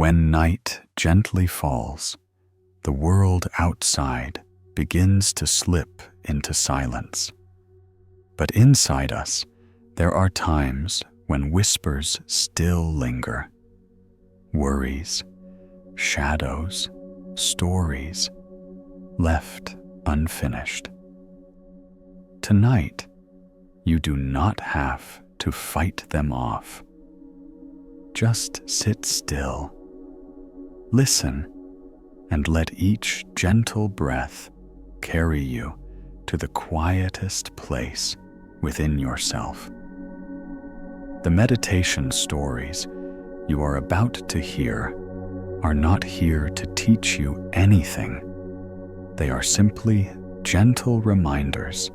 When night gently falls, the world outside begins to slip into silence. But inside us, there are times when whispers still linger. Worries, shadows, stories left unfinished. Tonight, you do not have to fight them off. Just sit still, listen, and let each gentle breath carry you to the quietest place within yourself. The meditation stories you are about to hear are not here to teach you anything. They are simply gentle reminders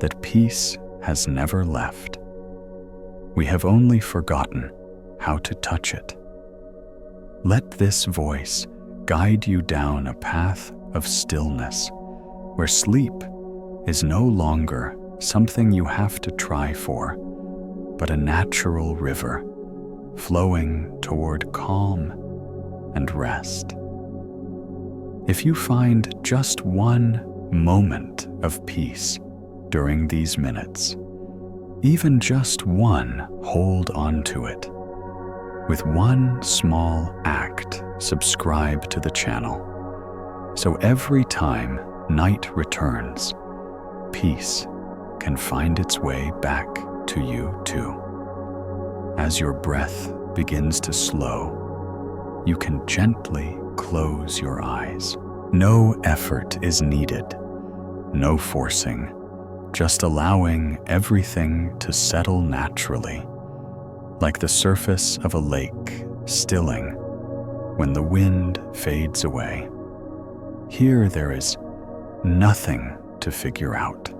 that peace has never left. We have only forgotten how to touch it. Let this voice guide you down a path of stillness, where sleep is no longer something you have to try for, but a natural river flowing toward calm and rest. If you find just one moment of peace during these minutes, even just one, hold on to it. With one small act, subscribe to the channel, so every time night returns, peace can find its way back to you too. As your breath begins to slow, you can gently close your eyes. No effort is needed, no forcing, just allowing everything to settle naturally, like the surface of a lake stilling when the wind fades away. Here there is nothing to figure out,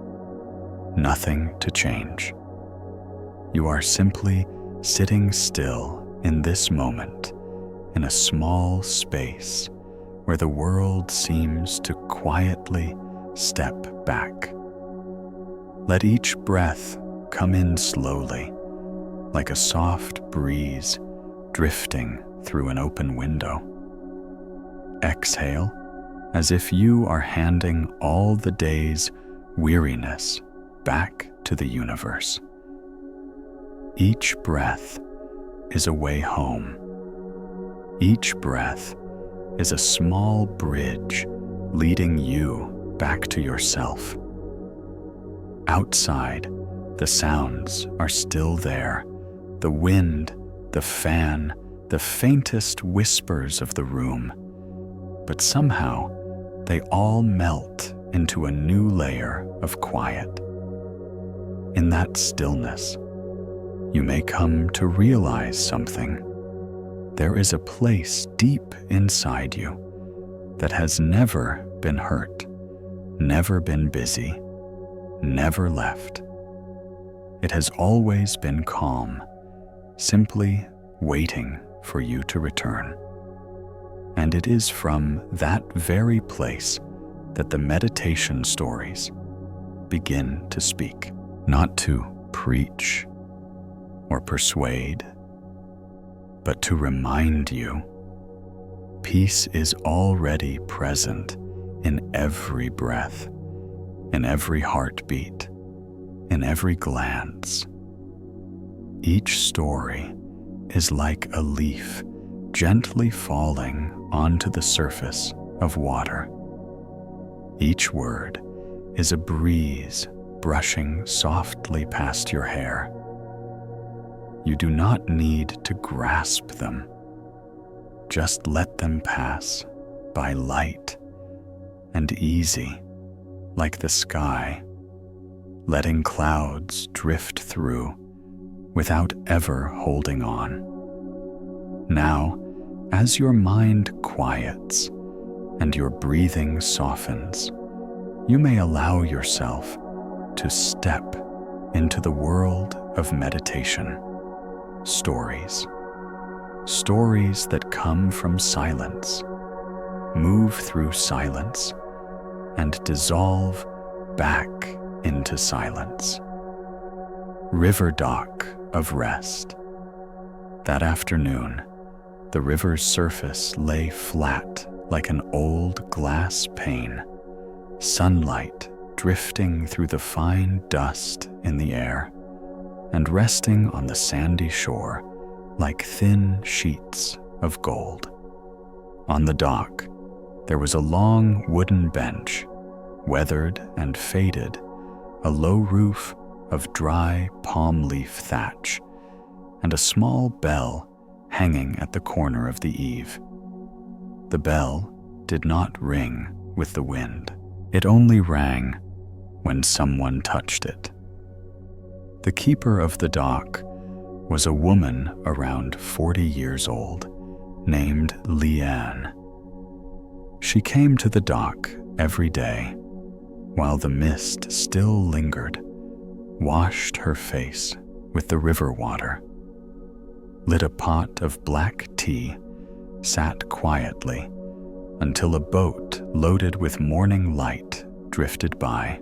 nothing to change. You are simply sitting still in this moment, in a small space where the world seems to quietly step back. Let each breath come in slowly, like a soft breeze drifting through an open window. Exhale as if you are handing all the day's weariness back to the universe. Each breath is a way home. Each breath is a small bridge leading you back to yourself. Outside, the sounds are still there. The wind, the fan, the faintest whispers of the room. But somehow, they all melt into a new layer of quiet. In that stillness, you may come to realize something. There is a place deep inside you that has never been hurt, never been busy, never left. It has always been calm, simply waiting for you to return. And it is from that very place that the meditation stories begin to speak, not to preach or persuade, but to remind you peace is already present in every breath, in every heartbeat, in every glance. Each story is like a leaf gently falling onto the surface of water. Each word is a breeze brushing softly past your hair. You do not need to grasp them. Just let them pass by light and easy, like the sky, letting clouds drift through without ever holding on. Now, as your mind quiets and your breathing softens, you may allow yourself to step into the world of meditation. Stories that come from silence, move through silence, and dissolve back into silence. River dock of rest. That afternoon, The river's surface lay flat like an old glass pane, sunlight drifting through the fine dust in the air and resting on the sandy shore like thin sheets of gold. On the dock, there was a long wooden bench, weathered and faded, a low roof of dry palm leaf thatch, and a small bell hanging at the corner of the eave. The bell did not ring with the wind. It only rang when someone touched it. The keeper of the dock was a woman around 40 years old, named Leanne. She came to the dock every day, while the mist still lingered, washed her face with the river water, lit a pot of black tea, sat quietly until a boat loaded with morning light drifted by.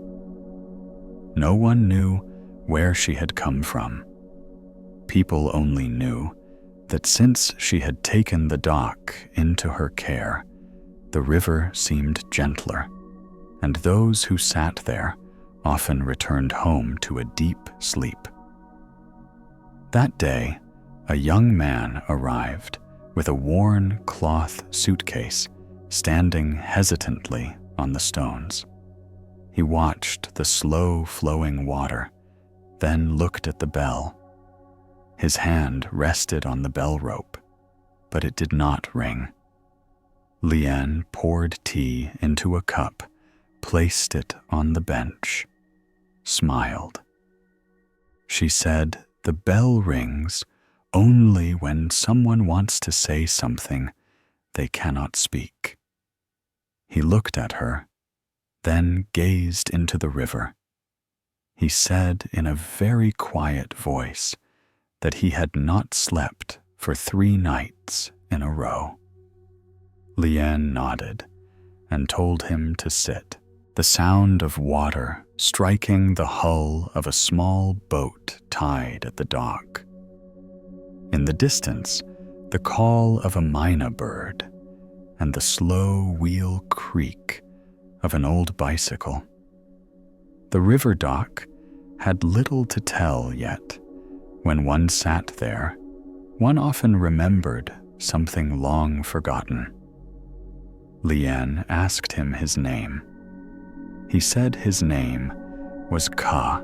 No one knew where she had come from. People only knew that since she had taken the dock into her care, the river seemed gentler, and those who sat there often returned home to a deep sleep. That day, a young man arrived with a worn cloth suitcase standing hesitantly on the stones. He watched the slow-flowing water, then looked at the bell. His hand rested on the bell rope, but it did not ring. Leanne poured tea into a cup, placed it on the bench, smiled. She said, "The bell rings only when someone wants to say something they cannot speak." He looked at her, then gazed into the river. He said in a very quiet voice that he had not slept for 3 nights in a row. Leanne nodded and told him to sit. The sound of water striking the hull of a small boat tied at the dock. In the distance, the call of a myna bird and the slow wheel creak of an old bicycle. The river dock had little to tell yet. When one sat there, one often remembered something long forgotten. Leanne asked him his name. He said his name was Ka,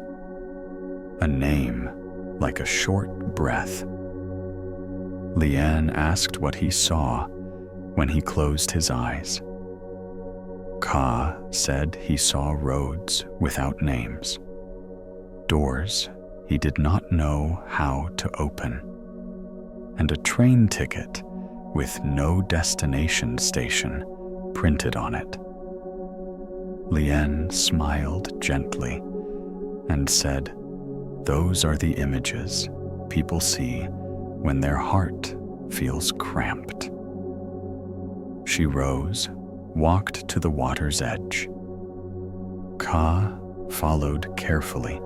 a name like a short breath. Leanne asked what he saw when he closed his eyes. Ka said he saw roads without names, doors he did not know how to open, and a train ticket with no destination station printed on it. Leanne smiled gently and said, "Those are the images people see when their heart feels cramped." She rose, walked to the water's edge. Ka followed carefully,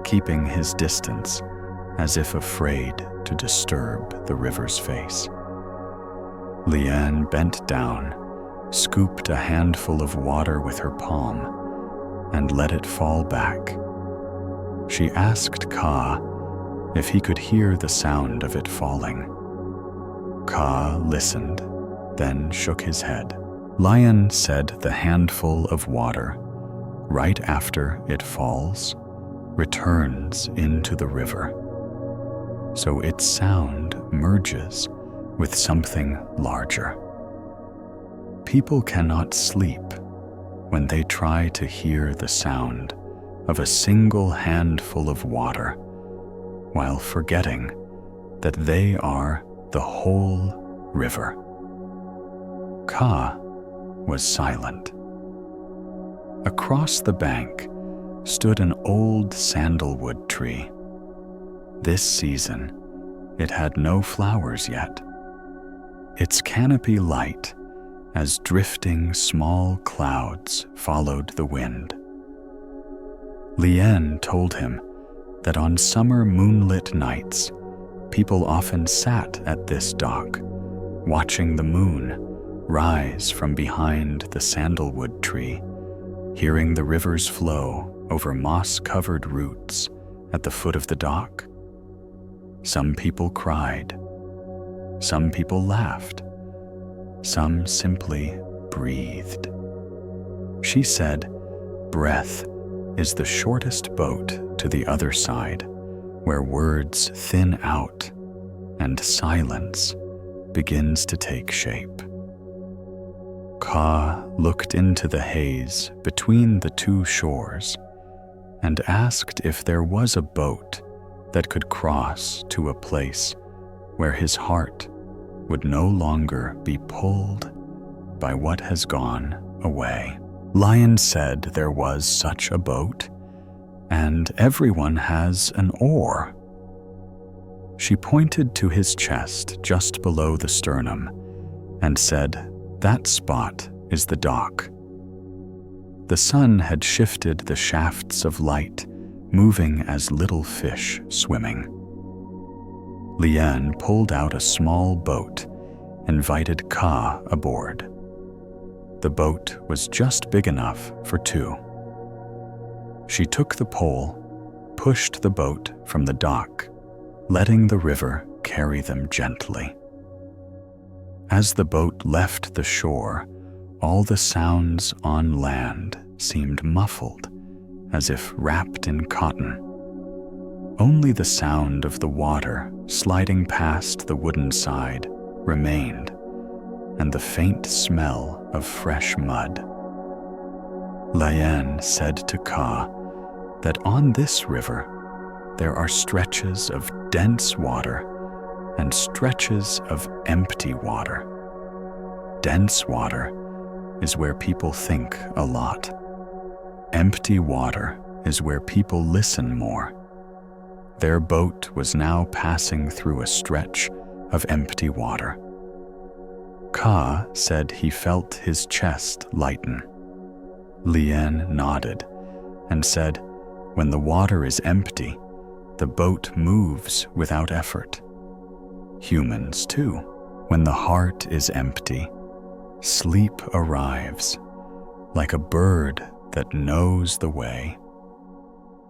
keeping his distance as if afraid to disturb the river's face. Leanne bent down, scooped a handful of water with her palm, and let it fall back. She asked Ka if he could hear the sound of it falling. Ka listened, then shook his head. Lion said the handful of water, right after it falls, returns into the river, so its sound merges with something larger. People cannot sleep when they try to hear the sound of a single handful of water, while forgetting that they are the whole river. Ka was silent. Across the bank stood an old sandalwood tree. This season, it had no flowers yet. Its canopy light as drifting small clouds followed the wind. Leanne told him that on summer moonlit nights, people often sat at this dock, watching the moon rise from behind the sandalwood tree, hearing the river's flow over moss-covered roots at the foot of the dock. Some people cried. Some people laughed. Some simply breathed. She said, "Breath is the shortest boat to the other side, where words thin out and silence begins to take shape." Ka looked into the haze between the two shores and asked if there was a boat that could cross to a place where his heart would no longer be pulled by what has gone away. Lion said there was such a boat, and everyone has an oar. She pointed to his chest just below the sternum and said, "That spot is the dock." The sun had shifted the shafts of light, moving as little fish swimming. Lien pulled out a small boat, invited Ka aboard. The boat was just big enough for two. She took the pole, pushed the boat from the dock, letting the river carry them gently. As the boat left the shore, all the sounds on land seemed muffled, as if wrapped in cotton. Only the sound of the water sliding past the wooden side remained, and the faint smell of fresh mud. Lien said to Ka that on this river there are stretches of dense water and stretches of empty water. Dense water is where people think a lot. Empty water is where people listen more. Their boat was now passing through a stretch of empty water. Ka said he felt his chest lighten. Lien nodded and said, "When the water is empty, the boat moves without effort." Humans too. When the heart is empty, sleep arrives, like a bird that knows the way.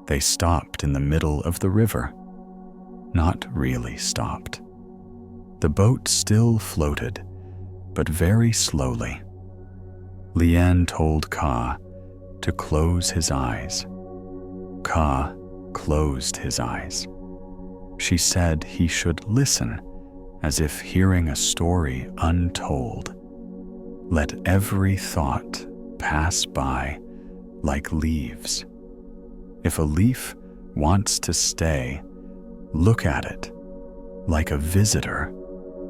They stopped in the middle of the river. Not really stopped. The boat still floated, but very slowly. Lien told Ka to close his eyes. Ka closed his eyes. She said he should listen, as if hearing a story untold. Let every thought pass by like leaves. If a leaf wants to stay, look at it like a visitor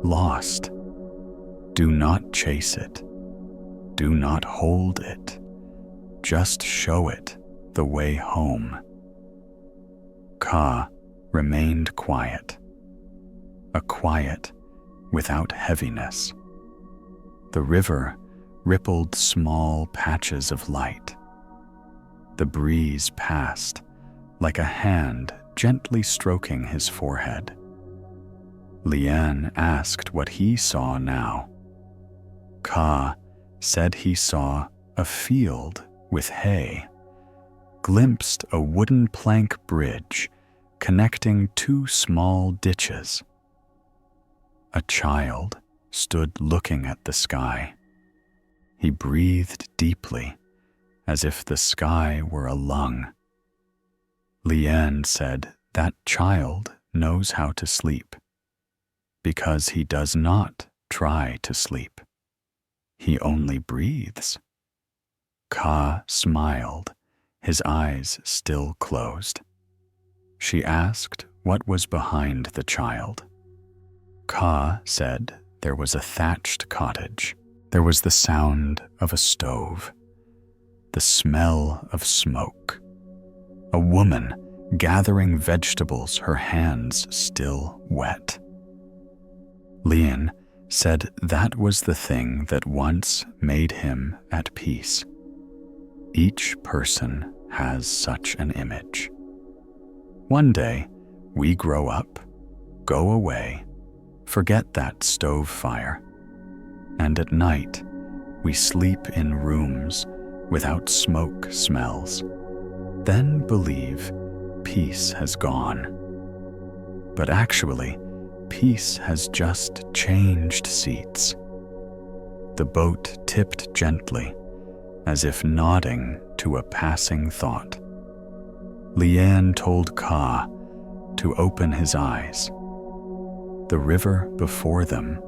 lost. Do not chase it. Do not hold it. Just show it the way home. Ka remained quiet, a quiet without heaviness. The river rippled small patches of light. The breeze passed like a hand gently stroking his forehead. Lien asked what he saw now. Ka said he saw a field with hay, glimpsed a wooden plank bridge connecting two small ditches. A child stood looking at the sky. He breathed deeply, as if the sky were a lung. Lien said that child knows how to sleep, because he does not try to sleep. He only breathes. Ka smiled, his eyes still closed. She asked what was behind the child. Ka said there was a thatched cottage. There was the sound of a stove, the smell of smoke, a woman gathering vegetables, her hands still wet. Lien said that was the thing that once made him at peace. Each person has such an image. One day, we grow up, go away, forget that stove fire, and at night we sleep in rooms without smoke smells, then believe peace has gone. But actually, peace has just changed seats. The boat tipped gently, as if nodding to a passing thought. Leanne told Ka to open his eyes. The river before them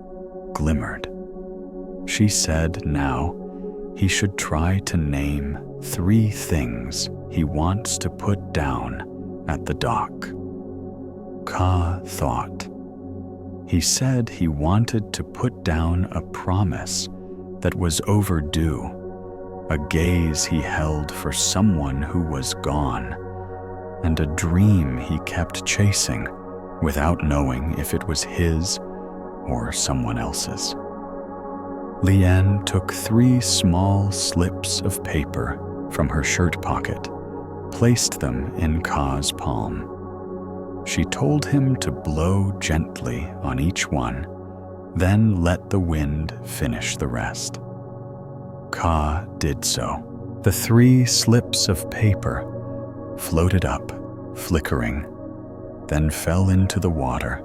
glimmered. She said now he should try to name 3 things he wants to put down at the dock. Ka thought. He said he wanted to put down a promise that was overdue, a gaze he held for someone who was gone, and a dream he kept chasing without knowing if it was his or someone else's. Leanne took 3 small slips of paper from her shirt pocket, placed them in Ka's palm. She told him to blow gently on each one, then let the wind finish the rest. Ka did so. The 3 slips of paper floated up, flickering, then fell into the water,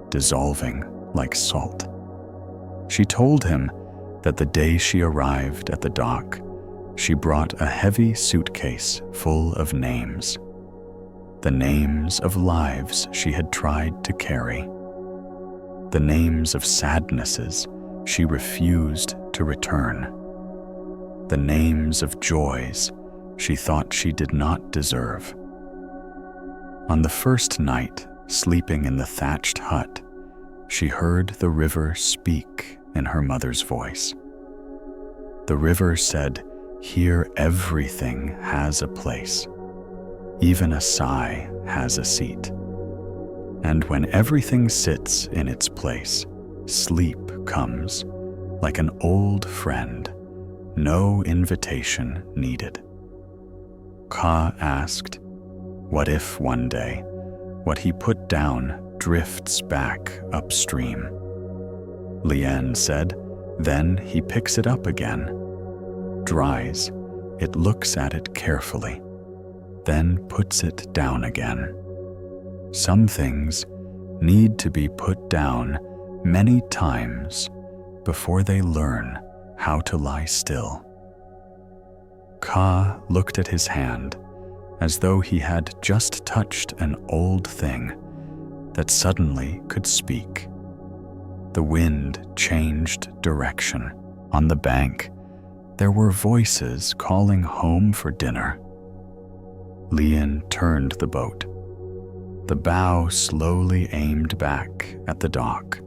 dissolving like salt. She told him that the day she arrived at the dock, she brought a heavy suitcase full of names. The names of lives she had tried to carry. The names of sadnesses she refused to return. The names of joys she thought she did not deserve. On the first night, sleeping in the thatched hut, she heard the river speak in her mother's voice. The river said, "Here everything has a place. Even a sigh has a seat. And when everything sits in its place, sleep comes like an old friend, no invitation needed." Ka asked, what if one day what he put down drifts back upstream? Leanne said, then he picks it up again. Dries, it looks at it carefully, then puts it down again. Some things need to be put down many times before they learn how to lie still. Ka looked at his hand as though he had just touched an old thing that suddenly could speak. The wind changed direction. On the bank, there were voices calling home for dinner. Leanne turned the boat. The bow slowly aimed back at the dock.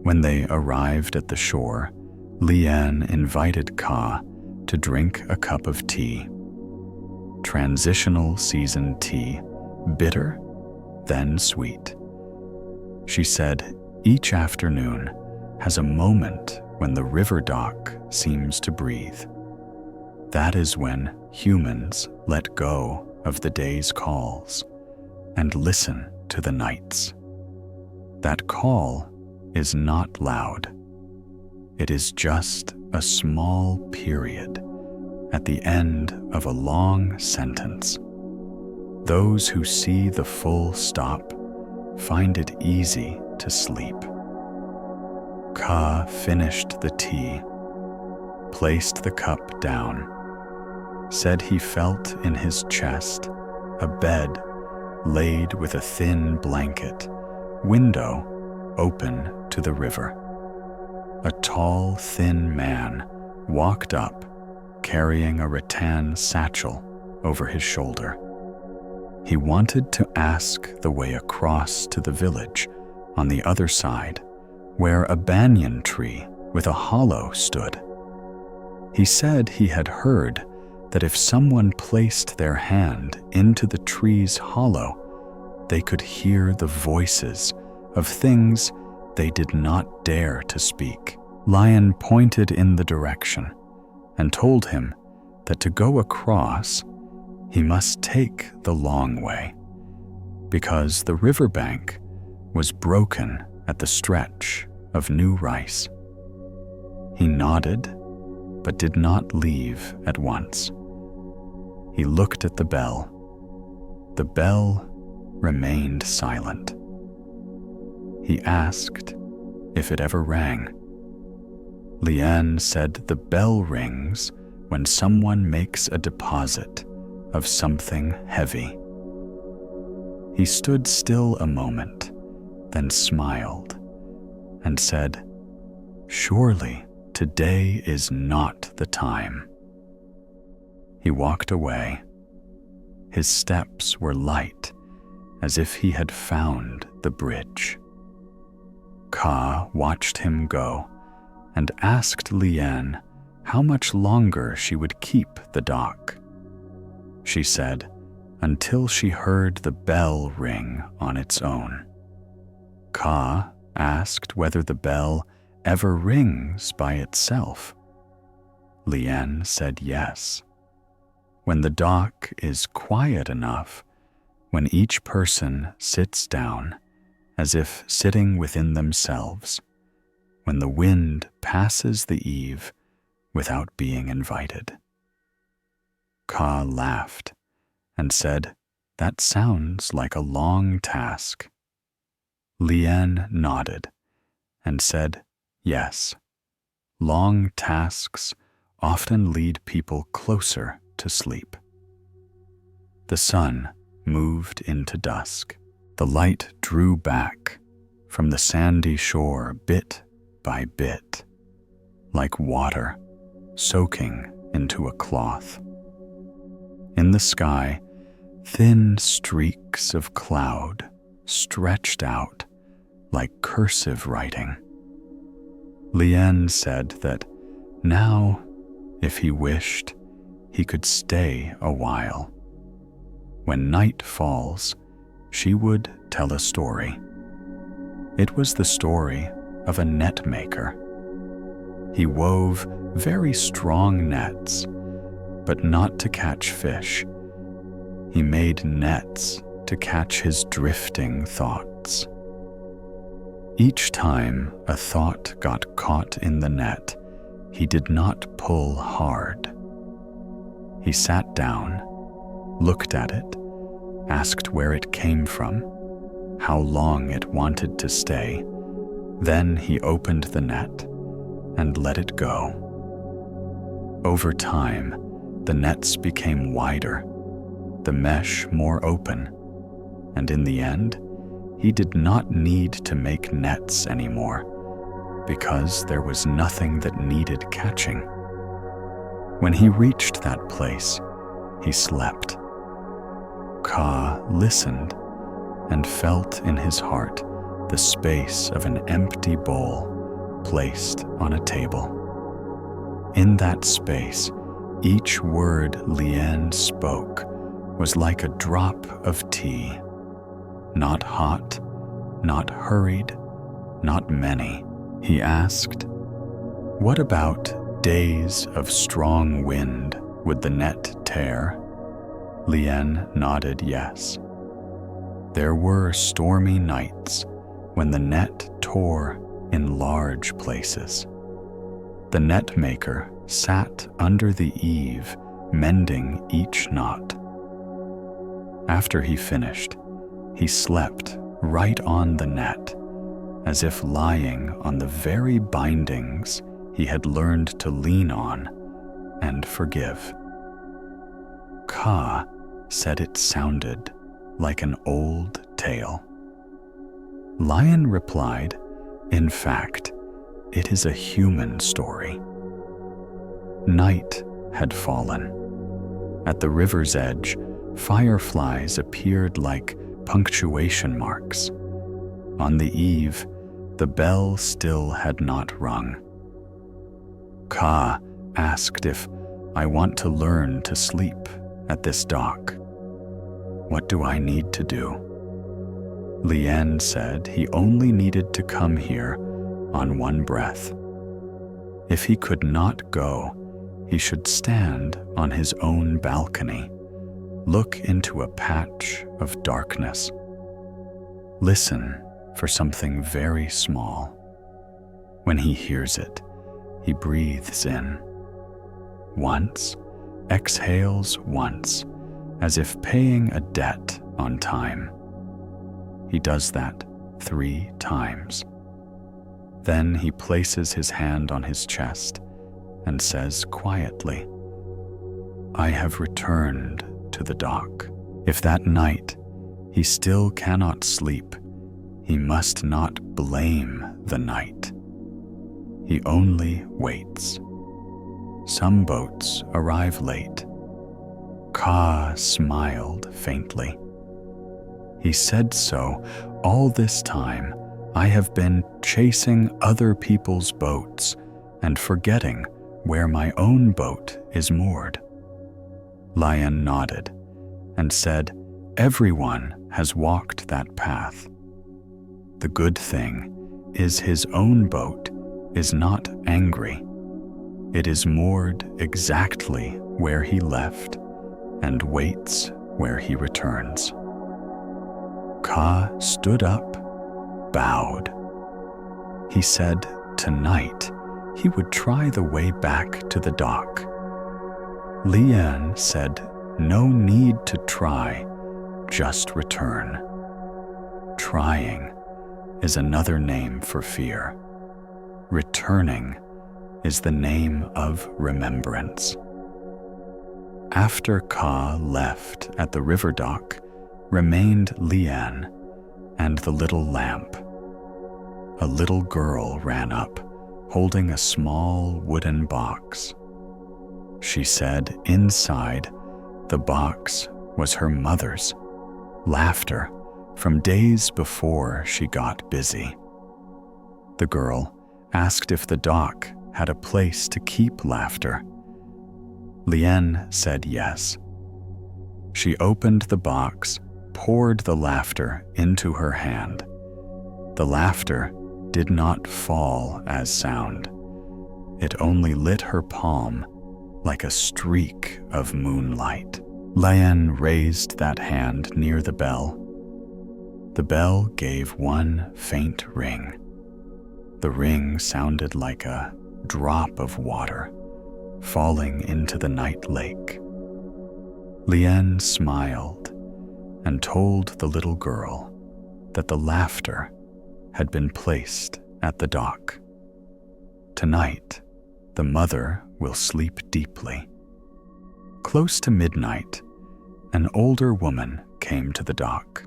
When they arrived at the shore, Leanne invited Ka to drink a cup of tea. Transitional season tea, bitter, then sweet. She said each afternoon has a moment when the river dock seems to breathe. That is when humans let go of the day's calls and listen to the night's. That call is not loud. It is just a small period at the end of a long sentence. Those who see the full stop find it easy to sleep. Ka finished the tea, placed the cup down, said he felt in his chest a bed laid with a thin blanket, window open to the river. A tall, thin man walked up, carrying a rattan satchel over his shoulder. He wanted to ask the way across to the village on the other side, where a banyan tree with a hollow stood. He said he had heard that if someone placed their hand into the tree's hollow, they could hear the voices of things they did not dare to speak. Lion pointed in the direction and told him that to go across, he must take the long way, because the riverbank was broken at the stretch of new rice. He nodded, but did not leave at once. He looked at the bell. The bell remained silent. He asked if it ever rang. Lien said the bell rings when someone makes a deposit of something heavy. He stood still a moment, then smiled and said, "Surely today is not the time." He walked away. His steps were light, as if he had found the bridge. Ka watched him go and asked Lien how much longer she would keep the dock. She said, until she heard the bell ring on its own. Ka asked whether the bell ever rings by itself. Lien said yes. When the dock is quiet enough, when each person sits down, as if sitting within themselves, when the wind passes the eave without being invited. Ka laughed and said, "That sounds like a long task." Lien nodded and said, "Yes, long tasks often lead people closer to sleep." The sun moved into dusk. The light drew back from the sandy shore bit by bit, like water soaking into a cloth. In the sky, thin streaks of cloud stretched out like cursive writing. Lien said that now, if he wished, he could stay a while. When night falls, she would tell a story. It was the story of a net maker. He wove very strong nets, but not to catch fish. He made nets to catch his drifting thoughts. Each time a thought got caught in the net, he did not pull hard. He sat down, looked at it, asked where it came from, how long it wanted to stay. Then he opened the net and let it go. Over time, the nets became wider, the mesh more open, and in the end, he did not need to make nets anymore, because there was nothing that needed catching. When he reached that place, he slept. Ka listened and felt in his heart the space of an empty bowl placed on a table. In that space, each word Lien spoke was like a drop of tea, not hot, not hurried, not many. He asked, "What about days of strong wind? Would the net tear?" Lien nodded yes. There were stormy nights when the net tore in large places. The net maker sat under the eave, mending each knot. After he finished, he slept right on the net, as if lying on the very bindings he had learned to lean on and forgive. Ka said it sounded like an old tale. Lion replied, "In fact, it is a human story." Night had fallen. At the river's edge, fireflies appeared like punctuation marks. On the eve, the bell still had not rung. Ka asked if I want to learn to sleep at this dock. What do I need to do? Lien said he only needed to come here on one breath. If he could not go, he should stand on his own balcony, look into a patch of darkness, listen for something very small. When he hears it, he breathes in. Once, exhales once, as if paying a debt on time. He does that 3 times. Then he places his hand on his chest and says quietly, "I have returned to the dock." If that night he still cannot sleep, he must not blame the night. He only waits. Some boats arrive late. Ka smiled faintly. He said, "So, all this time, I have been chasing other people's boats and forgetting where my own boat is moored." Lion nodded and said, "Everyone has walked that path. The good thing is his own boat is not angry. It is moored exactly where he left and waits where he returns." Ka stood up, bowed. He said tonight he would try the way back to the dock. Lian said, "No need to try, just return." Trying is another name for fear. Returning is the name of remembrance. After Ka left at the river dock, remained Lian and the little lamp. A little girl ran up, holding a small wooden box. She said inside the box was her mother's laughter from days before she got busy. The girl asked if the dock had a place to keep laughter. Lian said yes. She opened the box, poured the laughter into her hand. The laughter did not fall as sound. It only lit her palm like a streak of moonlight. Lian raised that hand near the bell. The bell gave one faint ring. The ring sounded like a drop of water falling into the night lake. Lian smiled and told the little girl that the laughter had been placed at the dock. Tonight, the mother will sleep deeply. Close to midnight, an older woman came to the dock.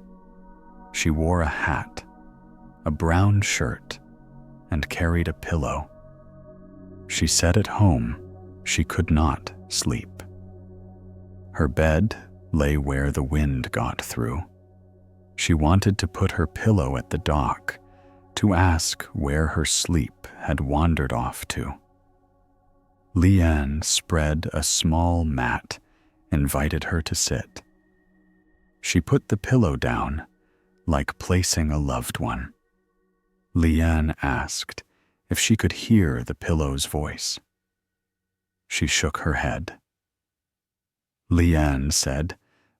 She wore a hat, a brown shirt, and carried a pillow. She said at home she could not sleep. Her bed lay where the wind got through. She wanted to put her pillow at the dock to ask where her sleep had wandered off to. Lian spread a small mat, invited her to sit. She put the pillow down, like placing a loved one. Lian asked if she could hear the pillow's voice. She shook her head. Lian said,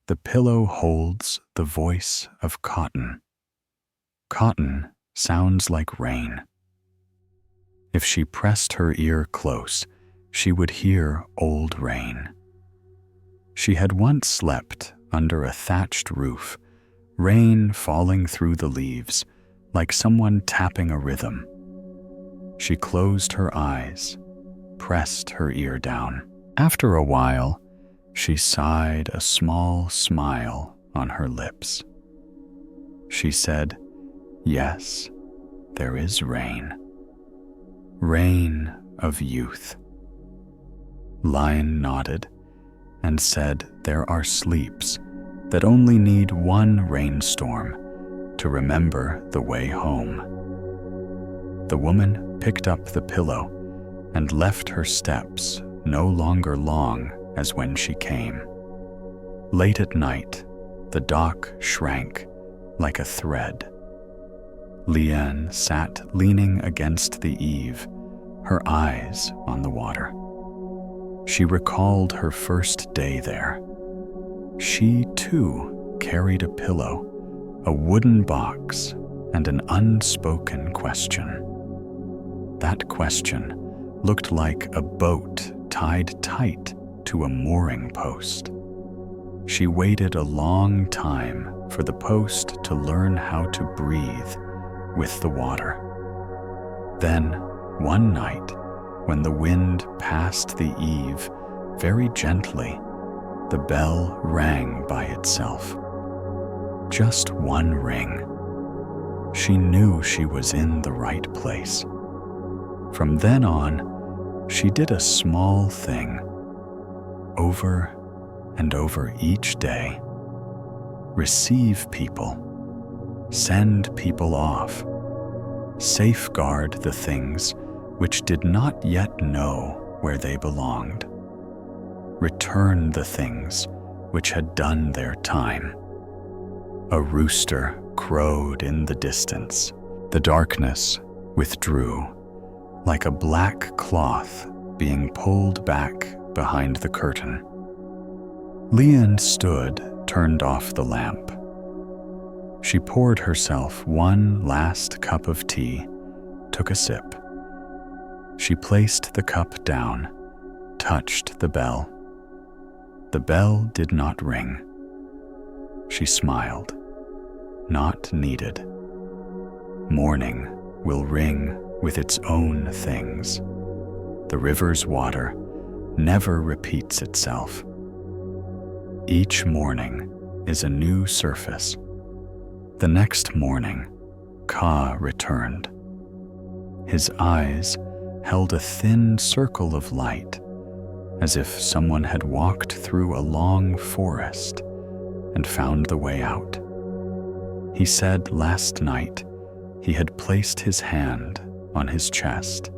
"The pillow holds the voice of cotton. Cotton sounds like rain." If she pressed her ear close, she would hear old rain. She had once slept under a thatched roof, rain falling through the leaves like someone tapping a rhythm. She closed her eyes, pressed her ear down. After a while, she sighed a small smile on her lips. She said, "Yes, there is rain. Rain of youth." Lion nodded and said there are sleeps that only need one rainstorm to remember the way home. The woman picked up the pillow and left her steps no longer long as when she came. Late at night, the dock shrank like a thread. Lian sat leaning against the eave, her eyes on the water. She recalled her first day there. She, too, carried a pillow, a wooden box, and an unspoken question. That question looked like a boat tied tight to a mooring post. She waited a long time for the post to learn how to breathe with the water. Then, one night, when the wind passed the eave very gently, the bell rang by itself. Just one ring. She knew she was in the right place. From then on, she did a small thing, over and over each day. Receive people, send people off, safeguard the things which did not yet know where they belonged, return the things which had done their time. A rooster crowed in the distance. The darkness withdrew, like a black cloth being pulled back behind the curtain. Leanne stood, turned off the lamp. She poured herself one last cup of tea, took a sip. She placed the cup down, touched the bell. The bell did not ring. She smiled. Not needed. Morning will ring with its own things. The river's water never repeats itself. Each morning is a new surface. The next morning, Ka returned. His eyes held a thin circle of light, as if someone had walked through a long forest and found the way out. He said last night he had placed his hand on his chest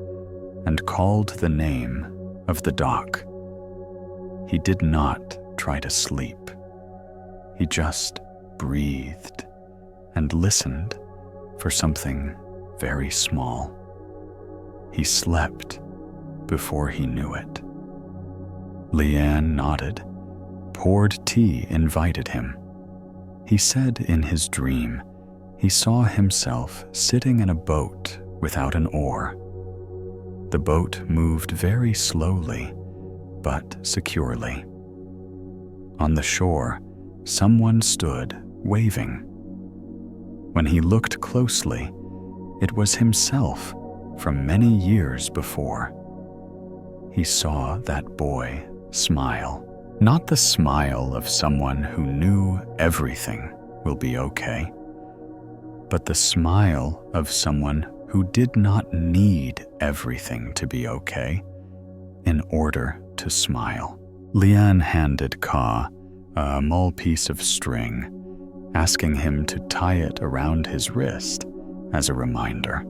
and called the name of the dock. He did not try to sleep. He just breathed and listened for something very small. He slept before he knew it. Leanne nodded. Poured tea invited him. He said in his dream he saw himself sitting in a boat without an oar. The boat moved very slowly, but securely. On the shore, someone stood waving. When he looked closely, it was himself from many years before. He saw that boy smile. Not the smile of someone who knew everything will be okay, but the smile of someone who did not need everything to be okay in order to smile. Leanne handed Ka a small piece of string, asking him to tie it around his wrist as a reminder.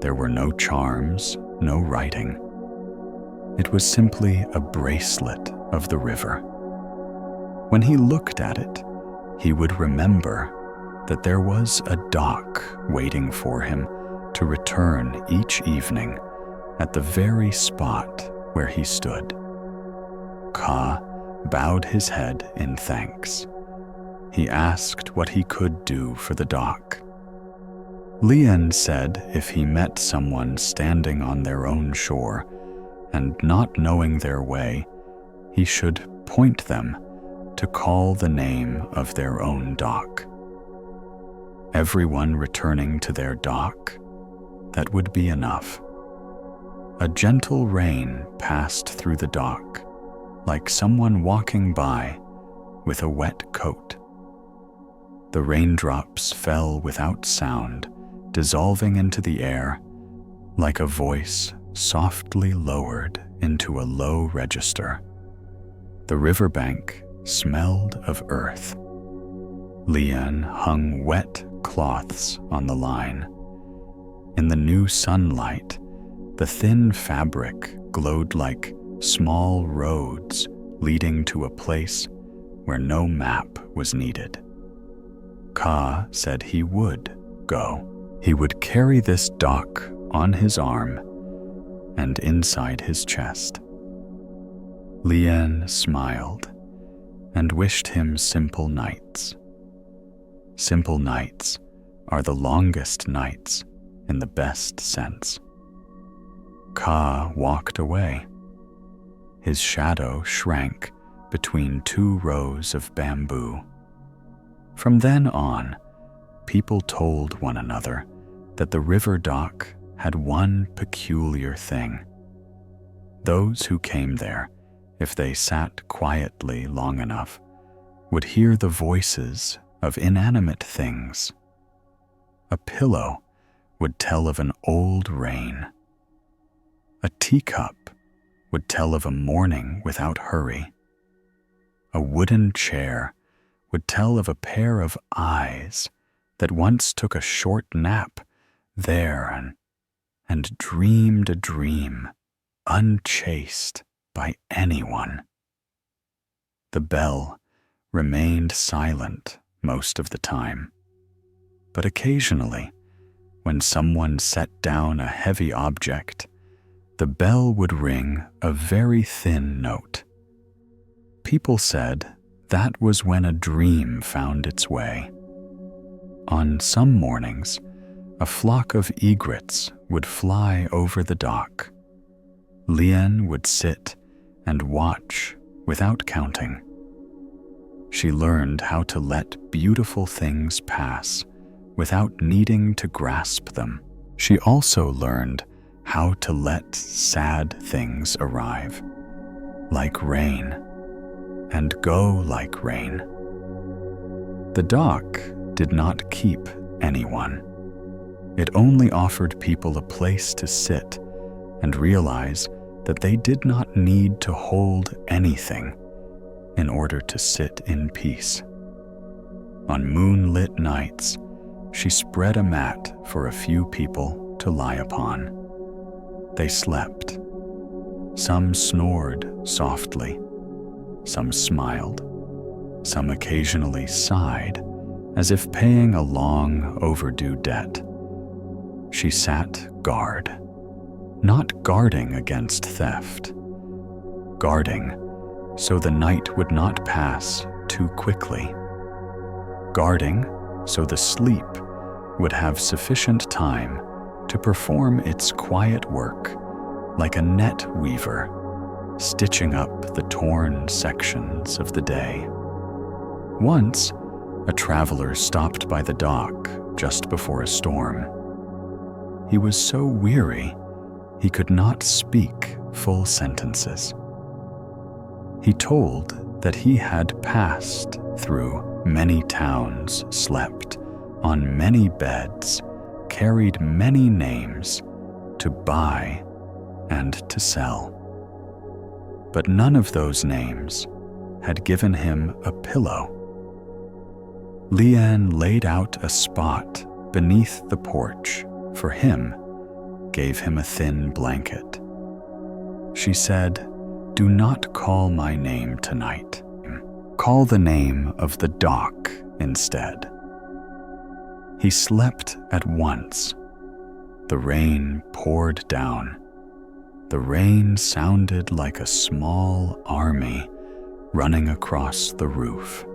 There were no charms, no writing. It was simply a bracelet of the river. When he looked at it, he would remember that there was a dock waiting for him to return each evening at the very spot where he stood. Ka bowed his head in thanks. He asked what he could do for the dock. Leanne said if he met someone standing on their own shore and not knowing their way, he should point them to call the name of their own dock. Everyone returning to their dock, that would be enough. A gentle rain passed through the dock, like someone walking by with a wet coat. The raindrops fell without sound, dissolving into the air, like a voice softly lowered into a low register. The riverbank smelled of earth. Leanne hung wet cloths on the line. In the new sunlight, the thin fabric glowed like small roads leading to a place where no map was needed. Ka said he would go. He would carry this dock on his arm and inside his chest. Leanne smiled and wished him simple nights. Simple nights are the longest nights in the best sense. Ka walked away. His shadow shrank between two rows of bamboo. From then on, people told one another that the river dock had one peculiar thing. Those who came there, if they sat quietly long enough, would hear the voices of inanimate things. A pillow would tell of an old rain. A teacup would tell of a morning without hurry. A wooden chair would tell of a pair of eyes that once took a short nap there and dreamed a dream unchased by anyone. The bell remained silent most of the time, but occasionally, when someone set down a heavy object, the bell would ring a very thin note. People said that was when a dream found its way. On some mornings, a flock of egrets would fly over the dock. Lien would sit and watch without counting. She learned how to let beautiful things pass without needing to grasp them. She also learned how to let sad things arrive, like rain, and go like rain. The dock did not keep anyone. It only offered people a place to sit and realize that they did not need to hold anything in order to sit in peace. On moonlit nights, she spread a mat for a few people to lie upon. They slept. Some snored softly. Some smiled. Some occasionally sighed, as if paying a long overdue debt. She sat guard, not guarding against theft, guarding so the night would not pass too quickly, guarding so the sleep would have sufficient time to perform its quiet work like a net weaver, stitching up the torn sections of the day. Once, a traveler stopped by the dock just before a storm. He was so weary, he could not speak full sentences. He told that he had passed through many towns, slept on many beds, carried many names to buy and to sell. But none of those names had given him a pillow. Lien laid out a spot beneath the porch for him, gave him a thin blanket. She said, "Do not call my name tonight. Call the name of the dock instead." He slept at once. The rain poured down. The rain sounded like a small army running across the roof.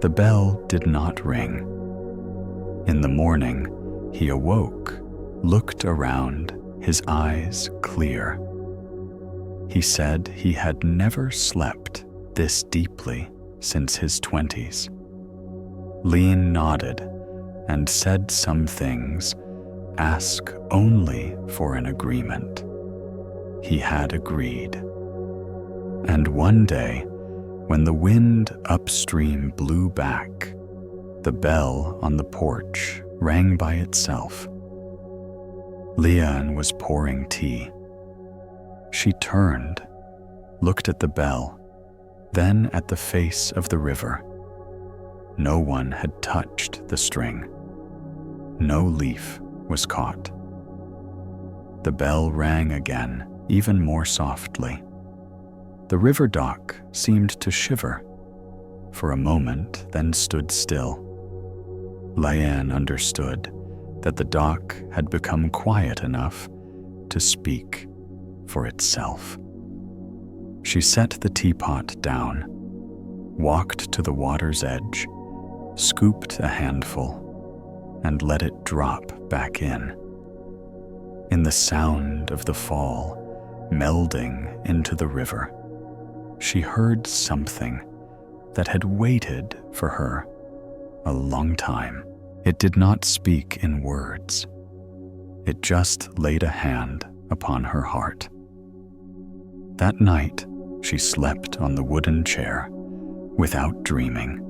The bell did not ring. In the morning, he awoke, looked around, his eyes clear. He said he had never slept this deeply since his 20s. Lien nodded and said some things, ask only for an agreement. He had agreed. And one day, when the wind upstream blew back, the bell on the porch rang by itself. Lien was pouring tea. She turned, looked at the bell, then at the face of the river. No one had touched the string. No leaf was caught. The bell rang again, even more softly. The river dock seemed to shiver for a moment, then stood still. Lien understood that the dock had become quiet enough to speak for itself. She set the teapot down, walked to the water's edge, scooped a handful, and let it drop back in. in the sound of the fall melding into the river, she heard something that had waited for her a long time. It did not speak in words. It just laid a hand upon her heart. That night, she slept on the wooden chair without dreaming.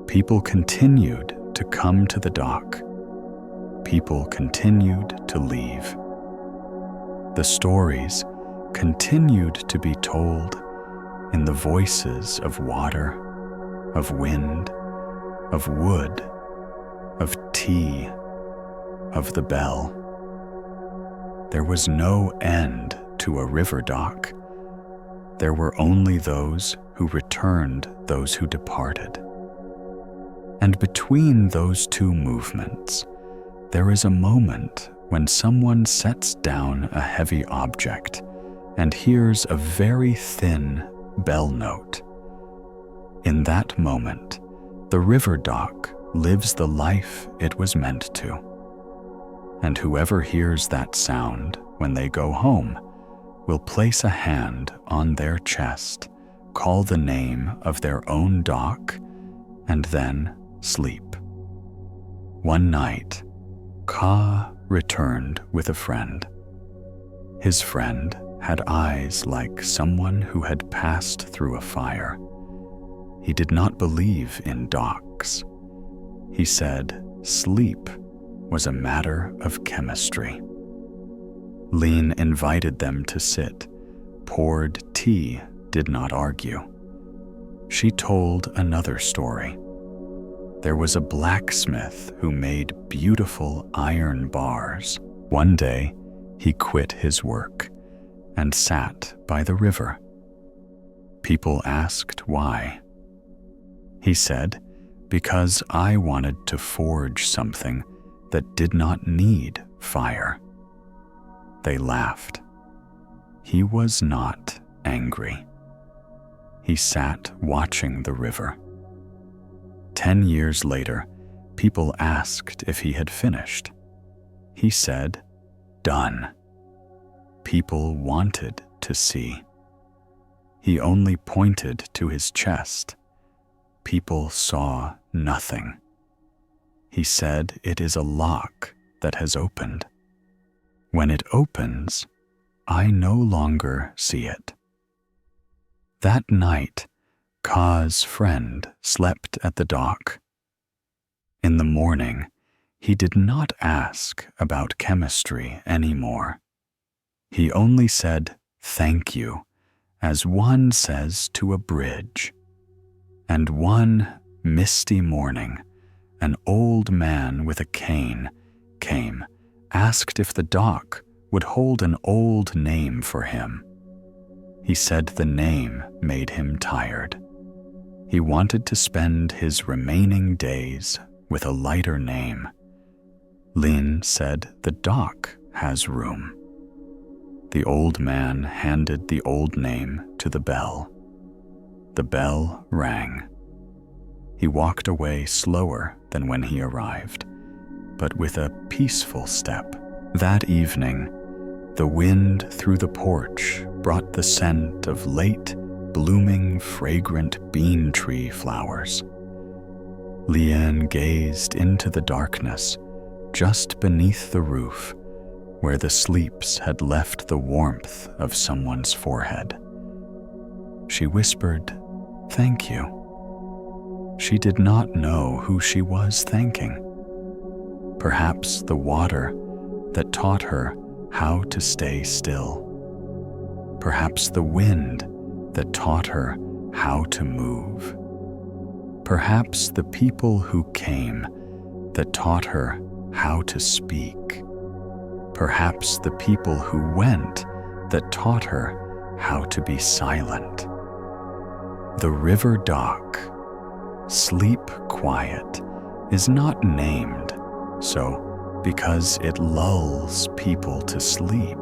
People continued to come to the dock. People continued to leave. The stories continued to be told in the voices of water, of wind, of wood, of tea, of the bell. There was no end to a river dock. There were only those who returned those who departed. And between those two movements, there is a moment when someone sets down a heavy object and hears a very thin bell note. In that moment, the river dock lives the life it was meant to. And whoever hears that sound when they go home will place a hand on their chest, call the name of their own dock, and then sleep. One night, Ka returned with a friend. His friend had eyes like someone who had passed through a fire. He did not believe in docks. He said sleep was a matter of chemistry. Lean invited them to sit, poured tea, did not argue. She told another story. There was a blacksmith who made beautiful iron bars. One day, he quit his work and sat by the river. People asked why. He said, "Because I wanted to forge something that did not need fire." They laughed. He was not angry. He sat watching the river. 10 years later, people asked if he had finished. He said, "Done." People wanted to see. He only pointed to his chest. People saw nothing. He said, "It is a lock that has opened. When it opens, I no longer see it." That night, Ka's friend slept at the dock. In the morning, he did not ask about chemistry anymore. He only said, "Thank you," as one says to a bridge. And one misty morning, an old man with a cane came, asked if the dock would hold an old name for him. He said the name made him tired. He wanted to spend his remaining days with a lighter name. Lin said the dock has room. The old man handed the old name to the bell. The bell rang. He walked away slower than when he arrived, but with a peaceful step. That evening, the wind through the porch brought the scent of late blooming, fragrant bean tree flowers. Lian gazed into the darkness just beneath the roof, where the sleeps had left the warmth of someone's forehead. She whispered, "Thank you." She did not know who she was thanking. Perhaps the water that taught her how to stay still. Perhaps the wind that taught her how to move. Perhaps the people who came that taught her how to speak. Perhaps the people who went that taught her how to be silent. The river dock, sleep quiet, is not named so because it lulls people to sleep.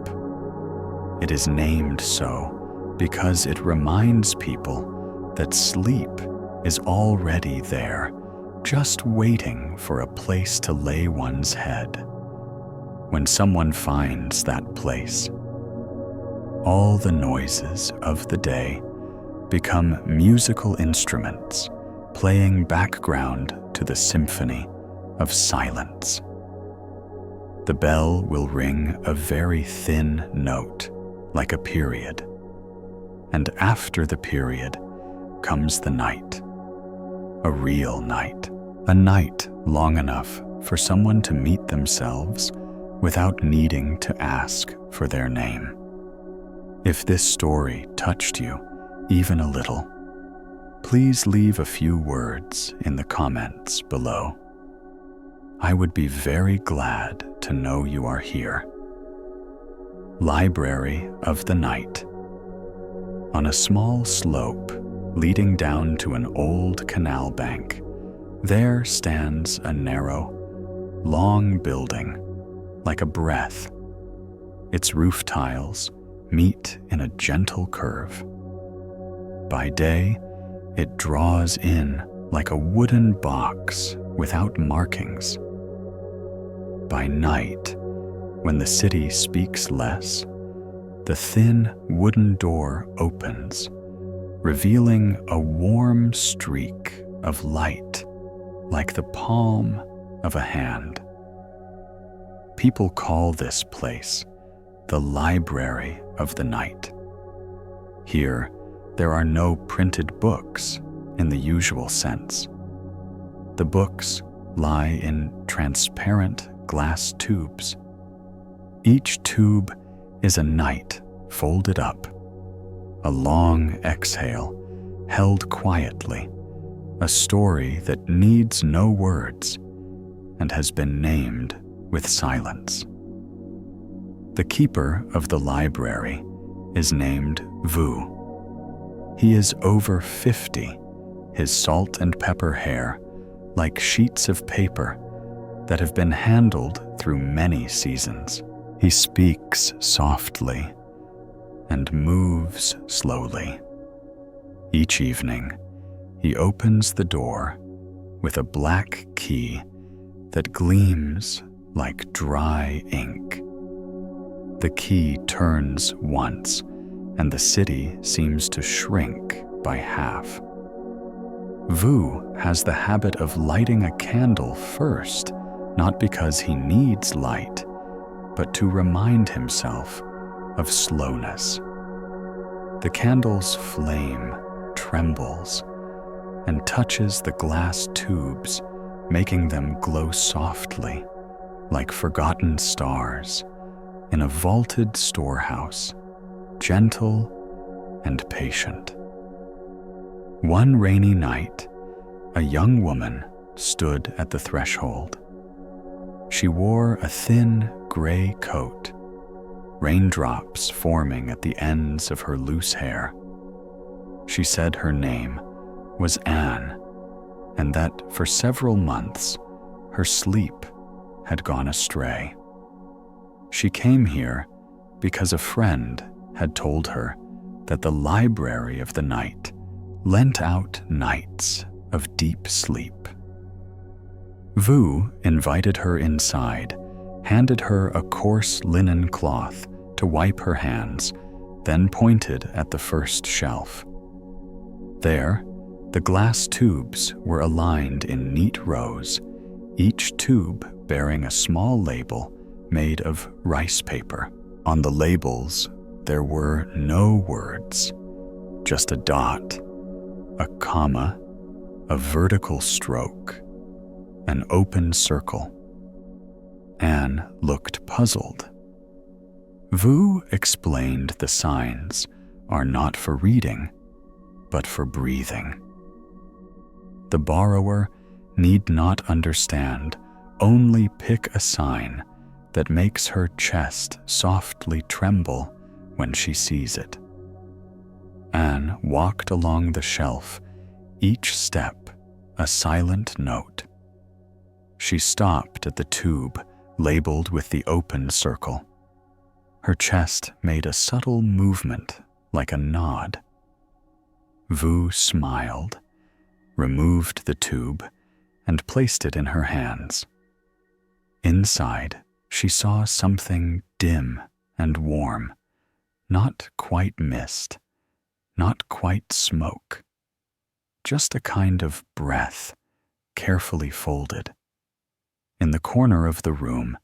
It is named so because it reminds people that sleep is already there, just waiting for a place to lay one's head. when someone finds that place. All the noises of the day become musical instruments playing background to the symphony of silence. The bell will ring a very thin note, like a period. And after the period comes the night, a real night, a night long enough for someone to meet themselves without needing to ask for their name. If this story touched you even a little, please leave a few words in the comments below. I would be very glad to know you are here. Library of the Night. On a small slope leading down to an old canal bank, there stands a narrow, long building, like a breath. Its roof tiles meet in a gentle curve. By day, it draws in like a wooden box without markings. By night, when the city speaks less, the thin wooden door opens, revealing a warm streak of light like the palm of a hand. People call this place the Library of the Night. Here, there are no printed books in the usual sense. The books lie in transparent glass tubes. Each tube is a night folded up, a long exhale held quietly, a story that needs no words and has been named with silence. The keeper of the library is named Vu. He is over 50, his salt and pepper hair like sheets of paper that have been handled through many seasons. He speaks softly and moves slowly. Each evening, he opens the door with a black key that gleams like dry ink. The key turns once, and the city seems to shrink by half. Vu has the habit of lighting a candle first, not because he needs light, but to remind himself of slowness. The candle's flame trembles and touches the glass tubes, making them glow softly, like forgotten stars in a vaulted storehouse, gentle and patient. One rainy night, a young woman stood at the threshold. She wore a thin gray coat, raindrops forming at the ends of her loose hair. She said her name was Anne, and that for several months her sleep had gone astray. She came here because a friend had told her that the Library of the Night lent out nights of deep sleep. Vu invited her inside, handed her a coarse linen cloth to wipe her hands, then pointed at the first shelf. There, the glass tubes were aligned in neat rows, each tube bearing a small label made of rice paper. On the labels, there were no words, just a dot, a comma, a vertical stroke, an open circle. Anne looked puzzled. Vu explained the signs are not for reading, but for breathing. The borrower need not understand, only pick a sign that makes her chest softly tremble when she sees it. Anne walked along the shelf, each step a silent note. She stopped at the tube labeled with the open circle. Her chest made a subtle movement like a nod. Vu smiled, removed the tube, and placed it in her hands. Inside, she saw something dim and warm, not quite mist, not quite smoke, just a kind of breath, carefully folded. In the corner of the room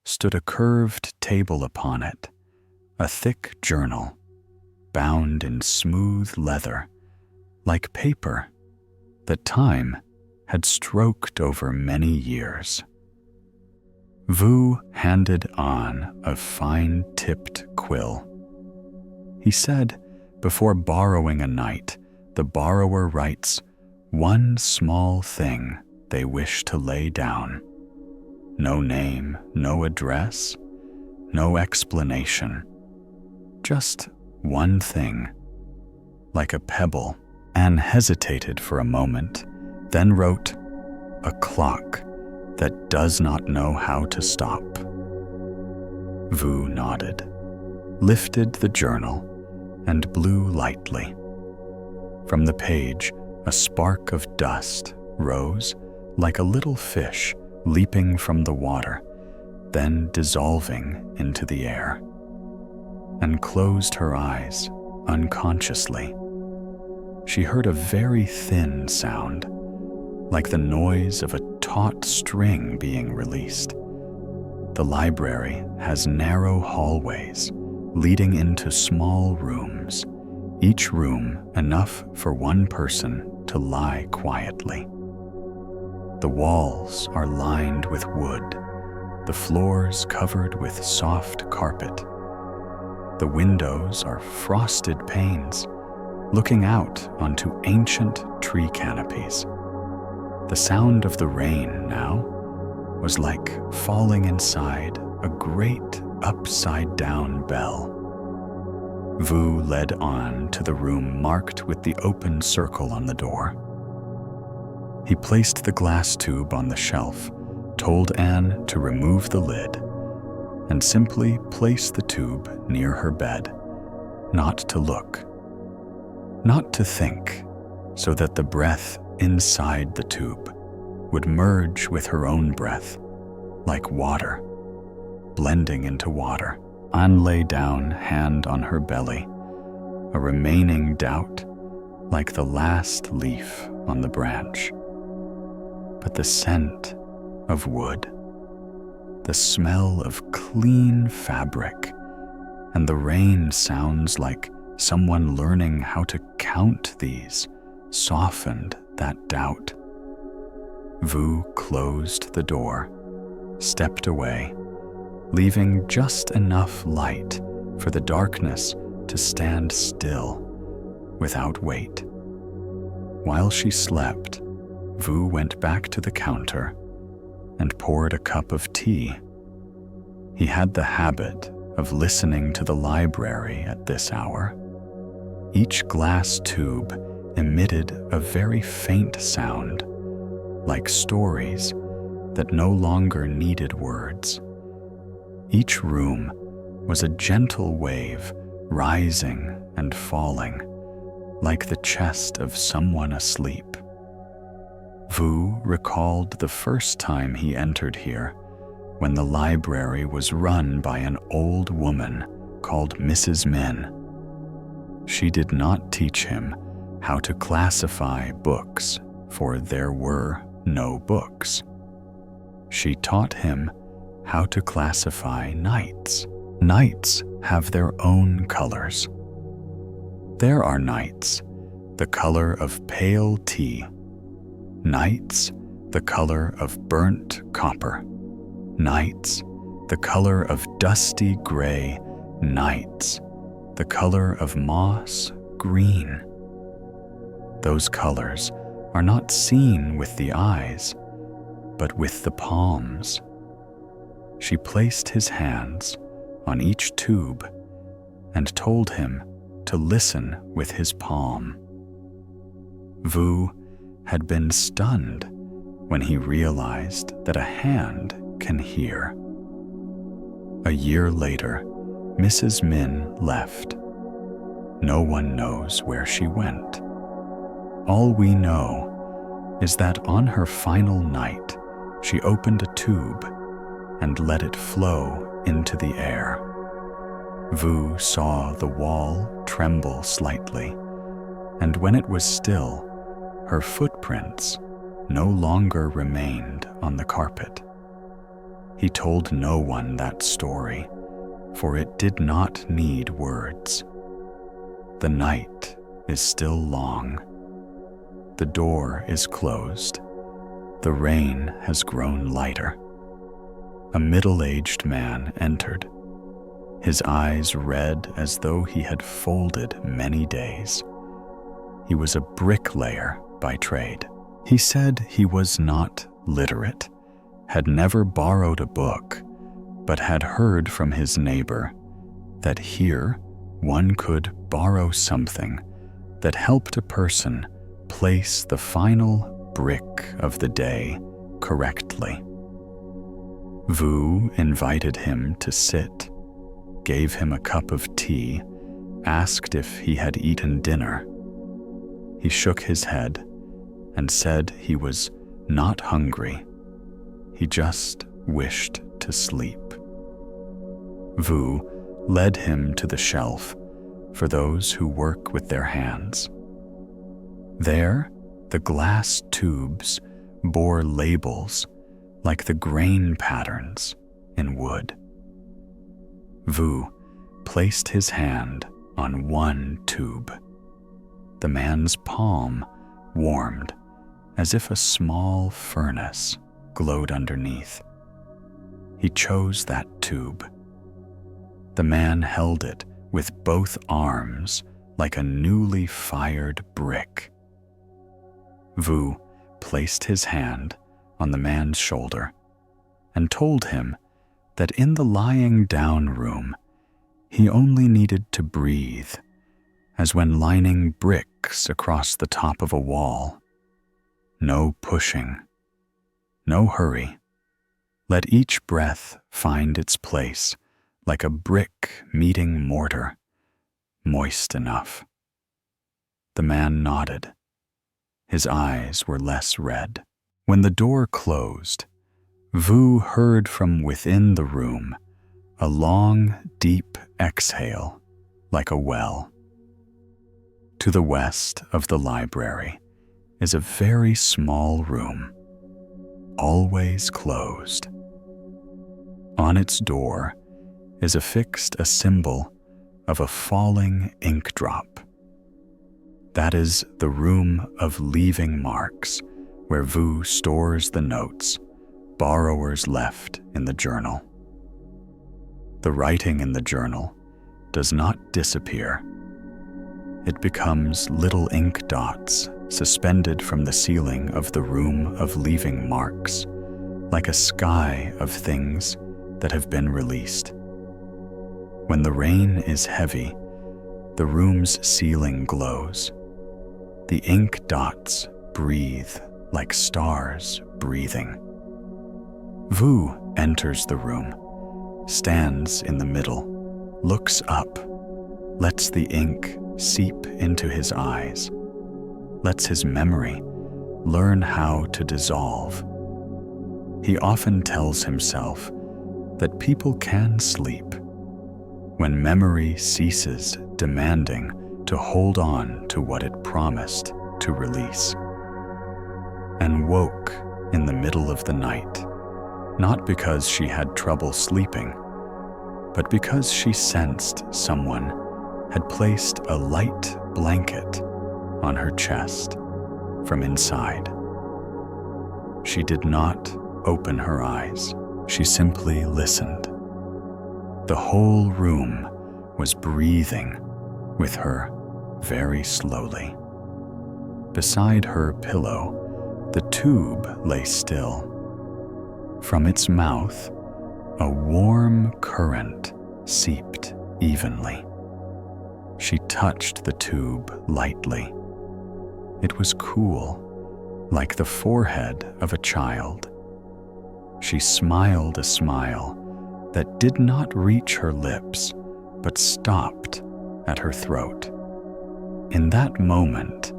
stood a curved table upon it, a thick journal, bound in smooth leather, like paper that time had stroked over many years. Vu handed on a fine-tipped quill. He said, before borrowing a night, the borrower writes one small thing they wish to lay down. No name, no address, no explanation. Just one thing, like a pebble. Anne hesitated for a moment, then wrote, "A clock that does not know how to stop." Vu nodded, lifted the journal, and blew lightly. From the page, a spark of dust rose like a little fish leaping from the water, then dissolving into the air, and closed her eyes unconsciously. She heard a very thin sound, like the noise of a taut string being released. The library has narrow hallways leading into small rooms, each room enough for one person to lie quietly. The walls are lined with wood, the floors covered with soft carpet. The windows are frosted panes, looking out onto ancient tree canopies. The sound of the rain now was like falling inside a great upside-down bell. Vu led on to the room marked with the open circle on the door. He placed the glass tube on the shelf, told Anne to remove the lid, and simply place the tube near her bed, not to look, not to think, so that the breath inside the tube would merge with her own breath, like water, blending into water. Anne lay down, hand on her belly, a remaining doubt, like the last leaf on the branch. But the scent of wood, the smell of clean fabric, and the rain sounds like someone learning how to count these softened that doubt. Vu closed the door, stepped away, leaving just enough light for the darkness to stand still without weight. While she slept, Vu went back to the counter and poured a cup of tea. He had the habit of listening to the library at this hour. Each glass tube emitted a very faint sound, like stories that no longer needed words. Each room was a gentle wave rising and falling, like the chest of someone asleep. Vu recalled the first time he entered here, when the library was run by an old woman called Mrs. Min. She did not teach him how to classify books, for there were no books. She taught him how to classify nights. Nights have their own colors. There are nights, the color of pale tea, nights, the color of burnt copper, nights, the color of dusty gray, nights, the color of moss green. Those colors are not seen with the eyes, but with the palms. She placed his hands on each tube and told him to listen with his palm. Vu had been stunned when he realized that a hand can hear. A year later, Mrs. Min left. No one knows where she went. All we know is that on her final night, she opened a tube and let it flow into the air. Vu saw the wall tremble slightly, and when it was still, her footprints no longer remained on the carpet. He told no one that story, for it did not need words. The night is still long. The door is closed. The rain has grown lighter. A middle-aged man entered, his eyes red as though he had folded many days. He was a bricklayer by trade. He said he was not literate, had never borrowed a book, but had heard from his neighbor that here one could borrow something that helped a person place the final brick of the day correctly. Vu invited him to sit, gave him a cup of tea, asked if he had eaten dinner. He shook his head and said he was not hungry. He just wished to sleep. Vu led him to the shelf for those who work with their hands. There, the glass tubes bore labels like the grain patterns in wood. Vu placed his hand on one tube. The man's palm warmed as if a small furnace glowed underneath. He chose that tube. The man held it with both arms like a newly fired brick. Vu placed his hand on the man's shoulder and told him that in the lying down room, he only needed to breathe, as when lining bricks across the top of a wall. No pushing, no hurry. Let each breath find its place like a brick meeting mortar, moist enough. The man nodded. His eyes were less red. When the door closed, Vu heard from within the room a long, deep exhale like a well. To the west of the library is a very small room, always closed. On its door is affixed a symbol of a falling ink drop. That is the room of leaving marks, where Vu stores the notes borrowers left in the journal. The writing in the journal does not disappear. It becomes little ink dots suspended from the ceiling of the room of leaving marks, like a sky of things that have been released. When the rain is heavy, the room's ceiling glows. The ink dots breathe like stars breathing. Vu enters the room, stands in the middle, looks up, lets the ink seep into his eyes, lets his memory learn how to dissolve. He often tells himself that people can sleep when memory ceases demanding to hold on to what it promised to release. And woke in the middle of the night, not because she had trouble sleeping, but because she sensed someone had placed a light blanket on her chest from inside. She did not open her eyes. She simply listened. The whole room was breathing with her very slowly. Beside her pillow, the tube lay still. From its mouth, a warm current seeped evenly. She touched the tube lightly. It was cool, like the forehead of a child. She smiled a smile that did not reach her lips, but stopped at her throat. In that moment,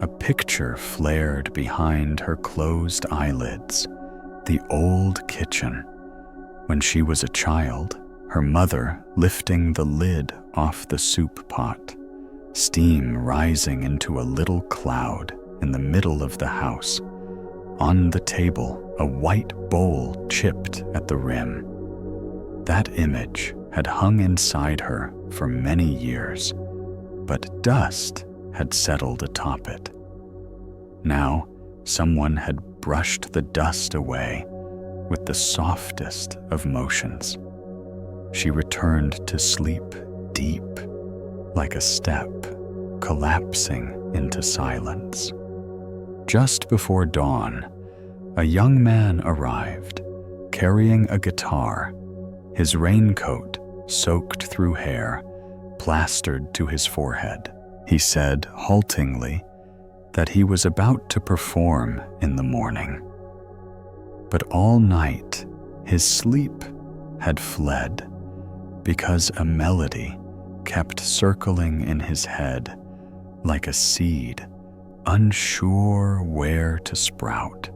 a picture flared behind her closed eyelids, the old kitchen, When she was a child, her mother lifting the lid off the soup pot, steam rising into a little cloud in the middle of the house. On the table, a white bowl chipped at the rim. That image had hung inside her for many years, but dust had settled atop it. Now, someone had brushed the dust away with the softest of motions. She returned to sleep deep, like a step, collapsing into silence. Just before dawn, a young man arrived, carrying a guitar, his raincoat soaked through hair, plastered to his forehead. He said haltingly that he was about to perform in the morning. But all night, his sleep had fled because a melody kept circling in his head like a seed, unsure where to sprout.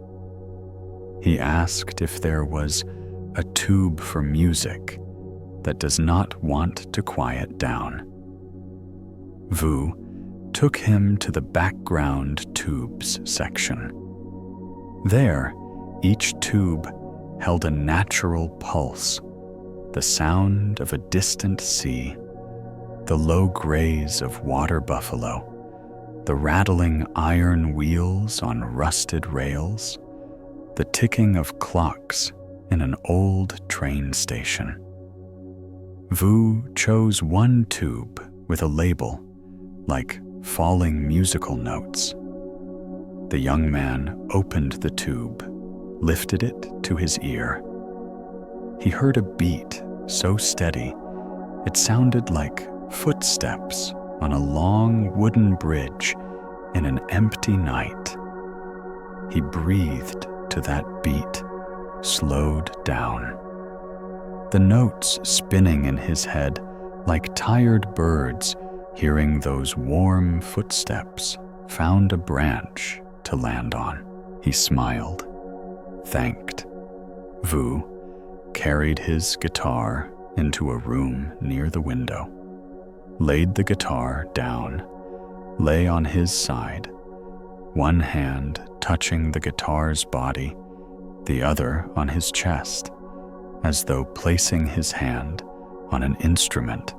He asked if there was a tube for music that does not want to quiet down. Vu took him to the background tubes section. There, each tube held a natural pulse, the sound of a distant sea, the low graze of water buffalo, the rattling iron wheels on rusted rails, the ticking of clocks in an old train station. Vu chose one tube with a label, like falling musical notes. The young man opened the tube, lifted it to his ear. He heard a beat so steady, it sounded like footsteps on a long wooden bridge in an empty night. He breathed to that beat, slowed down. The notes spinning in his head like tired birds hearing those warm footsteps found a branch to land on. He smiled, thanked. Vu carried his guitar into a room near the window, laid the guitar down, lay on his side, one hand touching the guitar's body, the other on his chest, as though placing his hand on an instrument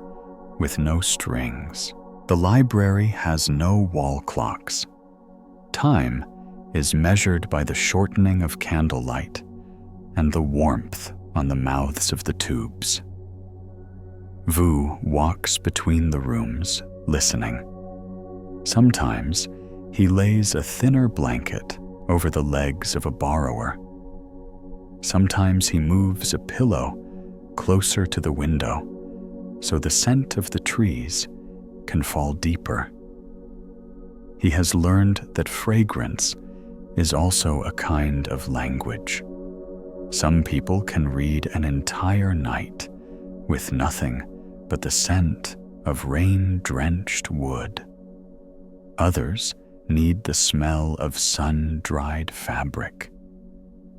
with no strings. The library has no wall clocks. Time is measured by the shortening of candlelight and the warmth on the mouths of the tubes. Vu walks between the rooms, listening. Sometimes he lays a thinner blanket over the legs of a borrower. Sometimes he moves a pillow closer to the window so the scent of the trees can fall deeper. He has learned that fragrance is also a kind of language. Some people can read an entire night with nothing but the scent of rain-drenched wood. Others need the smell of sun-dried fabric.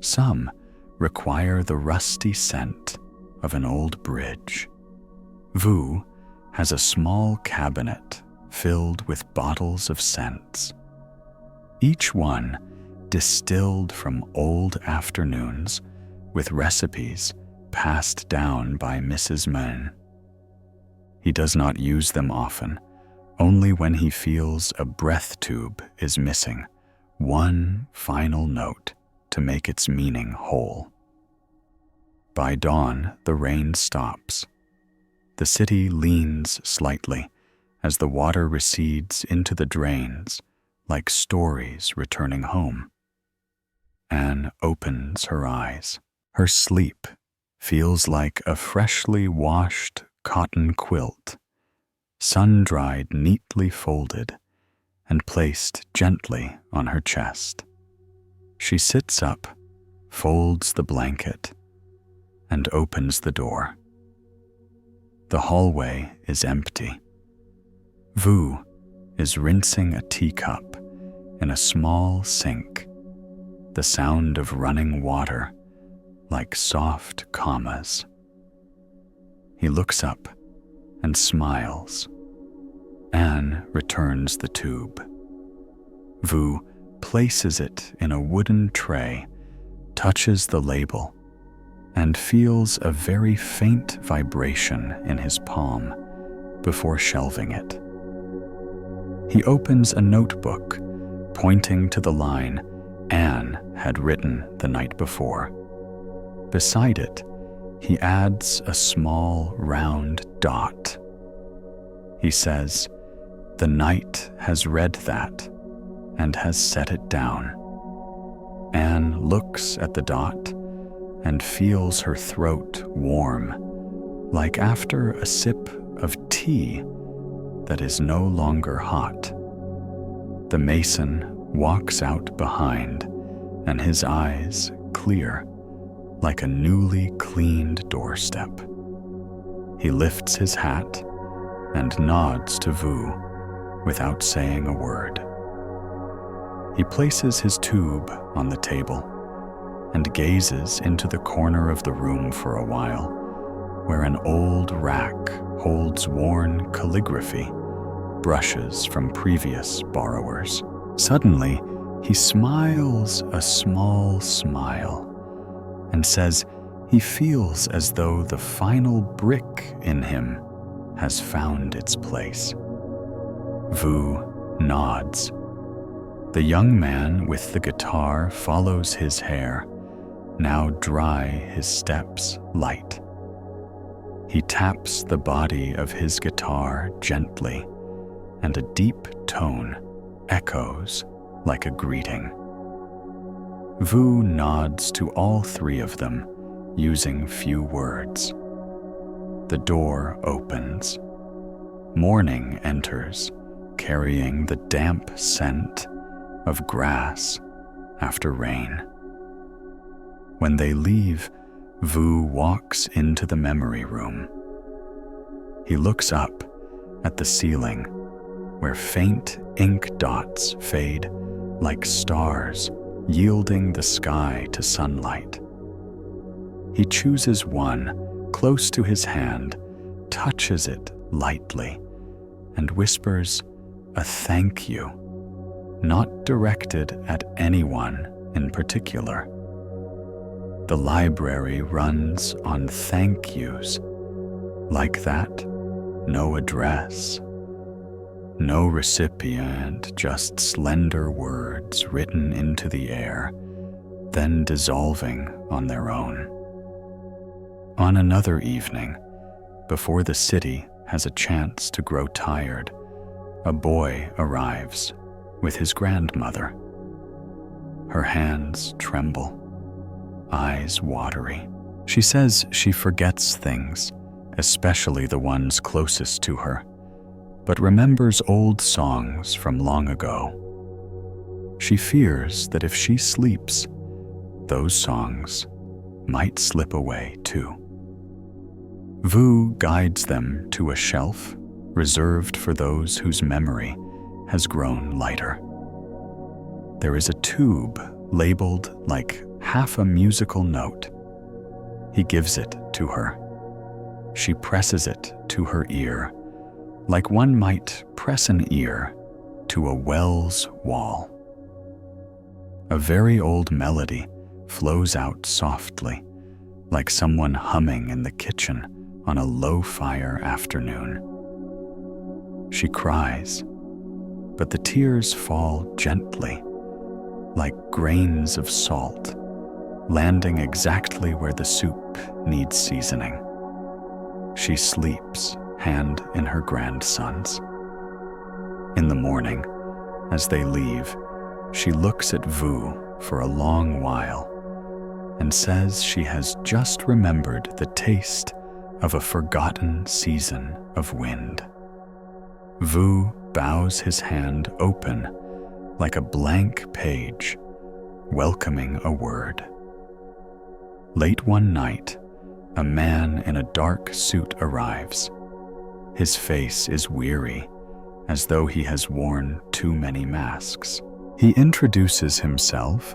Some require the rusty scent of an old bridge. Vu has a small cabinet filled with bottles of scents, each one distilled from old afternoons with recipes passed down by Mrs. Mann. He does not use them often, only when he feels a breath tube is missing, one final note to make its meaning whole. By dawn, the rain stops. The city leans slightly as the water recedes into the drains like stories returning home. Anne opens her eyes. Her sleep feels like a freshly washed cotton quilt, sun-dried, neatly folded, and placed gently on her chest. She sits up, folds the blanket, and opens the door. The hallway is empty. Vu is rinsing a teacup in a small sink, the sound of running water like soft commas. He looks up and smiles. Anne returns the tube. Vu places it in a wooden tray, touches the label, and feels a very faint vibration in his palm before shelving it. He opens a notebook, pointing to the line Anne had written the night before. Beside it, he adds a small round dot. He says, "The night has read that and has set it down." Anne looks at the dot and feels her throat warm, like after a sip of tea that is no longer hot. The mason walks out behind, and his eyes clear, like a newly cleaned doorstep. He lifts his hat and nods to Vu without saying a word. He places his tube on the table and gazes into the corner of the room for a while, where an old rack holds worn calligraphy, brushes from previous borrowers. Suddenly, he smiles a small smile and says he feels as though the final brick in him has found its place. Vu nods. The young man with the guitar follows his hair, now dry, his steps light. He taps the body of his guitar gently, and a deep tone echoes like a greeting. Vu nods to all three of them, using few words. The door opens. Morning enters, carrying the damp scent of grass after rain. When they leave, Vu walks into the memory room. He looks up at the ceiling, where faint ink dots fade like stars, yielding the sky to sunlight. He chooses one close to his hand, touches it lightly, and whispers a thank you, not directed at anyone in particular. The library runs on thank yous. Like that, no address, no recipient, just slender words written into the air, then dissolving on their own. On another evening, before the city has a chance to grow tired, a boy arrives with his grandmother. Her hands tremble, eyes watery. She says she forgets things, especially the ones closest to her, but remembers old songs from long ago. She fears that if she sleeps, those songs might slip away too. Vu guides them to a shelf reserved for those whose memory has grown lighter. There is a tube labeled like half a musical note. He gives it to her. She presses it to her ear, like one might press an ear to a well's wall. A very old melody flows out softly, like someone humming in the kitchen on a low-fire afternoon. She cries, but the tears fall gently, like grains of salt, landing exactly where the soup needs seasoning. She sleeps, hand in her grandson's. In the morning, as they leave, she looks at Vu for a long while and says she has just remembered the taste of a forgotten season of wind. Vu bows his hand open like a blank page, welcoming a word. Late one night, a man in a dark suit arrives. His face is weary, as though he has worn too many masks. He introduces himself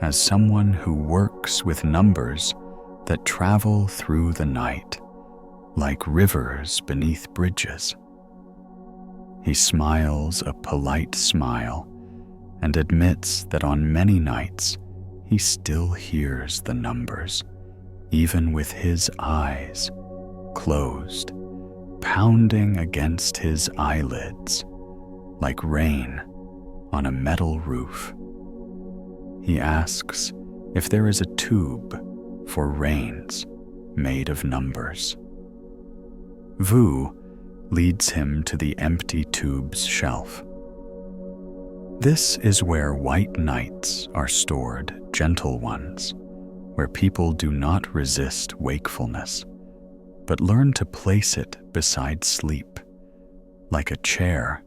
as someone who works with numbers that travel through the night like rivers beneath bridges. He smiles a polite smile and admits that on many nights he still hears the numbers, even with his eyes closed, pounding against his eyelids like rain on a metal roof. He asks if there is a tube for rains made of numbers. Vu leads him to the empty tube's shelf. This is where white nights are stored, gentle ones, where people do not resist wakefulness, but learn to place it beside sleep, like a chair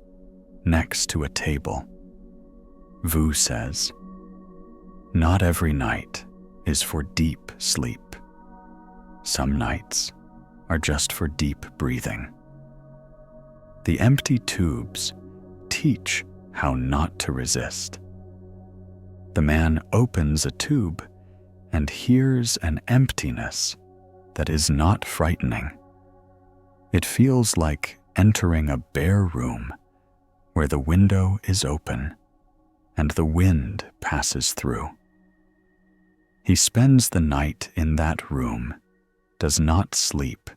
next to a table. Vu says, "Not every night is for deep sleep. Some nights are just for deep breathing." The empty tubes teach how not to resist. The man opens a tube and hears an emptiness that is not frightening. It feels like entering a bare room where the window is open and the wind passes through. He spends the night in that room, does not sleep,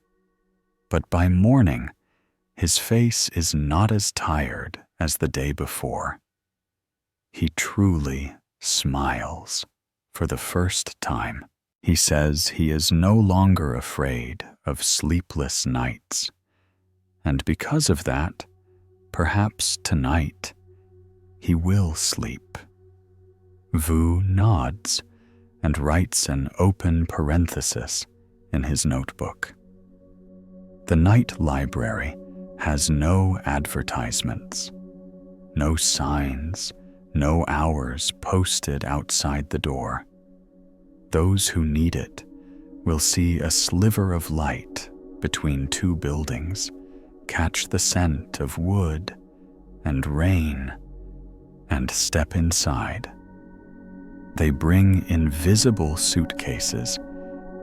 but by morning, his face is not as tired as the day before. He truly smiles for the first time. He says he is no longer afraid of sleepless nights, and because of that, perhaps tonight, he will sleep. Vu nods and writes an open parenthesis in his notebook. The night library has no advertisements, no signs, no hours posted outside the door. Those who need it will see a sliver of light between two buildings, catch the scent of wood and rain, and step inside. They bring invisible suitcases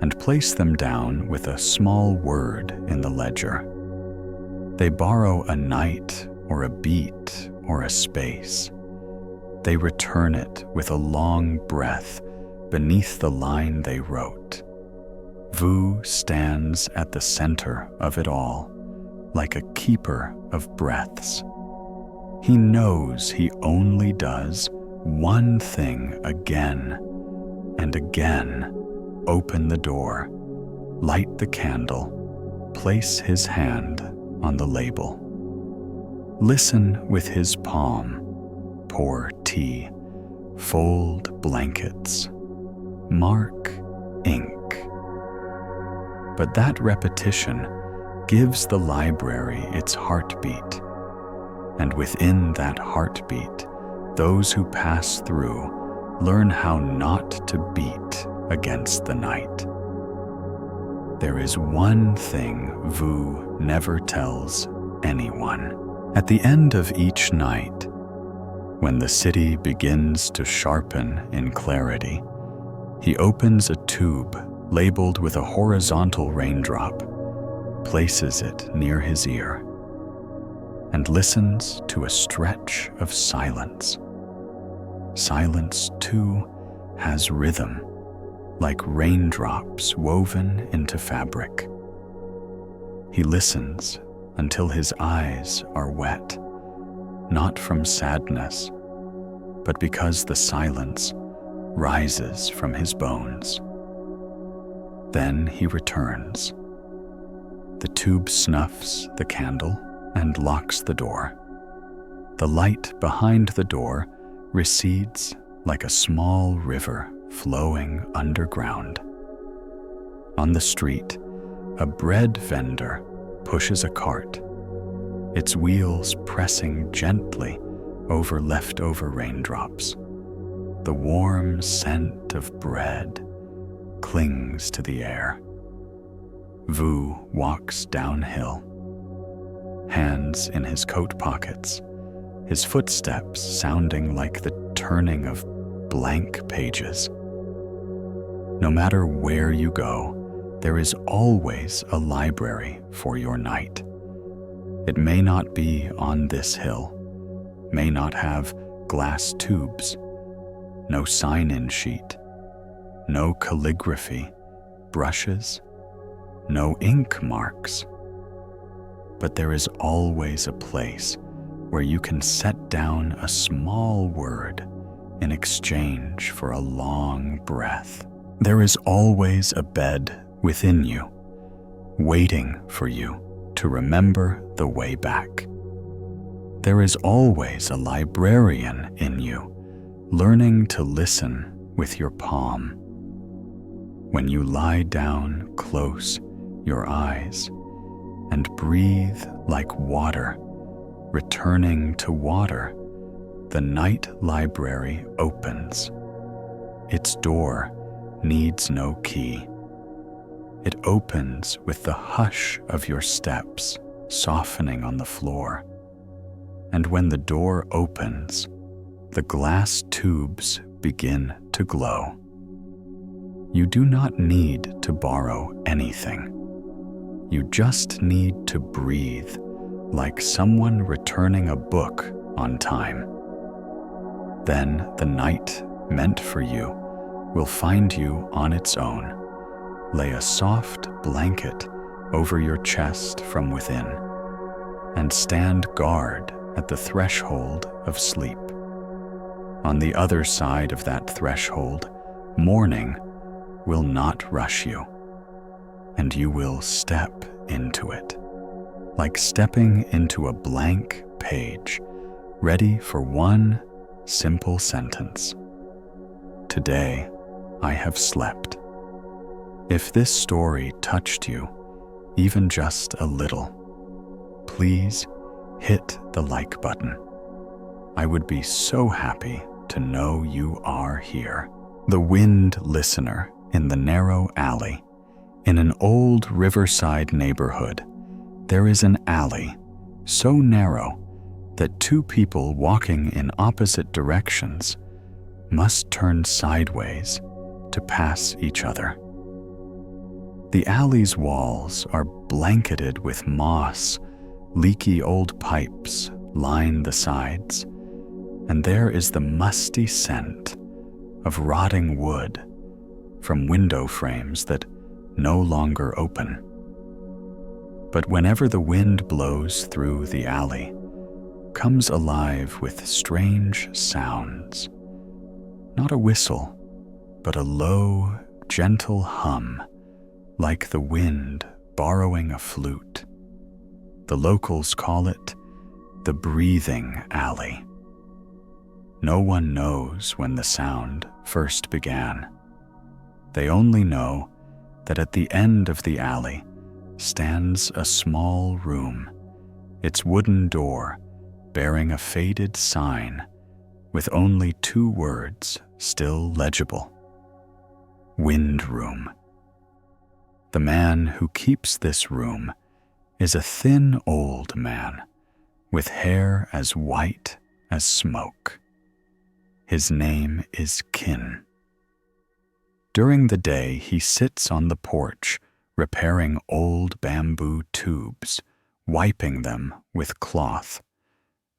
and place them down with a small word in the ledger. They borrow a night or a beat or a space. They return it with a long breath beneath the line they wrote. Vu stands at the center of it all, like a keeper of breaths. He knows he only does one thing again and again: open the door, light the candle, place his hand on the label. Listen with his palm, pour tea, fold blankets, mark ink. But that repetition gives the library its heartbeat, and within that heartbeat, those who pass through learn how not to beat against the night. There is one thing Vu never tells anyone. At the end of each night, when the city begins to sharpen in clarity, he opens a tube labeled with a horizontal raindrop, places it near his ear, and listens to a stretch of silence. Silence, too, has rhythm, like raindrops woven into fabric. He listens until his eyes are wet, not from sadness, but because the silence rises from his bones. Then he returns. The tube snuffs the candle and locks the door. The light behind the door recedes like a small river flowing underground. On the street, a bread vendor pushes a cart, its wheels pressing gently over leftover raindrops. The warm scent of bread clings to the air. Vu walks downhill, hands in his coat pockets, his footsteps sounding like the turning of blank pages. No matter where you go, there is always a library for your night. It may not be on this hill, may not have glass tubes, no sign-in sheet, no calligraphy, brushes, no ink marks. But there is always a place where you can set down a small word in exchange for a long breath. There is always a bed within you, waiting for you to remember the way back. There is always a librarian in you, learning to listen with your palm. When you lie down, close your eyes and breathe like water, returning to water, the night library opens. Its door needs no key. It opens with the hush of your steps softening on the floor. And when the door opens, the glass tubes begin to glow. You do not need to borrow anything. You just need to breathe like someone returning a book on time. Then the night meant for you will find you on its own. Lay a soft blanket over your chest from within and stand guard at the threshold of sleep. On the other side of that threshold, morning will not rush you, and you will step into it, like stepping into a blank page, ready for one simple sentence. Today, I have slept. If this story touched you, even just a little, please hit the like button. I would be so happy to know you are here. The wind listener in the narrow alley. In an old riverside neighborhood, there is an alley so narrow that two people walking in opposite directions must turn sideways to pass each other. The alley's walls are blanketed with moss, leaky old pipes line the sides, and there is the musty scent of rotting wood from window frames that no longer open. But whenever the wind blows through the alley, comes alive with strange sounds. Not a whistle, but a low, gentle hum, like the wind borrowing a flute. The locals call it the breathing alley. No one knows when the sound first began. They only know that at the end of the alley stands a small room, its wooden door bearing a faded sign with only two words still legible: Wind Room. The man who keeps this room is a thin old man with hair as white as smoke. His name is Kin. During the day, he sits on the porch repairing old bamboo tubes, wiping them with cloth,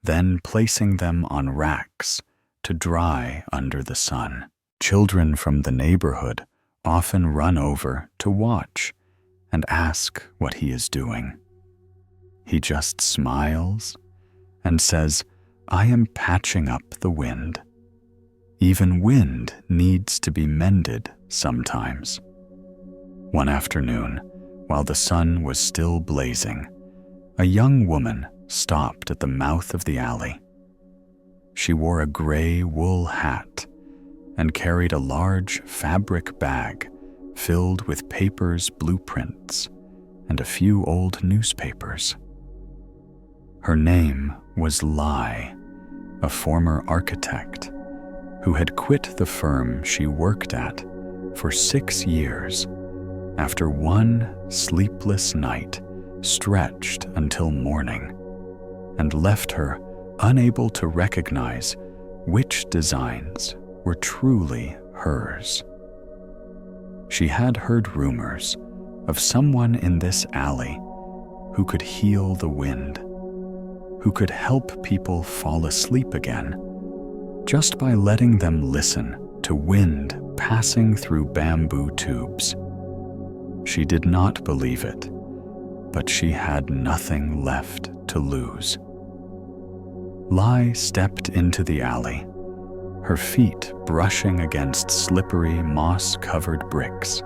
then placing them on racks to dry under the sun. Children from the neighborhood often run over to watch and ask what he is doing. He just smiles and says, "I am patching up the wind." Even wind needs to be mended sometimes. One afternoon, while the sun was still blazing, a young woman stopped at the mouth of the alley. She wore a gray wool hat and carried a large fabric bag filled with papers, blueprints, and a few old newspapers. Her name was Lai, a former architect who had quit the firm she worked at for 6 years after one sleepless night stretched until morning and left her unable to recognize which designs were truly hers. She had heard rumors of someone in this alley who could heal the wind, who could help people fall asleep again just by letting them listen to wind passing through bamboo tubes. She did not believe it, but she had nothing left to lose. Lai stepped into the alley, her feet brushing against slippery, moss-covered bricks.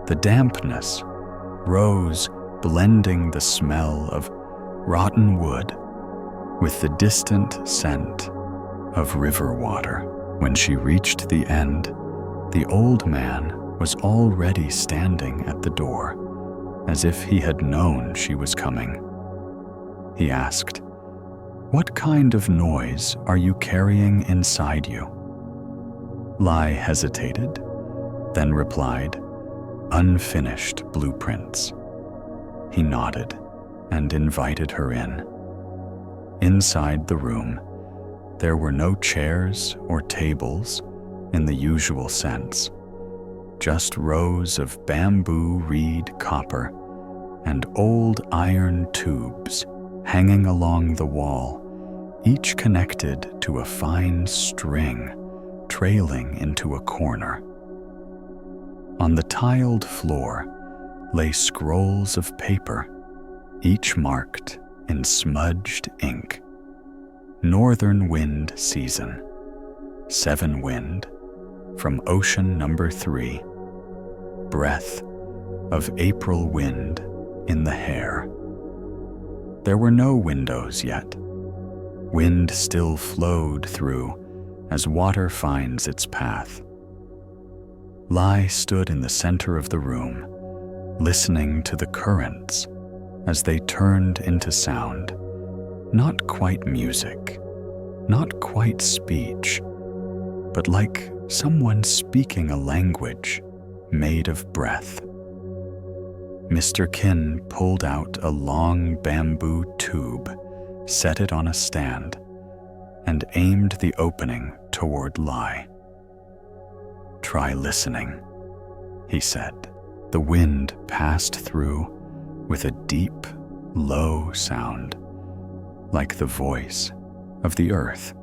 The dampness rose, blending the smell of rotten wood with the distant scent of river water. When she reached the end, the old man was already standing at the door, as if he had known she was coming. He asked, "What kind of noise are you carrying inside you?" Lai hesitated, then replied, "Unfinished blueprints." He nodded and invited her in. Inside the room, there were no chairs or tables in the usual sense, just rows of bamboo reed copper and old iron tubes hanging along the wall, each connected to a fine string trailing into a corner. On the tiled floor lay scrolls of paper, each marked in smudged ink. Northern Wind Season, 7 Wind, from Ocean Number 3, Breath of April Wind in the Hair. There were no windows yet. Wind still flowed through as water finds its path. Lai stood in the center of the room, listening to the currents as they turned into sound. Not quite music, not quite speech, but like someone speaking a language made of breath. Mr. Qin pulled out a long bamboo tube, set it on a stand, and aimed the opening toward Lai. "Try listening," he said. The wind passed through with a deep, low sound, like the voice of the earth.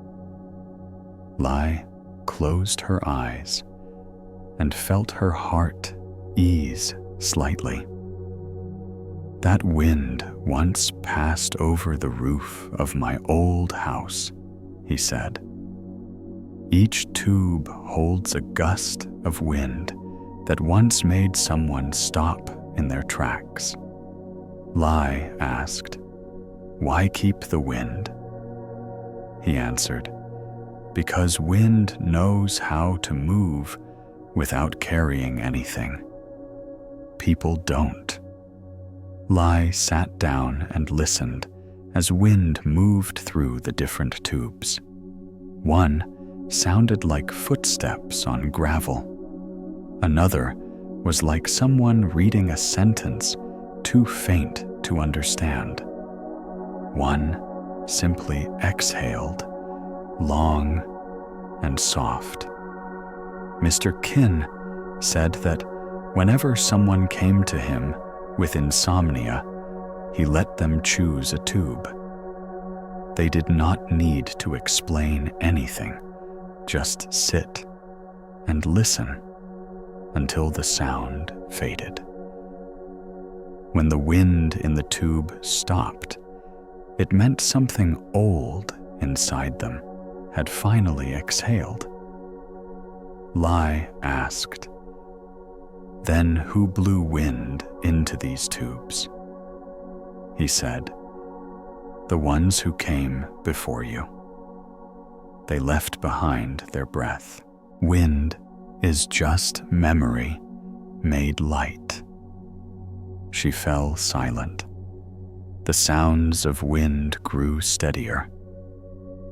Lai closed her eyes and felt her heart ease slightly. "That wind once passed over the roof of my old house," he said. "Each tube holds a gust of wind that once made someone stop in their tracks." Lai asked, "Why keep the wind?" He answered, "Because wind knows how to move without carrying anything. People don't." Lai sat down and listened as wind moved through the different tubes. One sounded like footsteps on gravel. Another was like someone reading a sentence too faint to understand. One simply exhaled, long and soft. Mr. Qin said that whenever someone came to him with insomnia, he let them choose a tube. They did not need to explain anything, just sit and listen until the sound faded. When the wind in the tube stopped, it meant something old inside them had finally exhaled. Lai asked, "Then who blew wind into these tubes?" He said, "The ones who came before you. They left behind their breath. Wind is just memory made light." She fell silent. The sounds of wind grew steadier.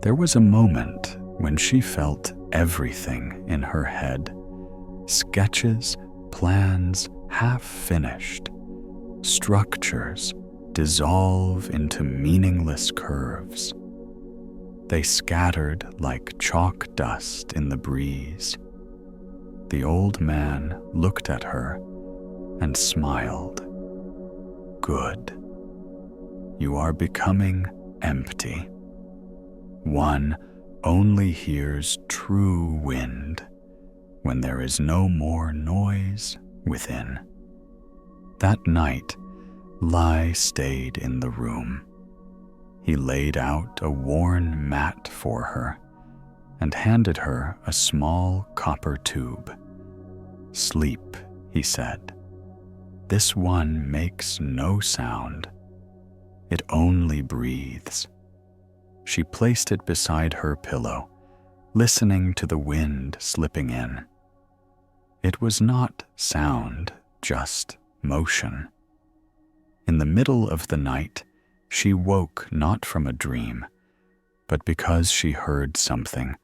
There was a moment when she felt everything in her head. Sketches, plans half finished. Structures dissolve into meaningless curves. They scattered like chalk dust in the breeze. The old man looked at her and smiled. Good. You are becoming empty. One only hears true wind when there is no more noise within. That night, Lai stayed in the room. He laid out a worn mat for her and handed her a small copper tube. Sleep, he said. This one makes no sound. It only breathes. She placed it beside her pillow, listening to the wind slipping in. It was not sound, just motion. In the middle of the night, she woke not from a dream, but because she heard something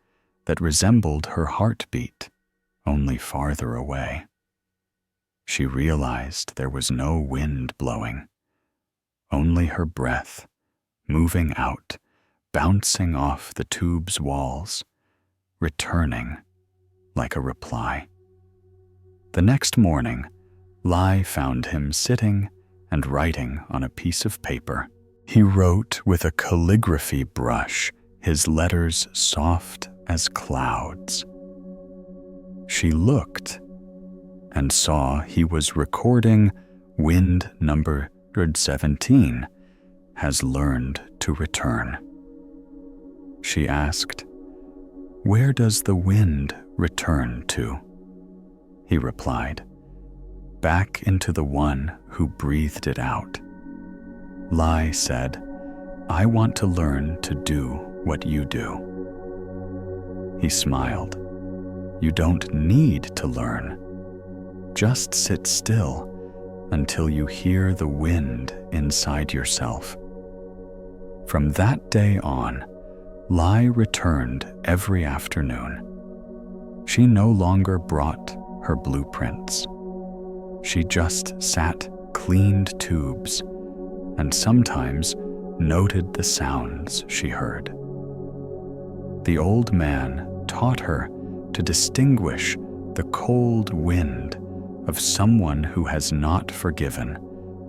that resembled her heartbeat, only farther away. She realized there was no wind blowing, only her breath, moving out, bouncing off the tube's walls, returning like a reply. The next morning, Lai found him sitting and writing on a piece of paper. He wrote with a calligraphy brush, his letters soft as clouds. She looked and saw he was recording wind number 17 has learned to return. She asked, "Where does the wind return to?" He replied, "Back into the one who breathed it out." Lai said, "I want to learn to do what you do." He smiled. "You don't need to learn. Just sit still until you hear the wind inside yourself." From that day on, Lai returned every afternoon. She no longer brought her blueprints. She just sat, cleaned tubes, and sometimes noted the sounds she heard. The old man taught her to distinguish the cold wind of someone who has not forgiven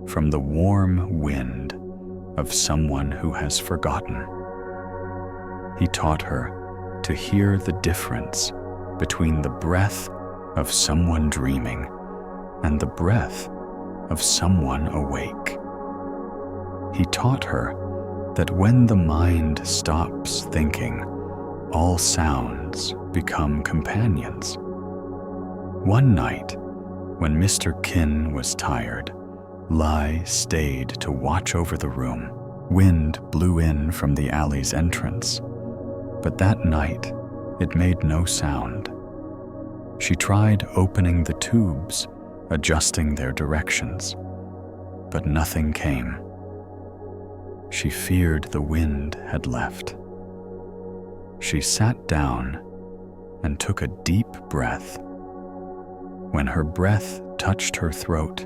from the warm wind of someone who has forgotten. He taught her to hear the difference between the breath of someone dreaming and the breath of someone awake. He taught her that when the mind stops thinking, all sounds become companions. One night, when Mr. Qin was tired, Lai stayed to watch over the room. Wind blew in from the alley's entrance, but that night it made no sound. She tried opening the tubes, adjusting their directions, but nothing came. She feared the wind had left. She sat down and took a deep breath. When her breath touched her throat,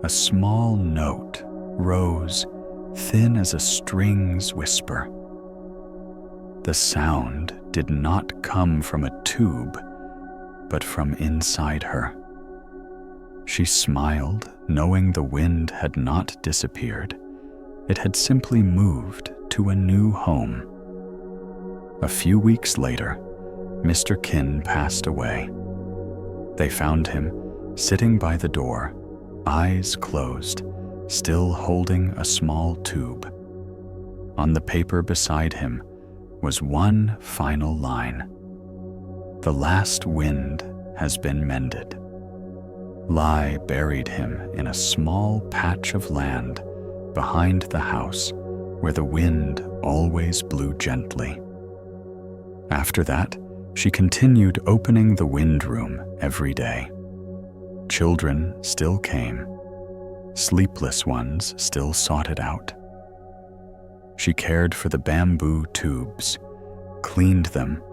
a small note rose, thin as a string's whisper. The sound did not come from a tube, but from inside her. She smiled, knowing the wind had not disappeared. It had simply moved to a new home. A few weeks later, Mr. Qin passed away. They found him sitting by the door, eyes closed, still holding a small tube. On the paper beside him was one final line. "The last wind has been mended." Lai buried him in a small patch of land behind the house where the wind always blew gently. After that, she continued opening the wind room every day. Children still came. Sleepless ones still sought it out. She cared for the bamboo tubes, cleaned them,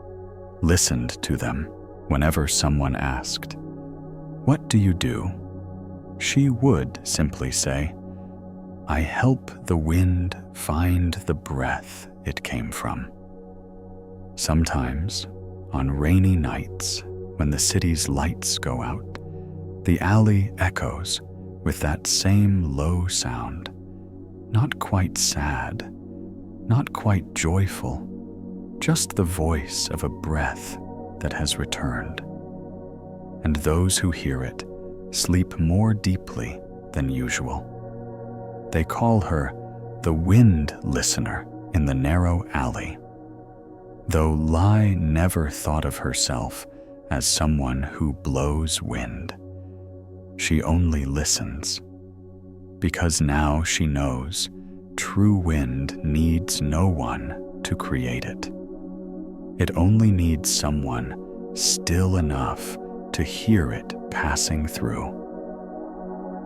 listened to them whenever someone asked, "What do you do?" She would simply say, "I help the wind find the breath it came from." Sometimes, on rainy nights, when the city's lights go out, the alley echoes with that same low sound, not quite sad, not quite joyful, just the voice of a breath that has returned. And those who hear it sleep more deeply than usual. They call her the wind listener in the narrow alley, though Lai never thought of herself as someone who blows wind. She only listens, because now she knows true wind needs no one to create it. It only needs someone still enough to hear it passing through.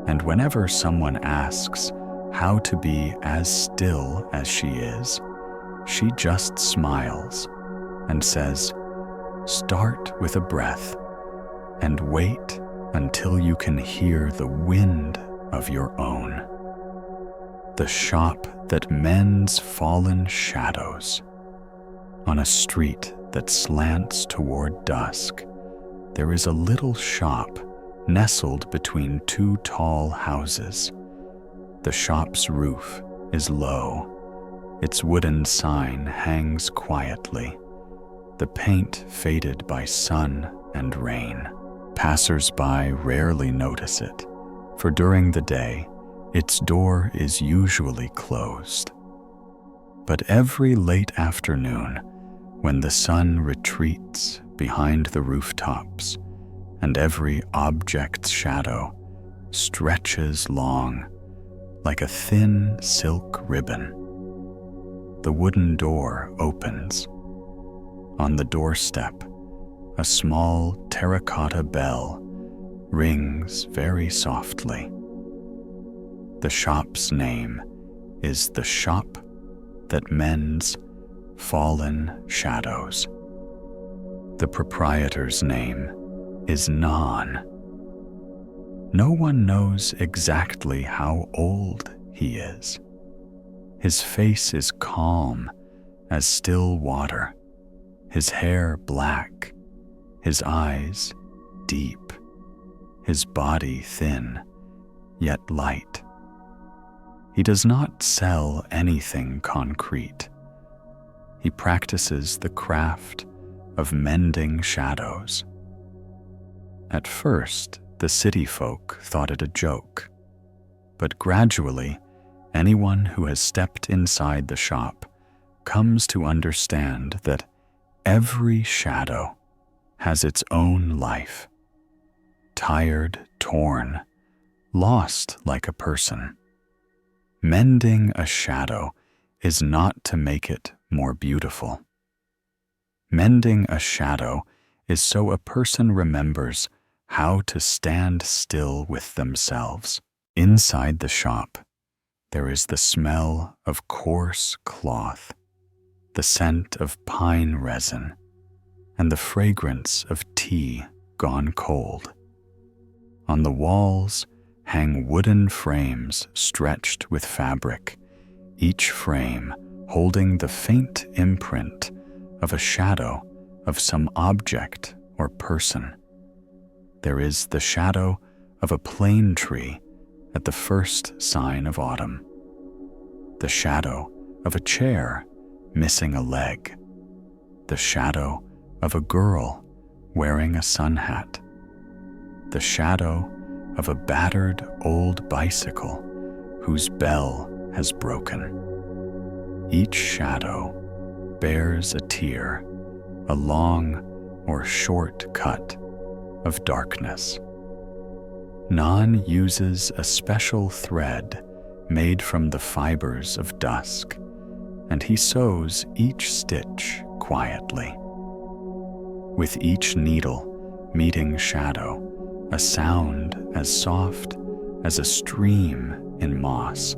And whenever someone asks how to be as still as she is, she just smiles and says, "Start with a breath and wait until you can hear the wind of your own." The shop that mends fallen shadows. On a street that slants toward dusk, there is a little shop nestled between two tall houses. The shop's roof is low. Its wooden sign hangs quietly, the paint faded by sun and rain. Passers-by rarely notice it, for during the day, its door is usually closed. But every late afternoon, when the sun retreats behind the rooftops and every object's shadow stretches long like a thin silk ribbon, the wooden door opens. On the doorstep, a small terracotta bell rings very softly. The shop's name is the Shop That Mends Fallen Shadows. The proprietor's name is Nan. No one knows exactly how old he is. His face is calm as still water, his hair black, his eyes deep, his body thin, yet light. He does not sell anything concrete. He practices the craft of mending shadows. At first, the city folk thought it a joke, but gradually, anyone who has stepped inside the shop comes to understand that every shadow has its own life, tired, torn, lost like a person. Mending a shadow is not to make it more beautiful. Mending a shadow is so a person remembers how to stand still with themselves. Inside the shop, there is the smell of coarse cloth, the scent of pine resin, and the fragrance of tea gone cold. On the walls hang wooden frames stretched with fabric, each frame holding the faint imprint of a shadow of some object or person. There is the shadow of a plane tree at the first sign of autumn, the shadow of a chair missing a leg, the shadow of a girl wearing a sun hat, the shadow of a battered old bicycle whose bell has broken. Each shadow bears a tear, a long or short cut of darkness. Nan uses a special thread made from the fibers of dusk, and he sews each stitch quietly. With each needle meeting shadow, a sound as soft as a stream in moss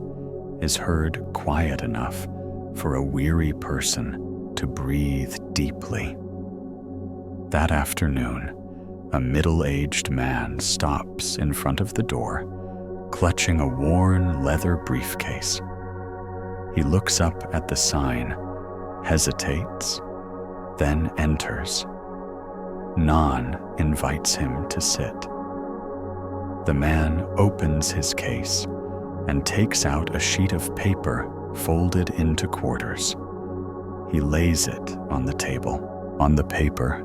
is heard quiet enough for a weary person to breathe deeply. That afternoon, a middle-aged man stops in front of the door, clutching a worn leather briefcase. He looks up at the sign, hesitates, then enters. Nan invites him to sit. The man opens his case and takes out a sheet of paper folded into quarters. He lays it on the table. On the paper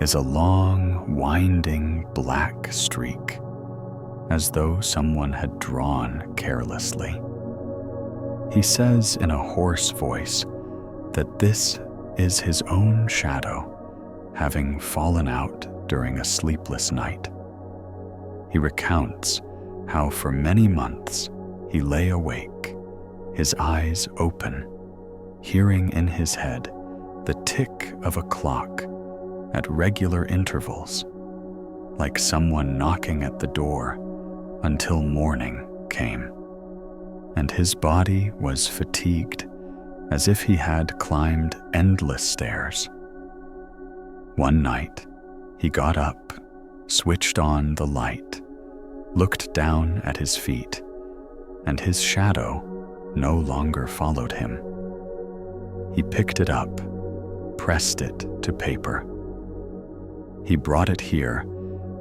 is a long, winding black streak, as though someone had drawn carelessly. He says in a hoarse voice that this is his own shadow, having fallen out during a sleepless night. He recounts how for many months he lay awake, his eyes open, hearing in his head the tick of a clock at regular intervals, like someone knocking at the door, until morning came. And his body was fatigued, as if he had climbed endless stairs. One night, he got up, switched on the light, looked down at his feet, and his shadow no longer followed him. He picked it up, pressed it to paper. He brought it here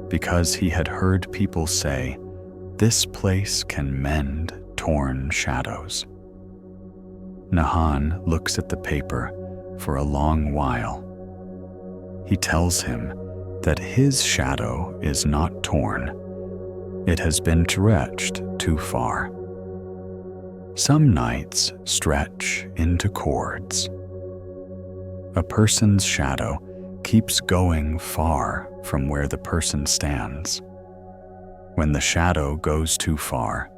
because he had heard people say, "This place can mend torn shadows." Nahan looks at the paper for a long while. He tells him that his shadow is not torn. It has been stretched too far. Some nights stretch into cords. A person's shadow keeps going far from where the person stands. When the shadow goes too far,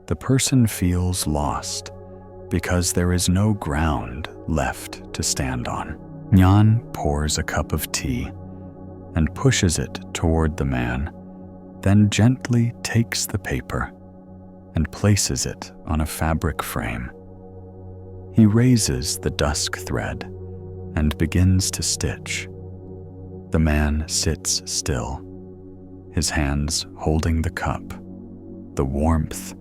the person feels lost because there is no ground left to stand on. Nyan pours a cup of tea and pushes it toward the man, then gently takes the paper and places it on a fabric frame. He raises the dusk thread and begins to stitch. The man sits still, his hands holding the cup, the warmth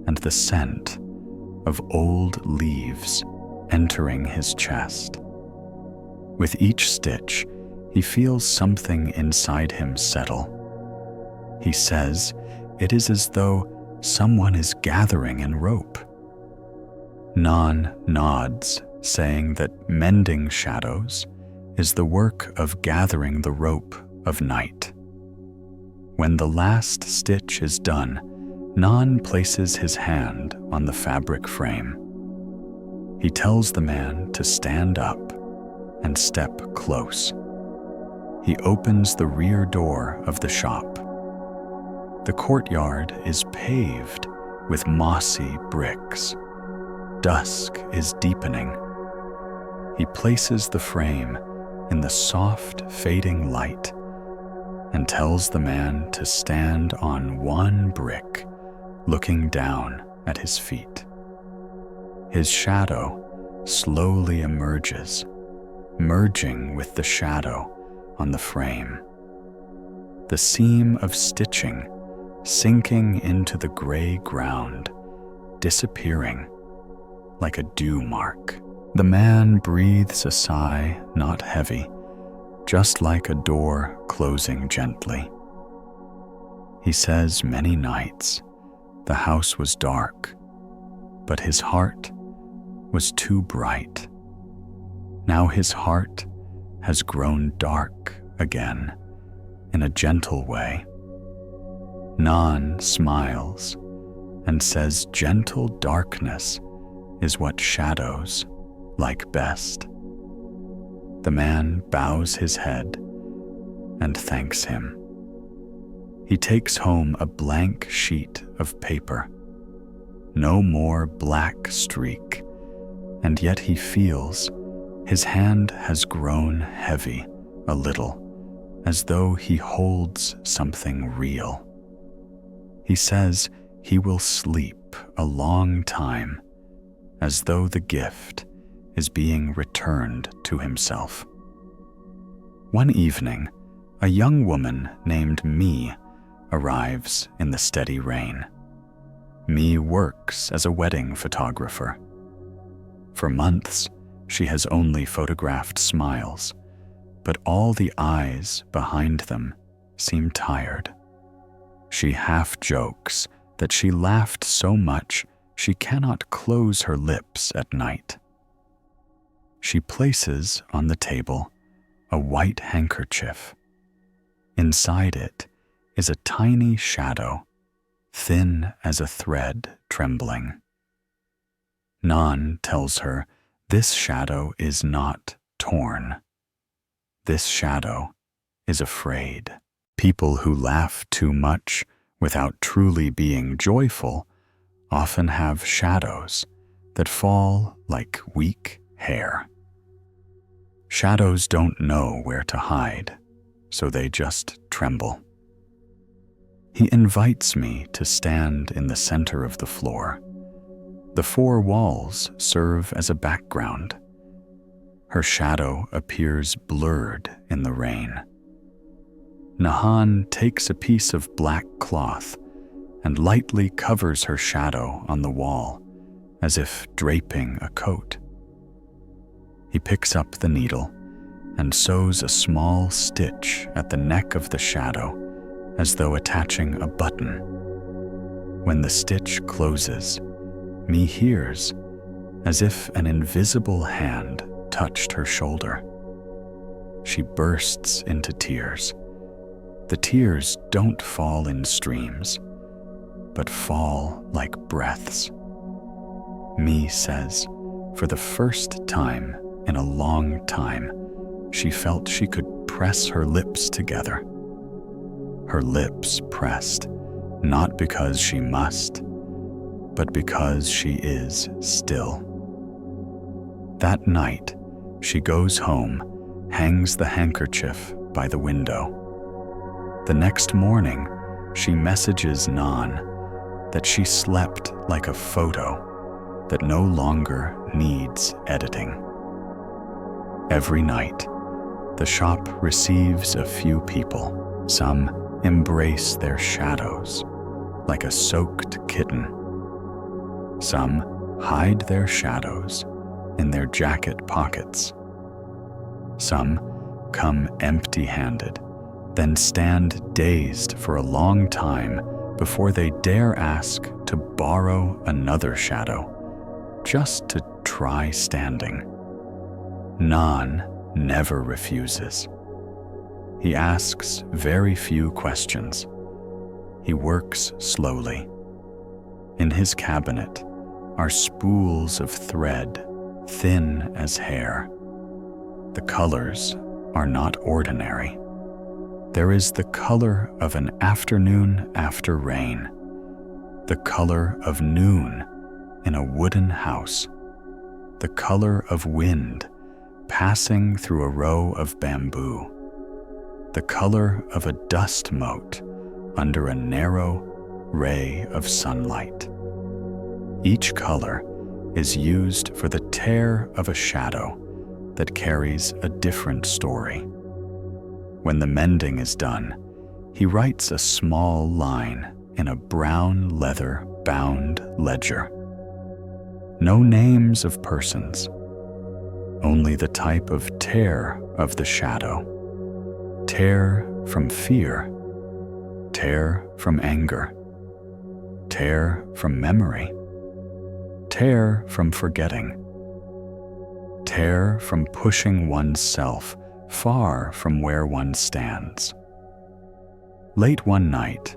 and the scent of old leaves entering his chest. With each stitch, he feels something inside him settle. He says it is as though someone is gathering in rope. Nan nods, saying that mending shadows is the work of gathering the rope of night. When the last stitch is done, Nan places his hand on the fabric frame. He tells the man to stand up and step close. He opens the rear door of the shop. The courtyard is paved with mossy bricks. Dusk is deepening. He places the frame in the soft, fading light and tells the man to stand on one brick, looking down at his feet. His shadow slowly emerges, merging with the shadow on the frame. The seam of stitching sinking into the gray ground, disappearing like a dew mark. The man breathes a sigh, not heavy, just like a door closing gently. He says many nights the house was dark, but his heart was too bright. Now his heart has grown dark again in a gentle way. Nan smiles and says gentle darkness is what shadows like best. The man bows his head and thanks him. He takes home a blank sheet of paper. No more black streak, and yet he feels his hand has grown heavy a little, as though he holds something real. He says he will sleep a long time, as though the gift is being returned to himself. One evening, a young woman named Mi arrives in the steady rain. Mi works as a wedding photographer. For months, she has only photographed smiles, but all the eyes behind them seem tired. She half jokes that she laughed so much she cannot close her lips at night. She places on the table a white handkerchief. Inside it is a tiny shadow, thin as a thread trembling. Nan tells her this shadow is not torn. This shadow is afraid. People who laugh too much without truly being joyful often have shadows that fall like weak hair. Shadows don't know where to hide, so they just tremble. He invites me to stand in the center of the floor. The four walls serve as a background. Her shadow appears blurred in the rain. Nahan takes a piece of black cloth and lightly covers her shadow on the wall, as if draping a coat. He picks up the needle and sews a small stitch at the neck of the shadow, as though attaching a button. When the stitch closes, Mi hears as if an invisible hand touched her shoulder. She bursts into tears. The tears don't fall in streams, but fall like breaths. Mi says, for the first time in a long time, she felt she could press her lips together. Her lips pressed, not because she must, but because she is still. That night, she goes home, hangs the handkerchief by the window. The next morning, she messages Nan that she slept like a photo that no longer needs editing. Every night, the shop receives a few people. Some embrace their shadows like a soaked kitten. Some hide their shadows in their jacket pockets. Some come empty-handed, then stand dazed for a long time before they dare ask to borrow another shadow, just to try standing. Nan never refuses. He asks very few questions. He works slowly. In his cabinet are spools of thread, thin as hair. The colors are not ordinary. There is the color of an afternoon after rain, the color of noon in a wooden house, the color of wind passing through a row of bamboo, the color of a dust mote under a narrow ray of sunlight. Each color is used for the tear of a shadow that carries a different story. When the mending is done, he writes a small line in a brown leather bound ledger. No names of persons, only the type of tear of the shadow. Tear from fear, tear from anger, tear from memory, tear from forgetting, tear from pushing oneself far from where one stands. Late one night,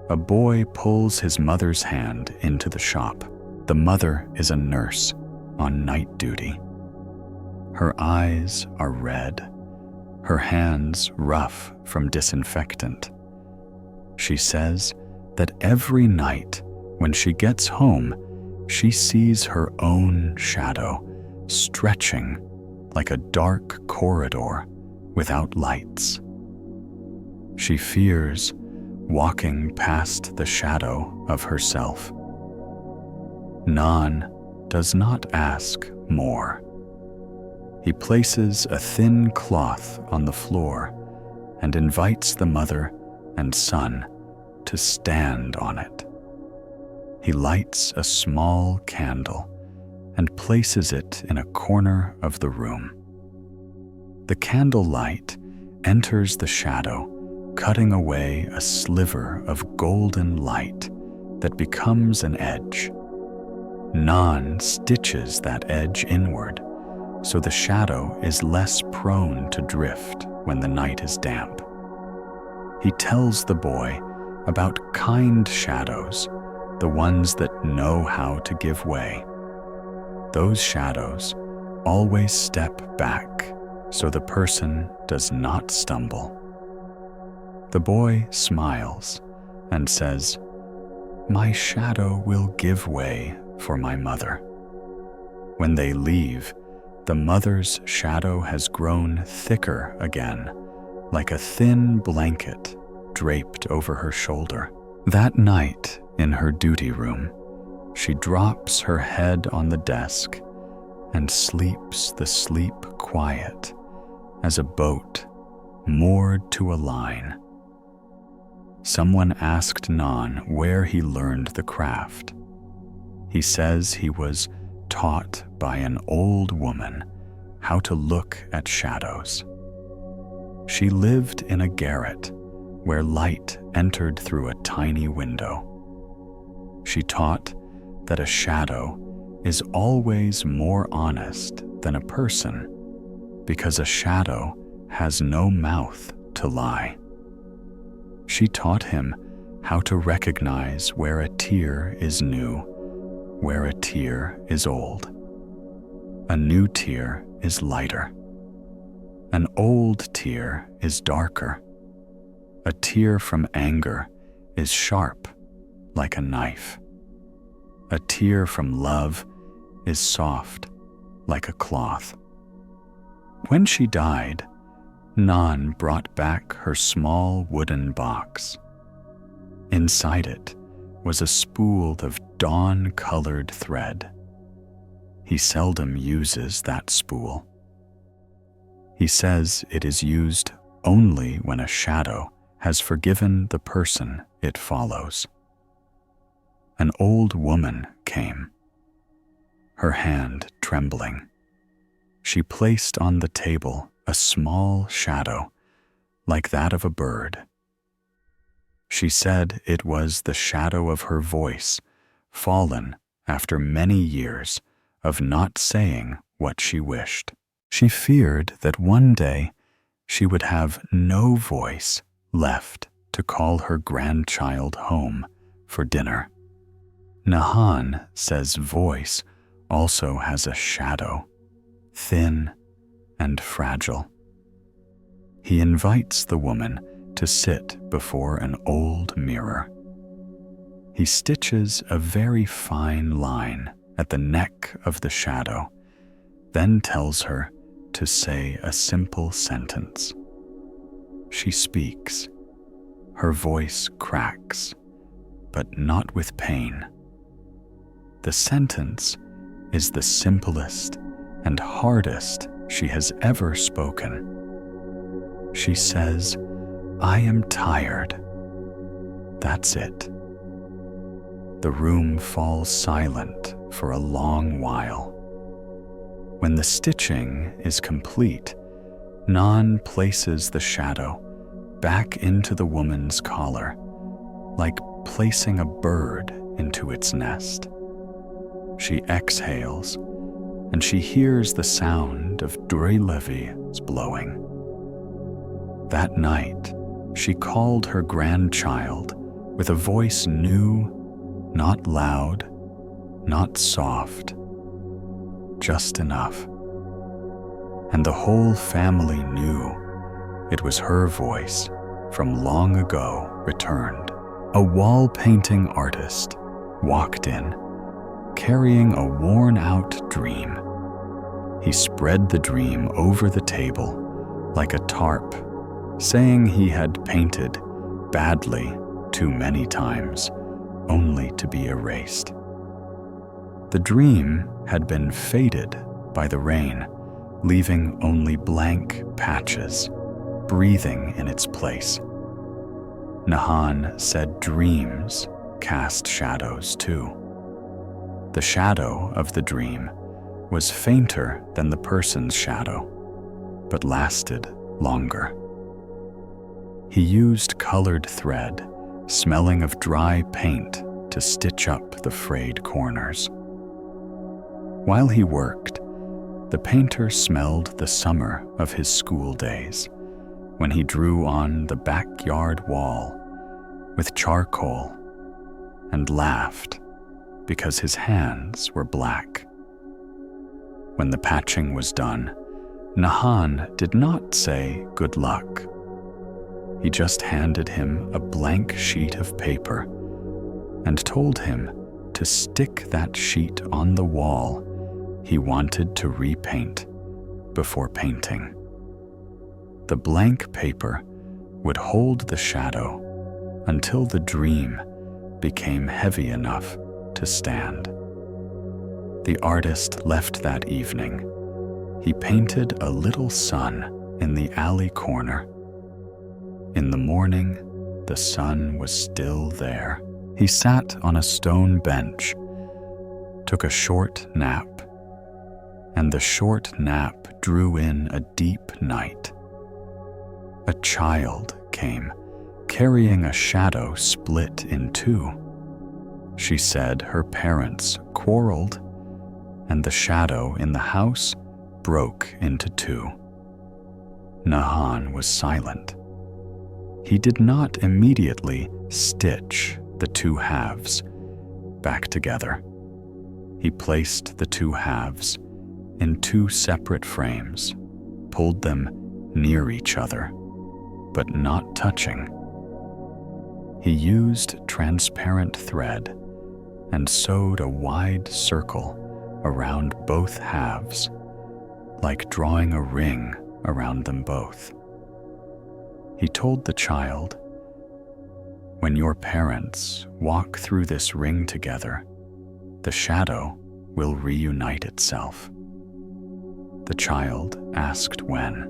a boy pulls his mother's hand into the shop. The mother is a nurse on night duty. Her eyes are red, her hands rough from disinfectant. She says that every night when she gets home, she sees her own shadow stretching like a dark corridor without lights. She fears walking past the shadow of herself. Nan does not ask more. He places a thin cloth on the floor and invites the mother and son to stand on it. He lights a small candle and places it in a corner of the room. The candlelight enters the shadow, cutting away a sliver of golden light that becomes an edge. Nan stitches that edge inward, so the shadow is less prone to drift when the night is damp. He tells the boy about kind shadows, the ones that know how to give way. Those shadows always step back so the person does not stumble. The boy smiles and says, "My shadow will give way for my mother." When they leave, the mother's shadow has grown thicker again, like a thin blanket draped over her shoulder. That night, in her duty room, she drops her head on the desk and sleeps the sleep quiet as a boat moored to a line. Someone asked Nan where he learned the craft. He says he was taught by an old woman how to look at shadows. She lived in a garret where light entered through a tiny window. She taught that a shadow is always more honest than a person because a shadow has no mouth to lie. She taught him how to recognize where a tear is new, where a tear is old. A new tear is lighter. An old tear is darker. A tear from anger is sharp, like a knife. A tear from love is soft, like a cloth. When she died, Nan brought back her small wooden box. Inside it was a spool of dawn-colored thread. He seldom uses that spool. He says it is used only when a shadow has forgiven the person it follows. An old woman came, her hand trembling. She placed on the table a small shadow, like that of a bird. She said it was the shadow of her voice, fallen after many years of not saying what she wished. She feared that one day she would have no voice left to call her grandchild home for dinner. Nahan says voice also has a shadow, thin and fragile. He invites the woman to sit before an old mirror. He stitches a very fine line at the neck of the shadow, then tells her to say a simple sentence. She speaks. Her voice cracks, but not with pain. The sentence is the simplest and hardest she has ever spoken. She says, "I am tired." That's it. The room falls silent for a long while. When the stitching is complete, Nan places the shadow back into the woman's collar, like placing a bird into its nest. She exhales, and she hears the sound of Drelevi's blowing. That night, she called her grandchild with a voice new, not loud, not soft, just enough. And the whole family knew it was her voice from long ago returned. A wall painting artist walked in, carrying a worn-out dream. He spread the dream over the table like a tarp, saying he had painted badly too many times, only to be erased. The dream had been faded by the rain, leaving only blank patches, breathing in its place. Nahan said dreams cast shadows too. The shadow of the dream was fainter than the person's shadow, but lasted longer. He used colored thread, smelling of dry paint, to stitch up the frayed corners. While he worked, the painter smelled the summer of his school days, when he drew on the backyard wall with charcoal and laughed because his hands were black. When the patching was done, Nahan did not say good luck. He just handed him a blank sheet of paper and told him to stick that sheet on the wall he wanted to repaint before painting. The blank paper would hold the shadow until the dream became heavy enough to stand. The artist left that evening. He painted a little sun in the alley corner. In the morning, the sun was still there. He sat on a stone bench, took a short nap, and the short nap drew in a deep night. A child came, carrying a shadow split in two. She said her parents quarreled, and the shadow in the house broke into two. Nahan was silent. He did not immediately stitch the two halves back together. He placed the two halves in two separate frames, pulled them near each other, but not touching. He used transparent thread and sewed a wide circle around both halves, like drawing a ring around them both. He told the child, "When your parents walk through this ring together, the shadow will reunite itself." The child asked when.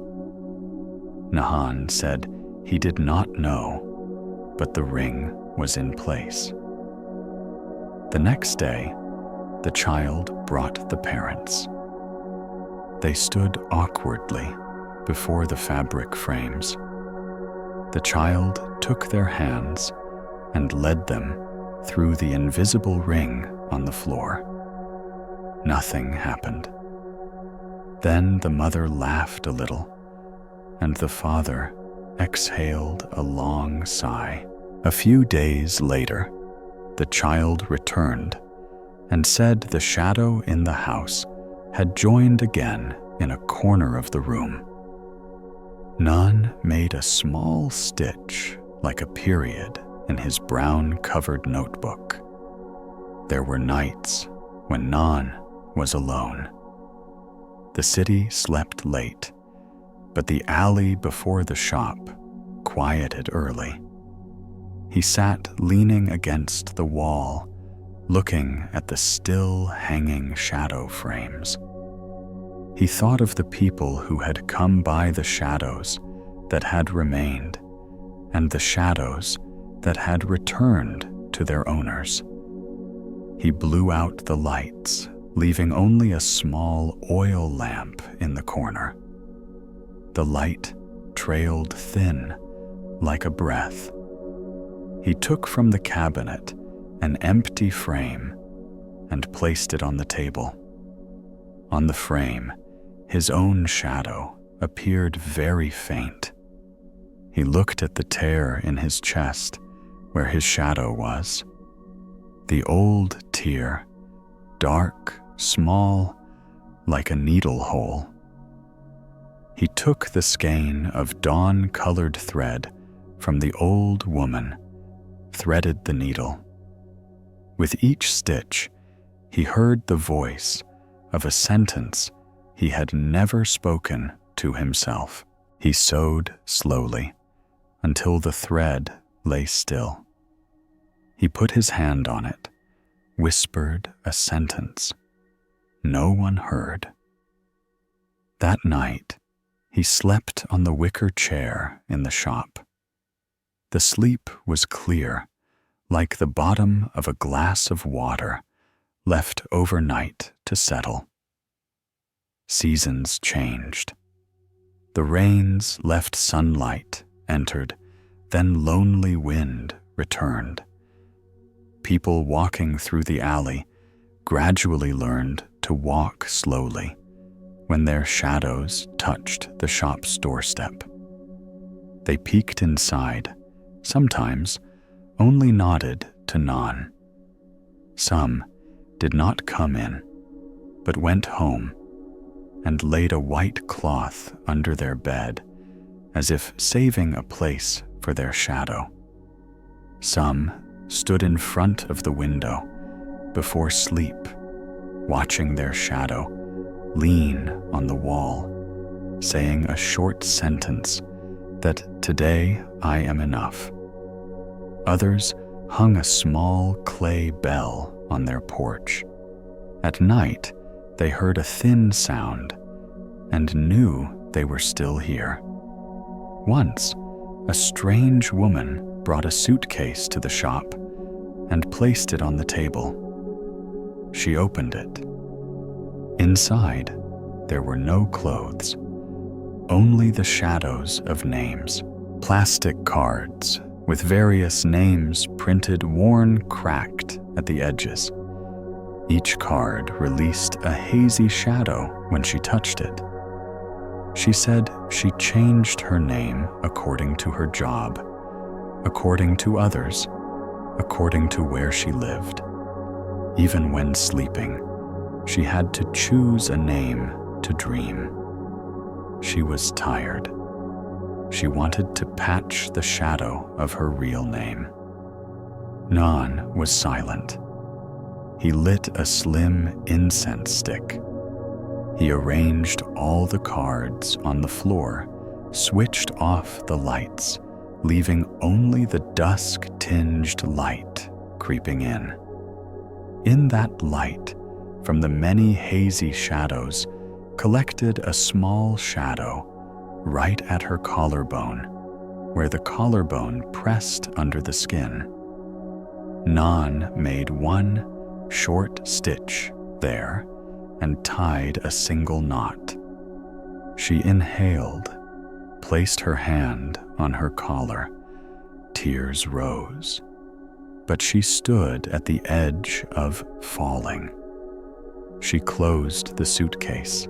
Nahan said he did not know, but the ring was in place. The next day, the child brought the parents. They stood awkwardly before the fabric frames. The child took their hands and led them through the invisible ring on the floor. Nothing happened. Then the mother laughed a little, and the father exhaled a long sigh. A few days later, the child returned and said the shadow in the house had joined again in a corner of the room. Nan made a small stitch like a period in his brown-covered notebook. There were nights when Nan was alone. The city slept late, but the alley before the shop quieted early. He sat leaning against the wall, looking at the still hanging shadow frames. He thought of the people who had come by the shadows that had remained, and the shadows that had returned to their owners. He blew out the lights, leaving only a small oil lamp in the corner. The light trailed thin, like a breath. He took from the cabinet an empty frame and placed it on the table. On the frame, his own shadow appeared very faint. He looked at the tear in his chest where his shadow was. The old tear, dark, small, like a needle hole. He took the skein of dawn-colored thread from the old woman, threaded the needle. With each stitch, he heard the voice of a sentence he had never spoken to himself. He sewed slowly until the thread lay still. He put his hand on it, whispered a sentence. No one heard. That night, he slept on the wicker chair in the shop. The sleep was clear, like the bottom of a glass of water left overnight to settle. Seasons changed. The rains left sunlight, entered, then lonely wind returned. People walking through the alley gradually learned to walk slowly when their shadows touched the shop's doorstep. They peeked inside, sometimes only nodded to Nan. Some did not come in, but went home and laid a white cloth under their bed as if saving a place for their shadow. Some stood in front of the window before sleep, watching their shadow lean on the wall, saying a short sentence that today I am enough. Others hung a small clay bell on their porch. At night, they heard a thin sound and knew they were still here. Once, a strange woman brought a suitcase to the shop and placed it on the table. She opened it. Inside, there were no clothes, only the shadows of names, plastic cards with various names printed worn cracked at the edges. Each card released a hazy shadow when she touched it. She said she changed her name according to her job, according to others, according to where she lived. Even when sleeping, she had to choose a name to dream. She was tired. She wanted to patch the shadow of her real name. Nan was silent. He lit a slim incense stick. He arranged all the cards on the floor, switched off the lights, leaving only the dusk-tinged light creeping in. In that light, from the many hazy shadows, collected a small shadow right at her collarbone, where the collarbone pressed under the skin. Nan made one short stitch there and tied a single knot. She inhaled, placed her hand on her collar. Tears rose, but she stood at the edge of falling. She closed the suitcase.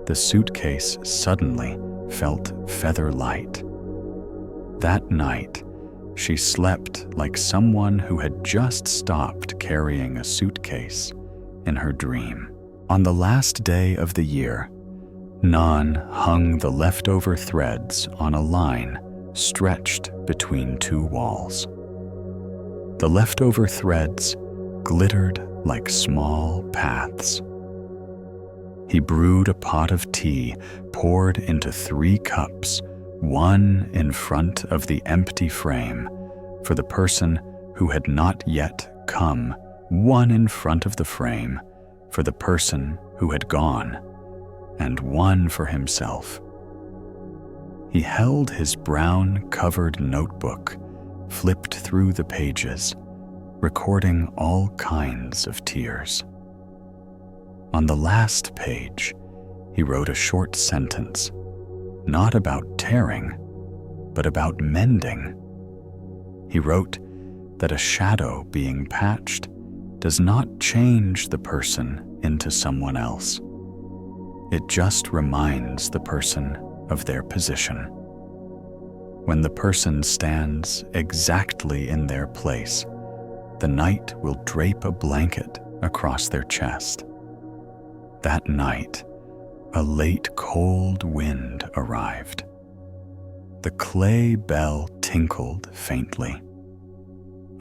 The suitcase suddenly felt feather light. That night, she slept like someone who had just stopped carrying a suitcase in her dream. On the last day of the year, Nan hung the leftover threads on a line stretched between two walls. The leftover threads glittered like small paths. He brewed a pot of tea, poured into 3 cups, one in front of the empty frame for the person who had not yet come, one in front of the frame for the person who had gone, and one for himself. He held his brown-covered notebook, flipped through the pages, recording all kinds of tears. On the last page, he wrote a short sentence, not about tearing, but about mending. He wrote that a shadow being patched does not change the person into someone else. It just reminds the person of their position. When the person stands exactly in their place, the night will drape a blanket across their chest. That night, a late cold wind arrived. The clay bell tinkled faintly.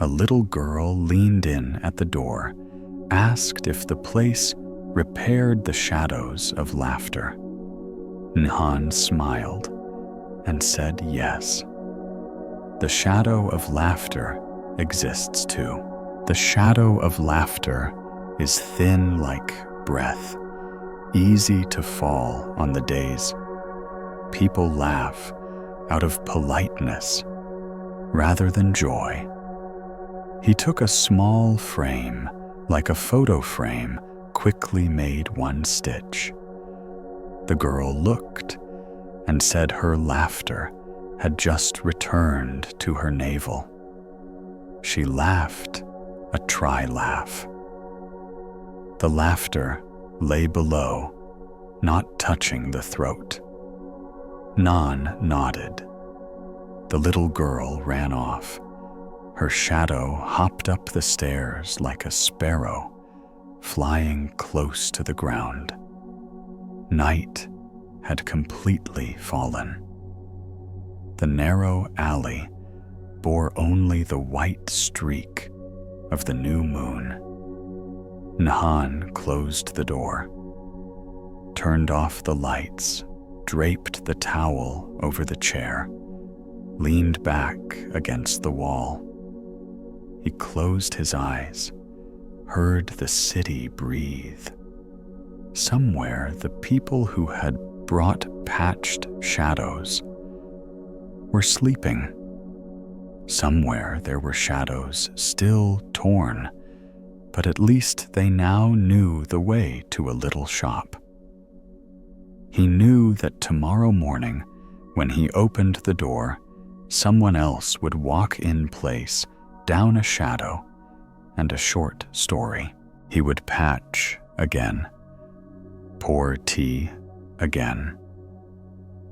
A little girl leaned in at the door, asked if the place repaired the shadows of laughter. Nhan smiled and said yes. The shadow of laughter exists too. The shadow of laughter is thin like breath, easy to fall on the days people laugh out of politeness rather than joy. He took a small frame, like a photo frame, quickly made one stitch. The girl looked and said her laughter had just returned to her navel. She laughed a tri-laugh. The laughter lay below, not touching the throat. Nan nodded. The little girl ran off. Her shadow hopped up the stairs like a sparrow, flying close to the ground. Night had completely fallen. The narrow alley bore only the white streak of the new moon. Nahan closed the door, turned off the lights, draped the towel over the chair, leaned back against the wall. He closed his eyes, heard the city breathe. Somewhere, the people who had brought patched shadows were sleeping. Somewhere there were shadows still torn, but at least they now knew the way to a little shop. He knew that tomorrow morning, when he opened the door, someone else would walk in place, down a shadow, and a short story. He would patch again, pour tea again,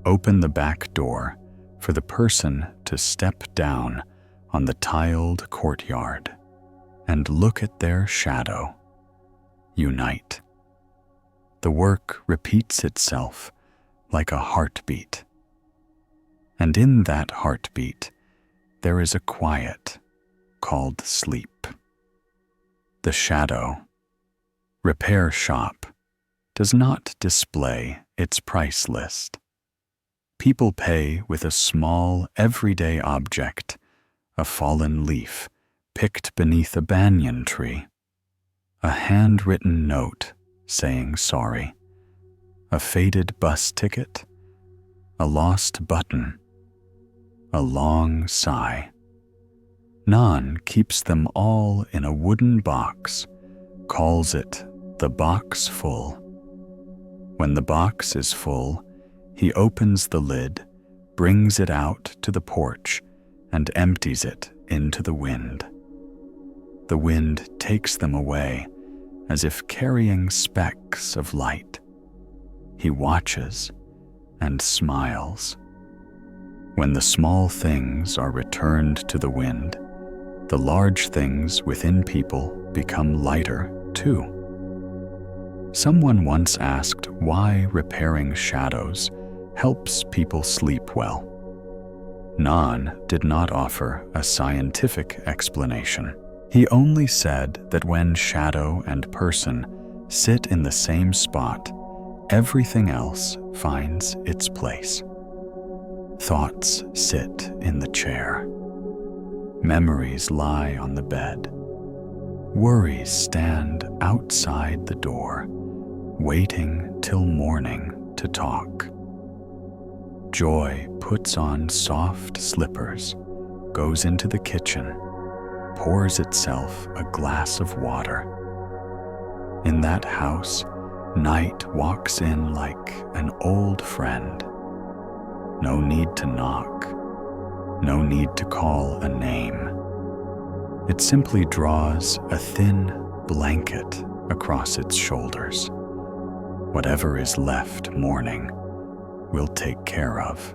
open the back door for the person to step down on the tiled courtyard and look at their shadow unite. The work repeats itself like a heartbeat. And in that heartbeat, there is a quiet called sleep. The shadow repair shop does not display its price list. People pay with a small, everyday object, a fallen leaf picked beneath a banyan tree, a handwritten note saying sorry, a faded bus ticket, a lost button, a long sigh. Nan keeps them all in a wooden box, calls it the box full. When the box is full, he opens the lid, brings it out to the porch, and empties it into the wind. The wind takes them away, as if carrying specks of light. He watches and smiles. When the small things are returned to the wind, the large things within people become lighter too. Someone once asked why repairing shadows helps people sleep well. Nan did not offer a scientific explanation. He only said that when shadow and person sit in the same spot, everything else finds its place. Thoughts sit in the chair. Memories lie on the bed. Worries stand outside the door, waiting till morning to talk. Joy puts on soft slippers, goes into the kitchen, pours itself a glass of water. In that house, night walks in like an old friend. No need to knock, no need to call a name. It simply draws a thin blanket across its shoulders. Whatever is left mourning, we'll take care of.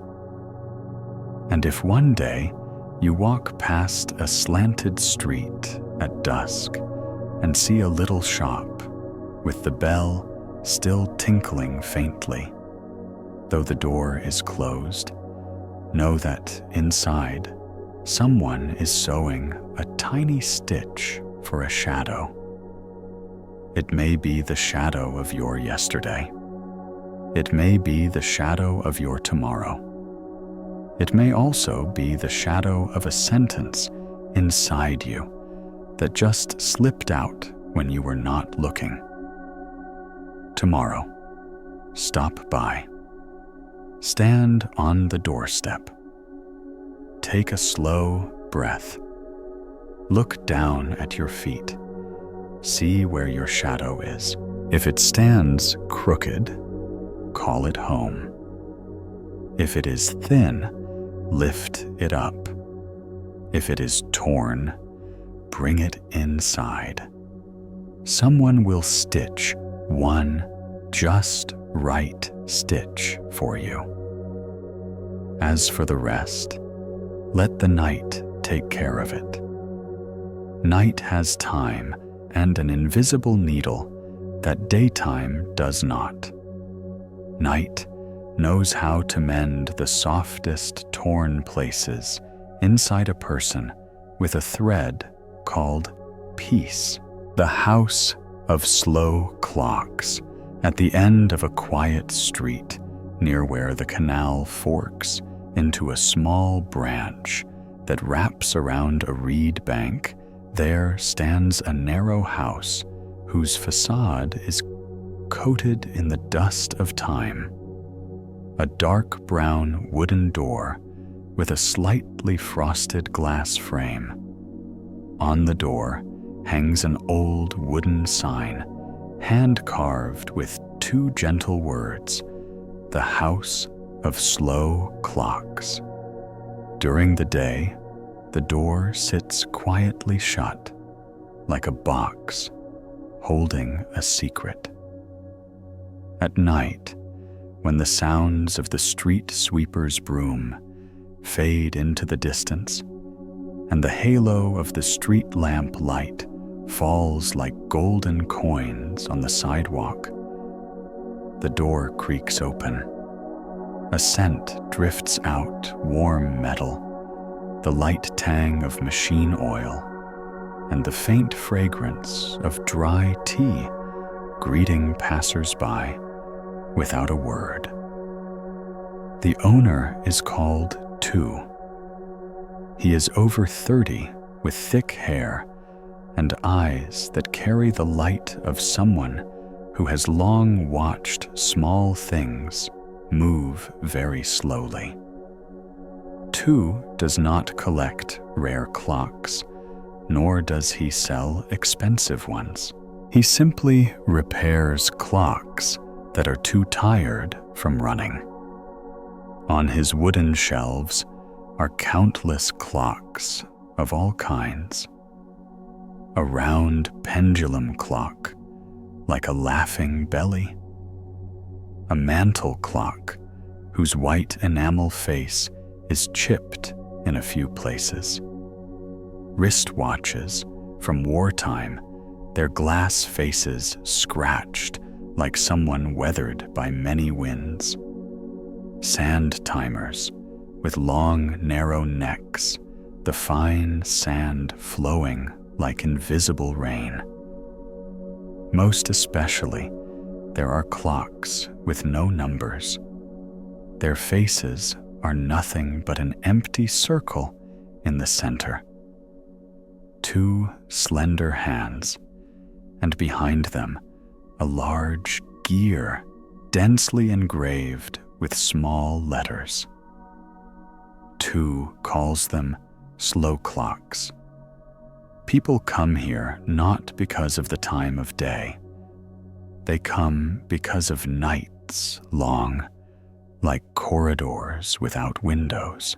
And if one day you walk past a slanted street at dusk and see a little shop with the bell still tinkling faintly, though the door is closed, know that inside someone is sewing a tiny stitch for a shadow. It may be the shadow of your yesterday. It may be the shadow of your tomorrow. It may also be the shadow of a sentence inside you that just slipped out when you were not looking. Tomorrow, stop by. Stand on the doorstep. Take a slow breath. Look down at your feet. See where your shadow is. If it stands crooked, call it home. If it is thin, lift it up. If it is torn, bring it inside. Someone will stitch one just right stitch for you. As for the rest, let the night take care of it. Night has time and an invisible needle that daytime does not. Night knows how to mend the softest torn places inside a person with a thread called peace. The house of slow clocks at the end of a quiet street near where the canal forks into a small branch that wraps around a reed bank, there stands a narrow house whose facade is coated in the dust of time. A dark brown wooden door with a slightly frosted glass frame. On the door hangs an old wooden sign, hand-carved with two gentle words, "The House of Slow Clocks." During the day, the door sits quietly shut, like a box holding a secret. At night, when the sounds of the street sweeper's broom fade into the distance, and the halo of the street lamp light falls like golden coins on the sidewalk, the door creaks open. A scent drifts out, warm metal, the light tang of machine oil, and the faint fragrance of dry tea greeting passers-by without a word. The owner is called Tu. He is over 30 with thick hair and eyes that carry the light of someone who has long watched small things move very slowly. Tu does not collect rare clocks, nor does he sell expensive ones. He simply repairs clocks that are too tired from running. On his wooden shelves are countless clocks of all kinds. A round pendulum clock, like a laughing belly. A mantel clock, whose white enamel face is chipped in a few places. Wristwatches from wartime, their glass faces scratched like someone weathered by many winds. Sand timers with long, narrow necks, the fine sand flowing like invisible rain. Most especially, there are clocks with no numbers. Their faces are nothing but an empty circle in the center. Two slender hands, and behind them, a large gear densely engraved with small letters. Tu calls them slow clocks. People come here not because of the time of day. They come because of nights long, like corridors without windows.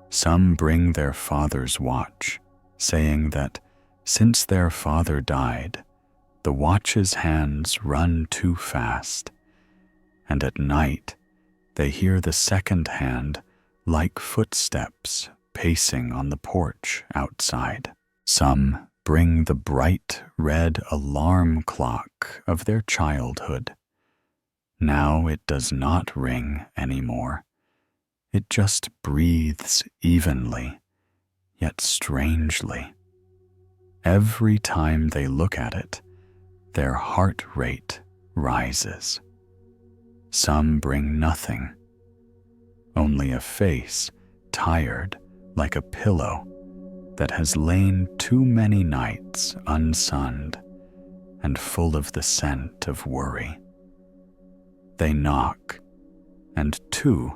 Some bring their father's watch, saying that since their father died, the watch's hands run too fast, and at night they hear the second hand like footsteps pacing on the porch outside. Some bring the bright red alarm clock of their childhood. Now it does not ring anymore. It just breathes evenly, yet strangely. Every time they look at it, their heart rate rises. Some bring nothing, only a face tired like a pillow that has lain too many nights unsunned and full of the scent of worry. They knock, and Tu,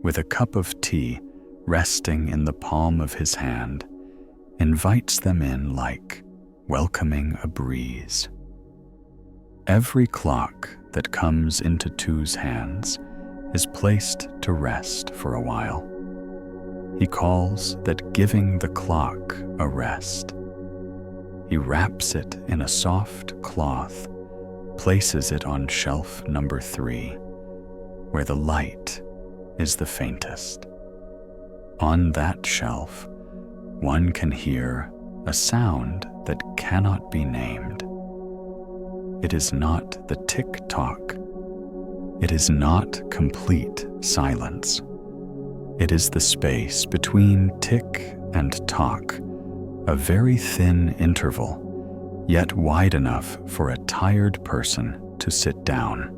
with a cup of tea resting in the palm of his hand, invites them in like welcoming a breeze. Every clock that comes into Tu's hands is placed to rest for a while. He calls that giving the clock a rest. He wraps it in a soft cloth, places it on shelf number 3, where the light is the faintest. On that shelf, one can hear a sound that cannot be named. It is not the tick-tock. It is not complete silence. It is the space between tick and tock, a very thin interval, yet wide enough for a tired person to sit down.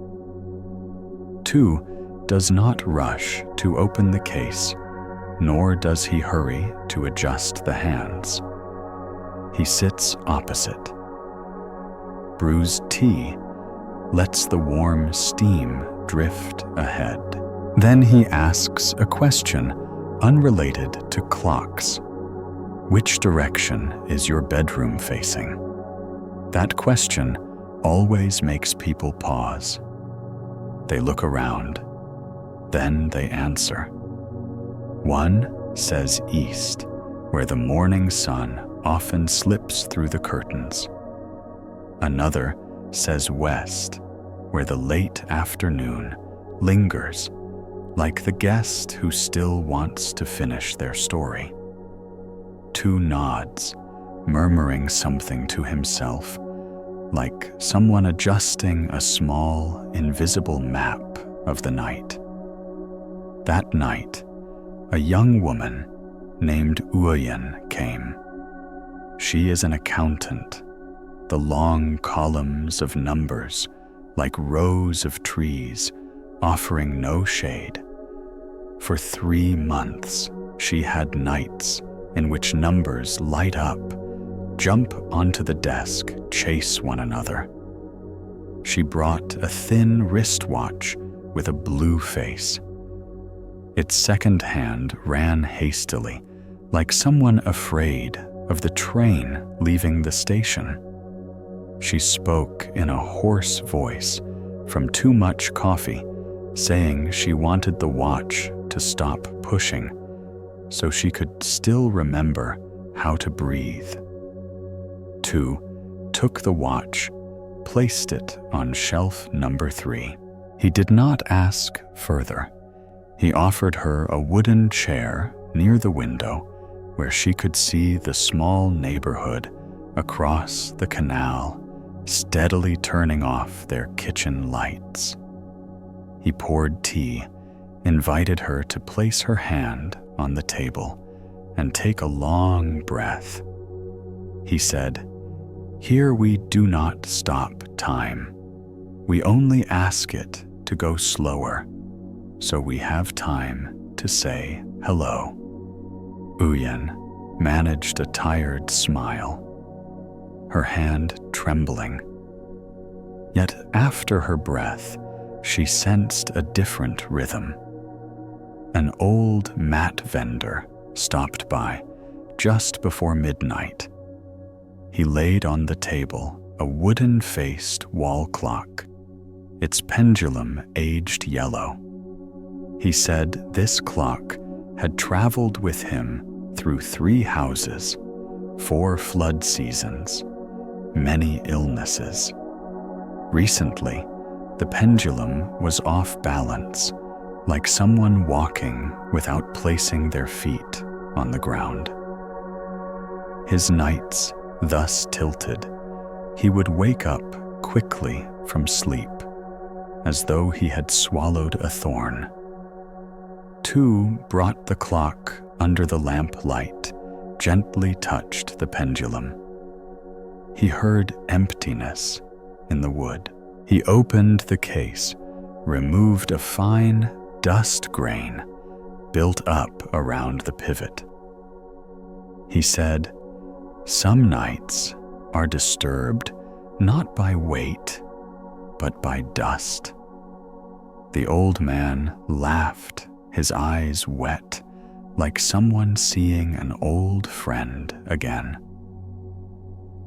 2 does not rush to open the case, nor does he hurry to adjust the hands. He sits opposite. Brews tea, lets the warm steam drift ahead. Then he asks a question unrelated to clocks. Which direction is your bedroom facing? That question always makes people pause. They look around. Then they answer. One says east, where the morning sun often slips through the curtains. Another says west, where the late afternoon lingers, like the guest who still wants to finish their story. 2 nods, murmuring something to himself, like someone adjusting a small, invisible map of the night. That night, a young woman named Awaken came. She is an accountant. The long columns of numbers, like rows of trees, offering no shade. For 3 months, she had nights in which numbers light up, jump onto the desk, chase one another. She brought a thin wristwatch with a blue face. Its second hand ran hastily, like someone afraid of the train leaving the station. She spoke in a hoarse voice from too much coffee, saying she wanted the watch to stop pushing so she could still remember how to breathe. 2 took the watch, placed it on shelf number 3. He did not ask further. He offered her a wooden chair near the window where she could see the small neighborhood across the canal steadily turning off their kitchen lights. He poured tea, invited her to place her hand on the table and take a long breath. He said, "Here we do not stop time. We only ask it to go slower, so we have time to say hello." Awaken managed a tired smile, her hand trembling. Yet after her breath, she sensed a different rhythm. An old mat vendor stopped by just before midnight. He laid on the table a wooden-faced wall clock, its pendulum aged yellow. He said this clock had traveled with him through 3 houses, 4 flood seasons, many illnesses. Recently, the pendulum was off balance, like someone walking without placing their feet on the ground. His nights thus tilted, he would wake up quickly from sleep, as though he had swallowed a thorn. 2 brought the clock under the lamp light, gently touched the pendulum. He heard emptiness in the wood. He opened the case, removed a fine dust grain built up around the pivot. He said, "Some nights are disturbed not by weight, but by dust." The old man laughed, his eyes wet, like someone seeing an old friend again.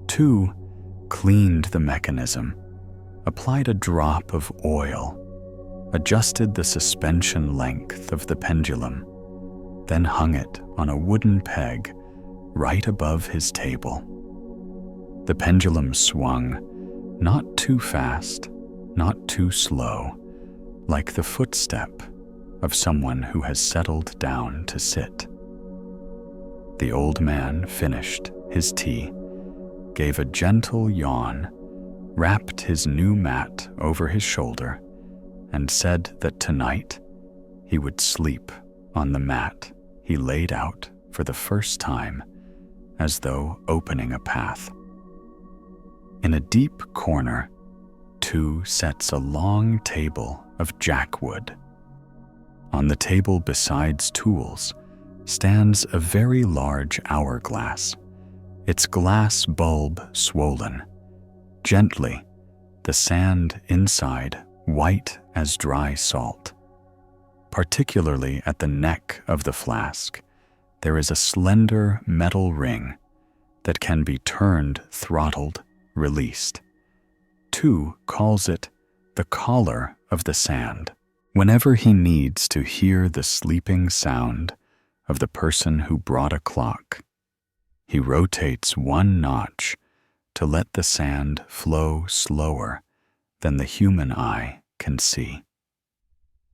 2 cleaned the mechanism, applied a drop of oil, adjusted the suspension length of the pendulum, then hung it on a wooden peg right above his table. The pendulum swung, not too fast, not too slow, like the footstep of someone who has settled down to sit. The old man finished his tea, gave a gentle yawn, wrapped his new mat over his shoulder, and said that tonight he would sleep on the mat he laid out for the first time, as though opening a path. In a deep corner, Tu sets a long table of jackwood. On the table besides tools stands a very large hourglass, its glass bulb swollen. Gently, the sand inside white as dry salt. Particularly at the neck of the flask, there is a slender metal ring that can be turned, throttled, released. Tu calls it the collar of the sand. Whenever he needs to hear the sleeping sound of the person who brought a clock, he rotates one notch to let the sand flow slower than the human eye can see.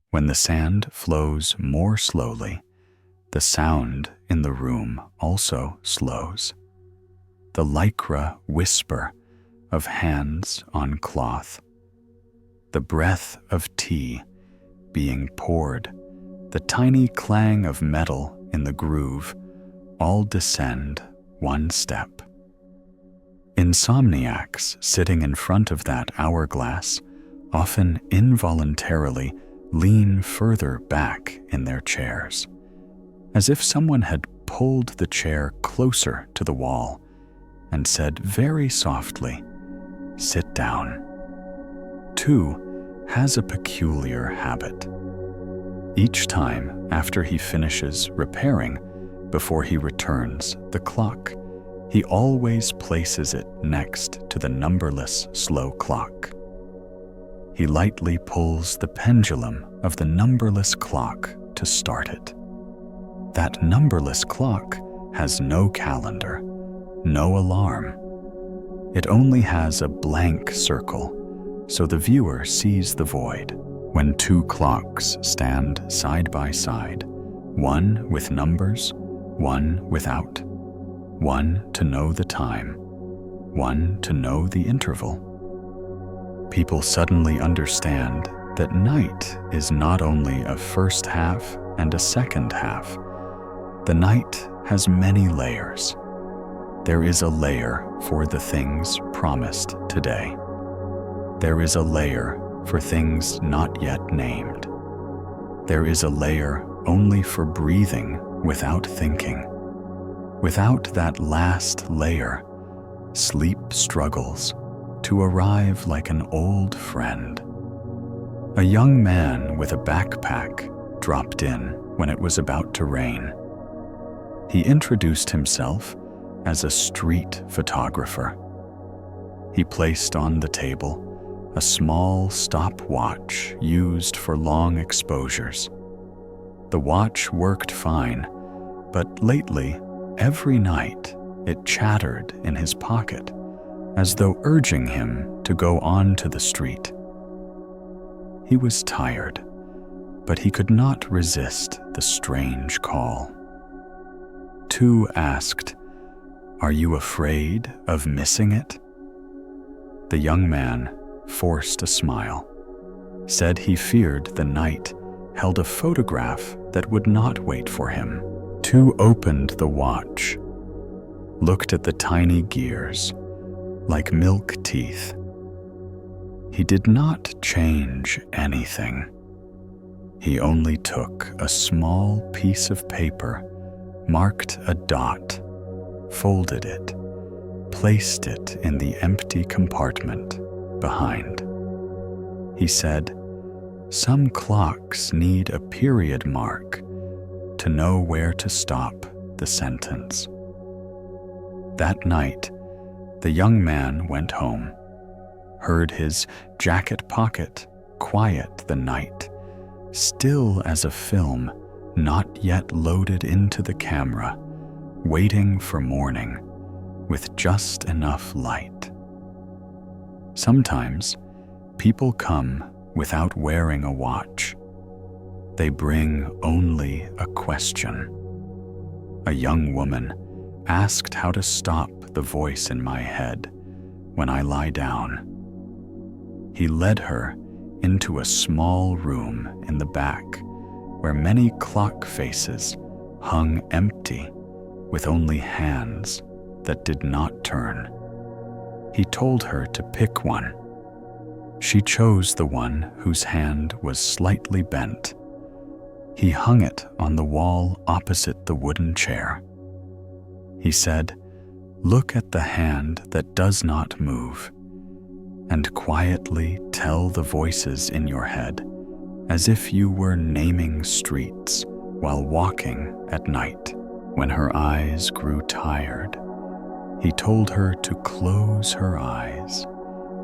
When the sand flows more slowly, the sound in the room also slows. The lycra whisper of hands on cloth, the breath of tea being poured, the tiny clang of metal in the groove, all descend one step. Insomniacs sitting in front of that hourglass often involuntarily lean further back in their chairs, as if someone had pulled the chair closer to the wall and said very softly, "Sit down." Tu has a peculiar habit. Each time after he finishes repairing, before he returns the clock, he always places it next to the numberless slow clock. He lightly pulls the pendulum of the numberless clock to start it. That numberless clock has no calendar, no alarm. It only has a blank circle, so the viewer sees the void. When two clocks stand side by side, one with numbers, one without, one to know the time, one to know the interval, people suddenly understand that night is not only a first half and a second half. The night has many layers. There is a layer for the things promised today. There is a layer for things not yet named. There is a layer only for breathing without thinking. Without that last layer, sleep struggles to arrive like an old friend. A young man with a backpack dropped in when it was about to rain. He introduced himself as a street photographer. He placed on the table a small stopwatch used for long exposures. The watch worked fine, but lately, every night, it chattered in his pocket, as though urging him to go on to the street. He was tired, but he could not resist the strange call. Tu asked, "Are you afraid of missing it?" The young man forced a smile, said he feared the night held a photograph that would not wait for him. Tu opened the watch, looked at the tiny gears, like milk teeth. He did not change anything. He only took a small piece of paper, marked a dot, folded it, placed it in the empty compartment behind. He said, "Some clocks need a period mark to know where to stop the sentence." That night, the young man went home, heard his jacket pocket quiet the night, still as a film not yet loaded into the camera, waiting for morning with just enough light. Sometimes people come without wearing a watch. They bring only a question. A young woman asked how to stop the voice in my head when I lie down. He led her into a small room in the back where many clock faces hung empty with only hands that did not turn. He told her to pick one. She chose the one whose hand was slightly bent. He hung it on the wall opposite the wooden chair. He said, "Look at the hand that does not move, and quietly tell the voices in your head as if you were naming streets while walking at night." When her eyes grew tired, he told her to close her eyes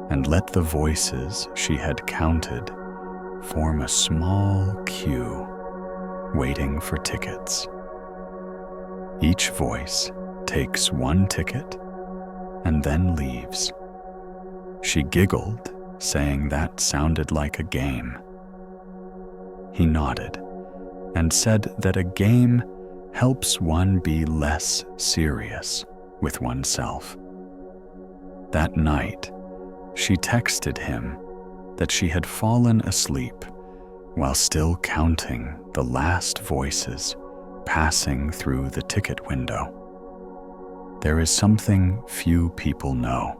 and let the voices she had counted form a small queue waiting for tickets. Each voice takes one ticket and then leaves. She giggled, saying that sounded like a game. He nodded and said that a game helps one be less serious with oneself. That night, she texted him that she had fallen asleep while still counting the last voices passing through the ticket window. There is something few people know.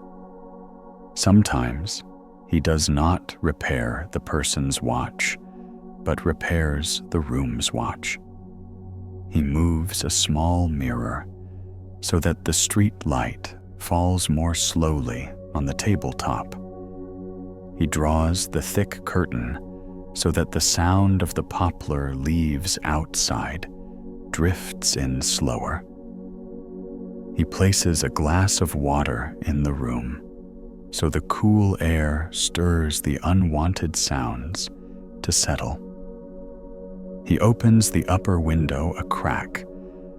Sometimes he does not repair the person's watch, but repairs the room's watch. He moves a small mirror so that the street light falls more slowly on the tabletop. He draws the thick curtain so that the sound of the poplar leaves outside drifts in slower. He places a glass of water in the room so the cool air stirs the unwanted sounds to settle. He opens the upper window a crack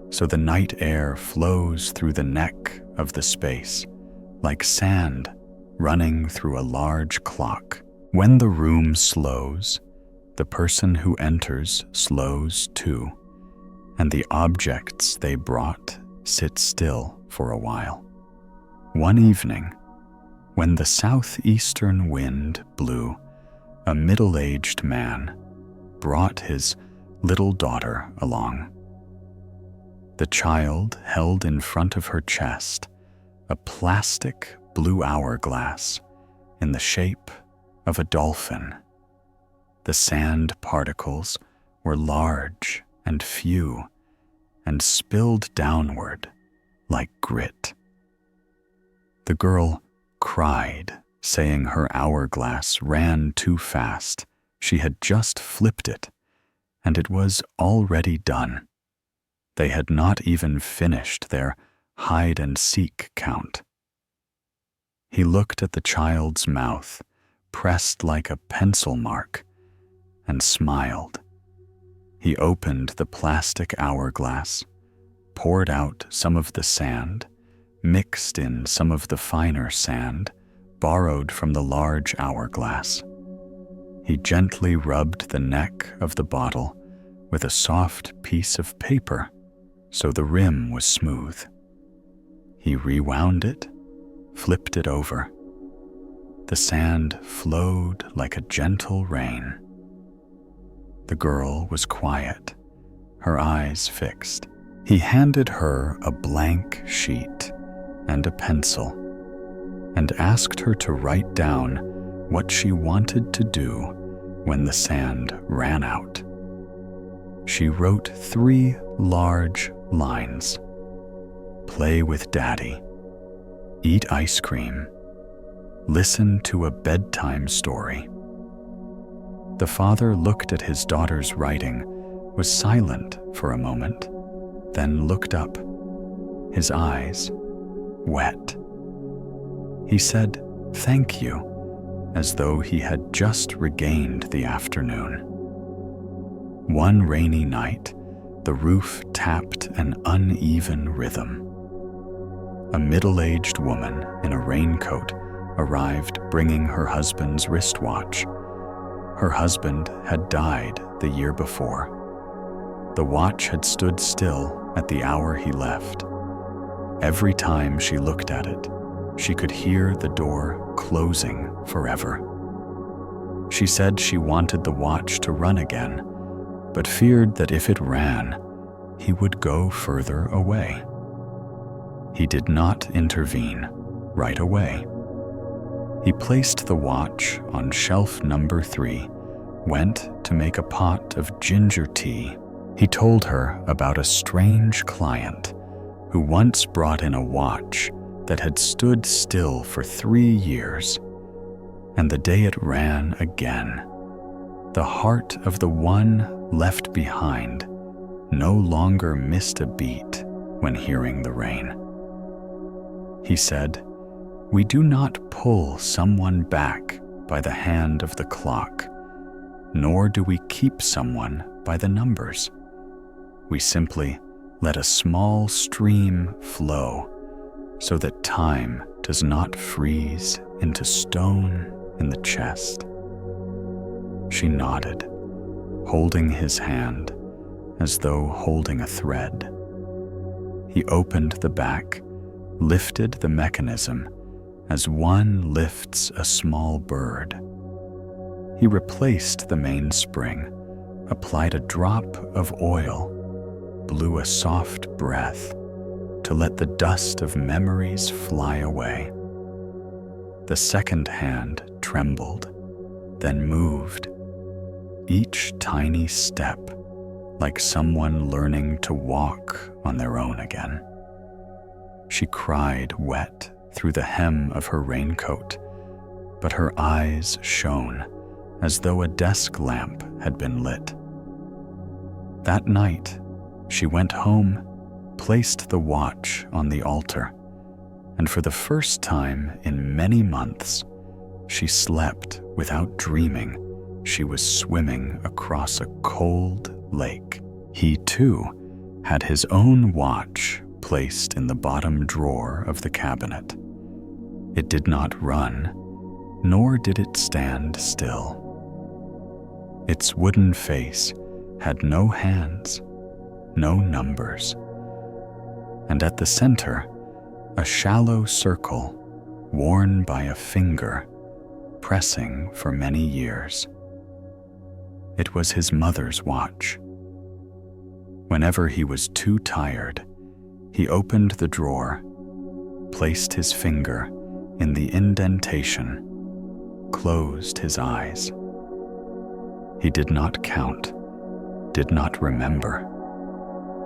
so the night air flows through the neck of the space like sand running through a large clock. When the room slows, the person who enters slows too, and the objects they brought sit still for a while. One evening, when the southeastern wind blew, a middle-aged man brought his little daughter along. The child held in front of her chest a plastic blue hourglass in the shape of a dolphin. The sand particles were large and few and spilled downward like grit. The girl cried, saying her hourglass ran too fast. She had just flipped it, and it was already done. They had not even finished their hide-and-seek count. He looked at the child's mouth, pressed like a pencil mark, and smiled. He opened the plastic hourglass, poured out some of the sand, mixed in some of the finer sand borrowed from the large hourglass. He gently rubbed the neck of the bottle with a soft piece of paper so the rim was smooth. He rewound it, flipped it over. The sand flowed like a gentle rain. The girl was quiet, her eyes fixed. He handed her a blank sheet and a pencil and asked her to write down what she wanted to do when the sand ran out. She wrote 3 large lines: play with daddy, eat ice cream, listen to a bedtime story. The father looked at his daughter's writing, was silent for a moment, then looked up, his eyes wet. He said, "Thank you," as though he had just regained the afternoon. One rainy night, the roof tapped an uneven rhythm. A middle-aged woman in a raincoat arrived bringing her husband's wristwatch. Her husband had died the year before. The watch had stood still at the hour he left. Every time she looked at it, she could hear the door closing forever. She said she wanted the watch to run again, but feared that if it ran, he would go further away. He did not intervene right away. He placed the watch on shelf number 3, went to make a pot of ginger tea. He told her about a strange client who once brought in a watch that had stood still for 3 years, and the day it ran again, the heart of the one left behind no longer missed a beat when hearing the rain. He said, "We do not pull someone back by the hand of the clock, nor do we keep someone by the numbers. We simply let a small stream flow so that time does not freeze into stone in the chest." She nodded, holding his hand as though holding a thread. He opened the back, lifted the mechanism as one lifts a small bird. He replaced the mainspring, applied a drop of oil, blew a soft breath to let the dust of memories fly away. The second hand trembled, then moved, each tiny step like someone learning to walk on their own again. She cried wet through the hem of her raincoat, but her eyes shone as though a desk lamp had been lit. That night, she went home, placed the watch on the altar, and for the first time in many months, she slept without dreaming she was swimming across a cold lake. He, too, had his own watch placed in the bottom drawer of the cabinet. It did not run, nor did it stand still. Its wooden face had no hands, no numbers, and at the center, a shallow circle worn by a finger pressing for many years. It was his mother's watch. Whenever he was too tired, he opened the drawer, placed his finger in the indentation, closed his eyes. He did not count, did not remember.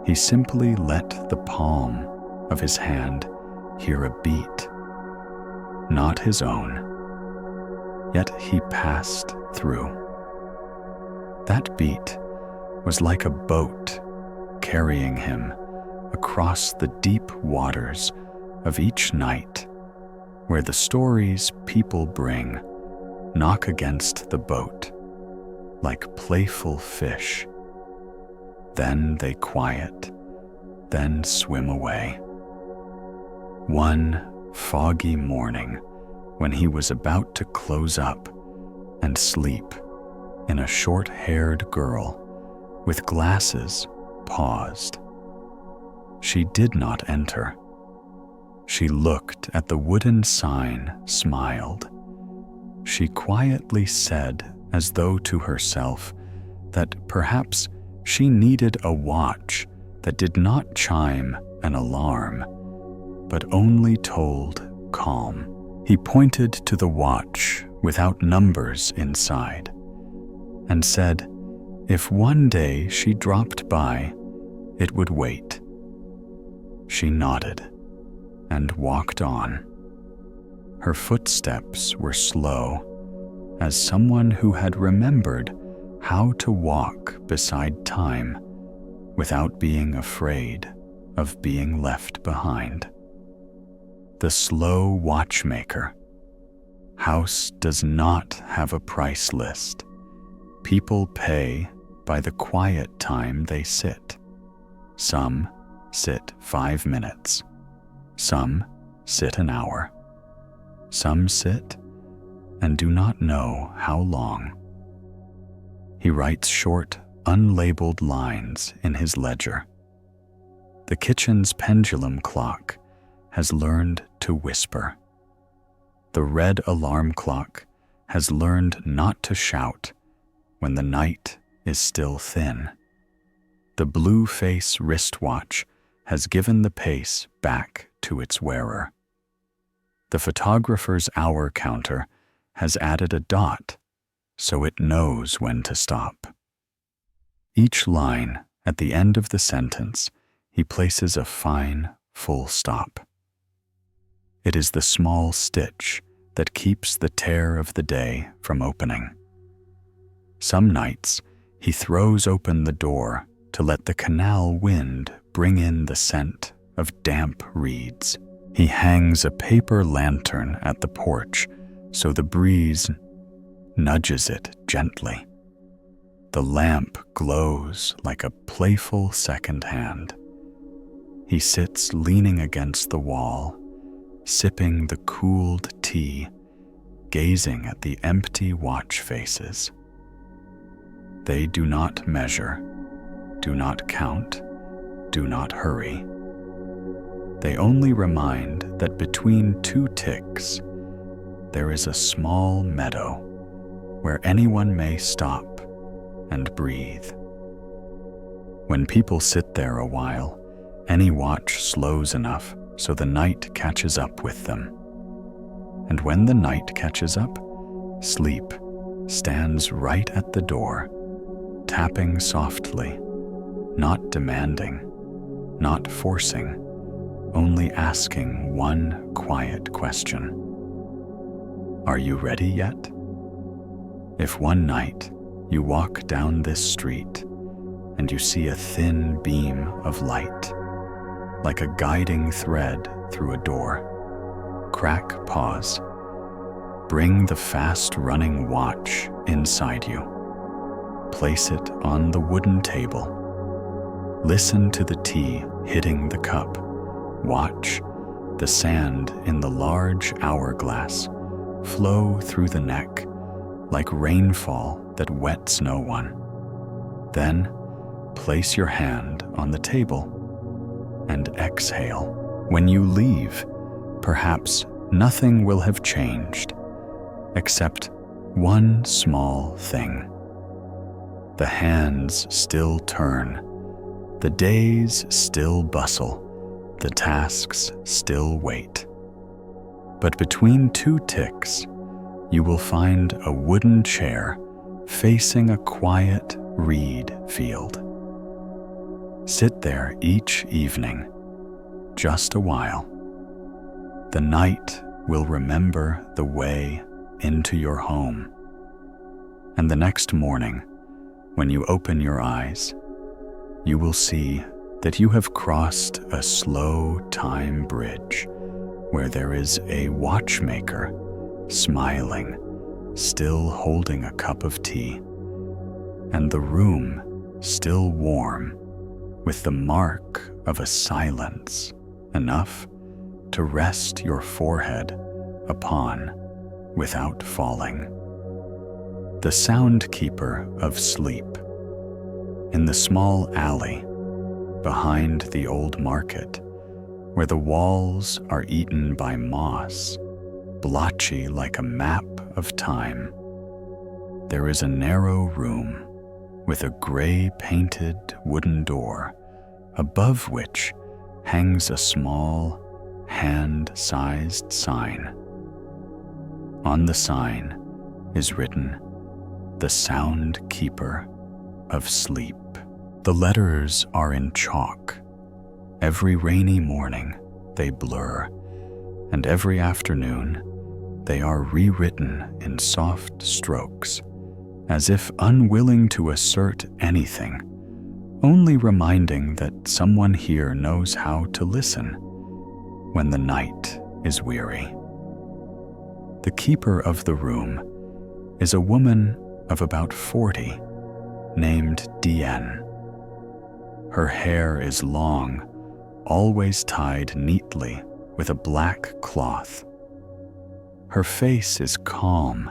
He simply let the palm of his hand hear a beat, not his own, yet he passed through. That beat was like a boat carrying him across the deep waters of each night, where the stories people bring knock against the boat like playful fish. Then they quiet, then swim away. One foggy morning, when he was about to close up and sleep, and a short-haired girl with glasses paused. She did not enter. She looked at the wooden sign, smiled. She quietly said, as though to herself, that perhaps she needed a watch that did not chime an alarm, but only told calm. He pointed to the watch without numbers inside and said, if one day she dropped by, it would wait. She nodded and walked on. Her footsteps were slow, as someone who had remembered how to walk beside time without being afraid of being left behind. The slow watchmaker, house does not have a price list. People pay by the quiet time they sit. Some sit 5 minutes. Some sit an hour. Some sit and do not know how long. He writes short, unlabeled lines in his ledger. The kitchen's pendulum clock has learned to whisper. The red alarm clock has learned not to shout when the night is still thin. The blue face wristwatch has given the pace back to its wearer. The photographer's hour counter has added a dot so it knows when to stop. Each line at the end of the sentence, he places a fine full stop. It is the small stitch that keeps the tear of the day from opening. Some nights, he throws open the door to let the canal wind bring in the scent of damp reeds. He hangs a paper lantern at the porch so the breeze nudges it gently. The lamp glows like a playful second hand. He sits leaning against the wall, sipping the cooled tea, gazing at the empty watch faces. They do not measure, do not count, do not hurry. They only remind that between two ticks, there is a small meadow where anyone may stop and breathe. When people sit there a while, any watch slows enough so the night catches up with them. And when the night catches up, sleep stands right at the door, tapping softly, not demanding, not forcing, only asking one quiet question. Are you ready yet? If one night you walk down this street and you see a thin beam of light, like a guiding thread through a door, crack pause. Bring the fast-running watch inside you. Place it on the wooden table. Listen to the tea hitting the cup. Watch the sand in the large hourglass flow through the neck like rainfall that wets no one. Then place your hand on the table and exhale. When you leave, perhaps nothing will have changed, except one small thing. The hands still turn, the days still bustle, the tasks still wait. But between two ticks, you will find a wooden chair facing a quiet reed field. Sit there each evening, just a while. The night will remember the way into your home. And the next morning, when you open your eyes, you will see that you have crossed a slow time bridge where there is a watchmaker smiling, still holding a cup of tea, and the room still warm with the mark of a silence enough to rest your forehead upon without falling. The soundkeeper of sleep. In the small alley behind the old market, where the walls are eaten by moss, blotchy like a map of time, there is a narrow room with a gray-painted wooden door, above which hangs a small, hand-sized sign. On the sign is written, "The Sound Keeper of Sleep." The letters are in chalk. Every rainy morning they blur, and every afternoon they are rewritten in soft strokes, as if unwilling to assert anything, only reminding that someone here knows how to listen when the night is weary. The keeper of the room is a woman of about 40 named Diane. Her hair is long, always tied neatly with a black cloth. Her face is calm,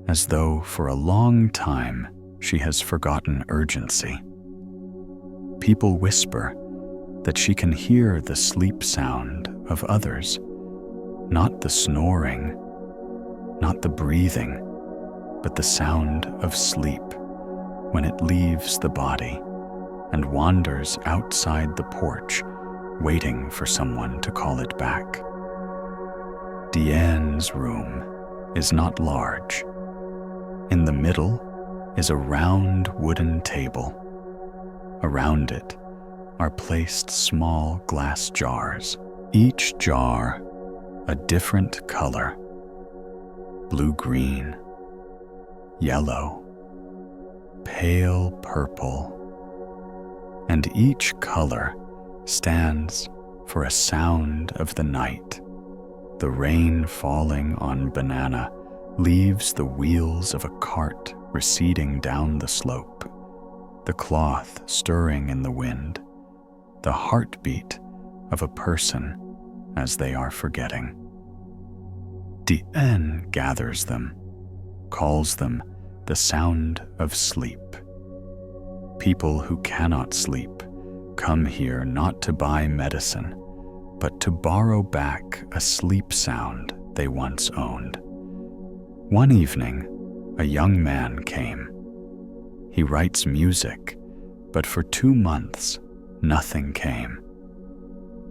as though for a long time she has forgotten urgency. People whisper that she can hear the sleep sound of others, not the snoring, not the breathing, but the sound of sleep when it leaves the body and wanders outside the porch, waiting for someone to call it back. Diane's room is not large. In the middle is a round wooden table. Around it are placed small glass jars, each jar a different color: blue-green, yellow, pale purple, and each color stands for a sound of the night. The rain falling on banana leaves the wheels of a cart receding down the slope, the cloth stirring in the wind, the heartbeat of a person as they are forgetting. Diane gathers them, calls them the sound of sleep. People who cannot sleep come here not to buy medicine, but to borrow back a sleep sound they once owned. One evening, a young man came. He writes music, but for 2 months, nothing came.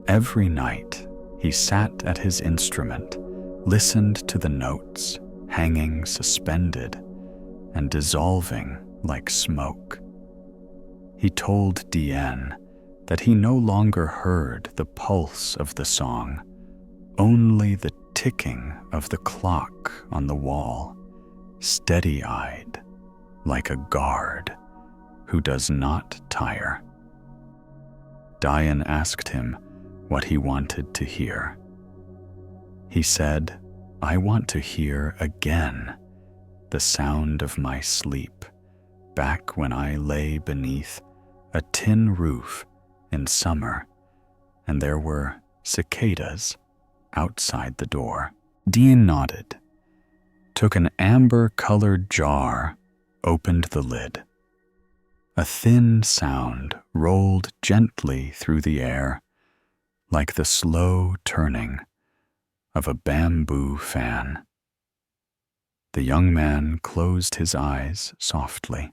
Every night, he sat at his instrument, listened to the notes hanging suspended and dissolving like smoke. He told Diane that he no longer heard the pulse of the song, only the ticking of the clock on the wall, steady-eyed, like a guard who does not tire. Diane asked him what he wanted to hear. He said, "I want to hear again the sound of my sleep, back when I lay beneath a tin roof in summer, and there were cicadas outside the door." Diane nodded, took an amber-colored jar, opened the lid. A thin sound rolled gently through the air, like the slow turning of a bamboo fan. The young man closed his eyes softly.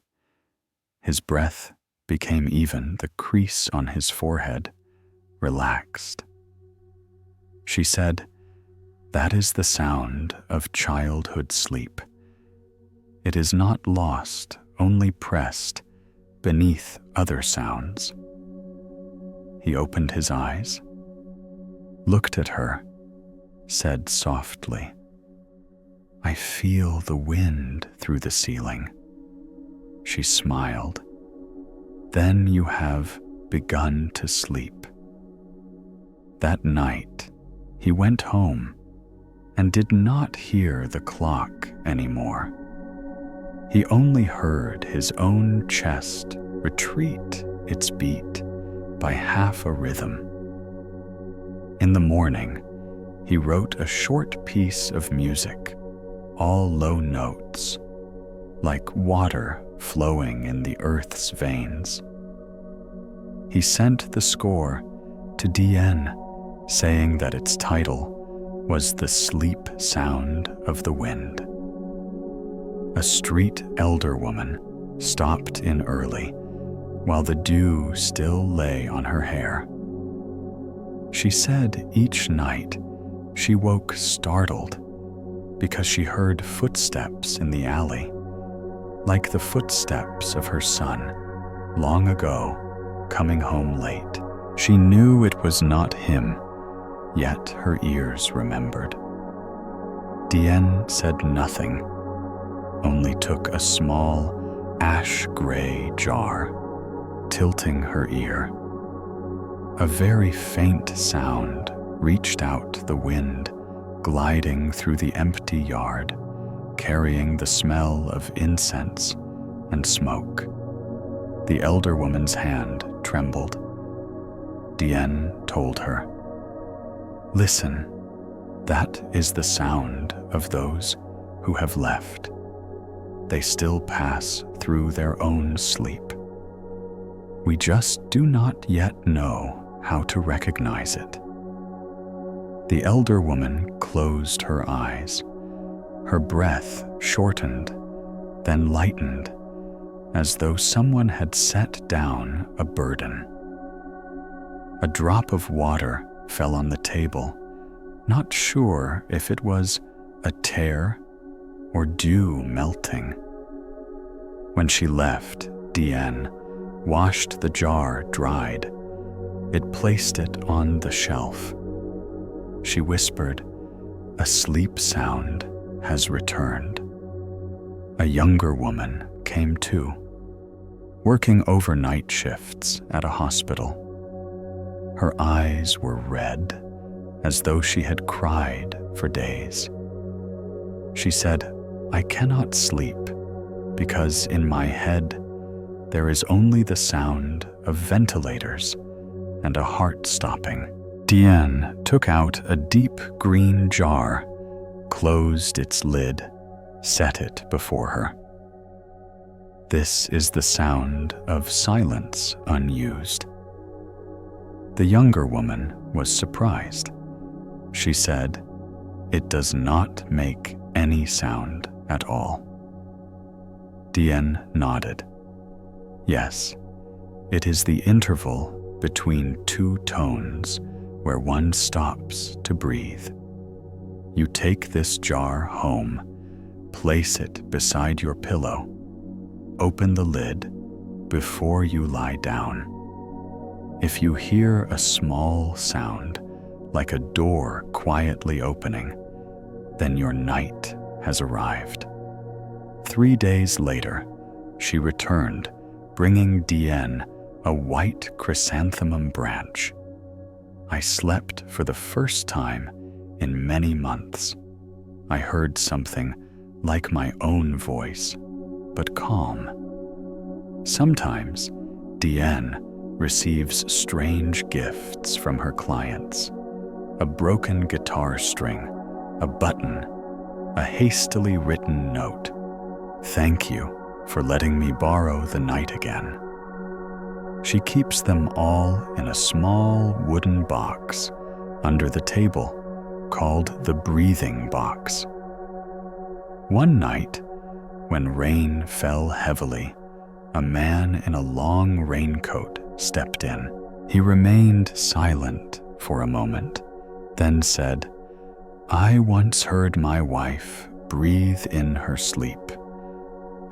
His breath became even, the crease on his forehead relaxed. She said, "That is the sound of childhood sleep. It is not lost, only pressed beneath other sounds." He opened his eyes, looked at her, said softly, "I feel the wind through the ceiling." She smiled. "Then you have begun to sleep." That night, he went home and did not hear the clock anymore. He only heard his own chest retreat its beat by half a rhythm. In the morning, he wrote a short piece of music, all low notes, like water flowing in the earth's veins. He sent the score to Diane, saying that its title was "The Sleep Sound of the Wind." A street elder woman stopped in early, while the dew still lay on her hair. She said each night she woke startled because she heard footsteps in the alley, like the footsteps of her son, long ago, coming home late. She knew it was not him, yet her ears remembered. Diane said nothing, only took a small ash-gray jar, tilting her ear. A very faint sound reached out the wind gliding through the empty yard, carrying the smell of incense and smoke. The elder woman's hand trembled. Dien told her, "Listen, that is the sound of those who have left. They still pass through their own sleep. We just do not yet know how to recognize it." The elder woman closed her eyes. Her breath shortened, then lightened, as though someone had set down a burden. A drop of water fell on the table, not sure if it was a tear or dew melting. When she left, Dien washed the jar dried. It placed it on the shelf. She whispered, "A sleep sound has returned." A younger woman came too, working overnight shifts at a hospital. Her eyes were red, as though she had cried for days. She said, "I cannot sleep because in my head there is only the sound of ventilators and a heart stopping." Dien took out a deep green jar, closed its lid, set it before her. "This is the sound of silence unused." The younger woman was surprised. She said, "It does not make any sound at all." Dien nodded. "Yes, it is the interval between two tones where one stops to breathe. You take this jar home, place it beside your pillow, open the lid before you lie down. If you hear a small sound, like a door quietly opening, then your night has arrived." 3 days later, she returned, bringing Dien a white chrysanthemum branch. "I slept for the first time in many months. I heard something like my own voice, but calm." Sometimes, Dien receives strange gifts from her clients: a broken guitar string, a button, a hastily written note. "Thank you for letting me borrow the night again." She keeps them all in a small wooden box under the table called the breathing box. One night, when rain fell heavily, a man in a long raincoat stepped in. He remained silent for a moment, then said, "I once heard my wife breathe in her sleep,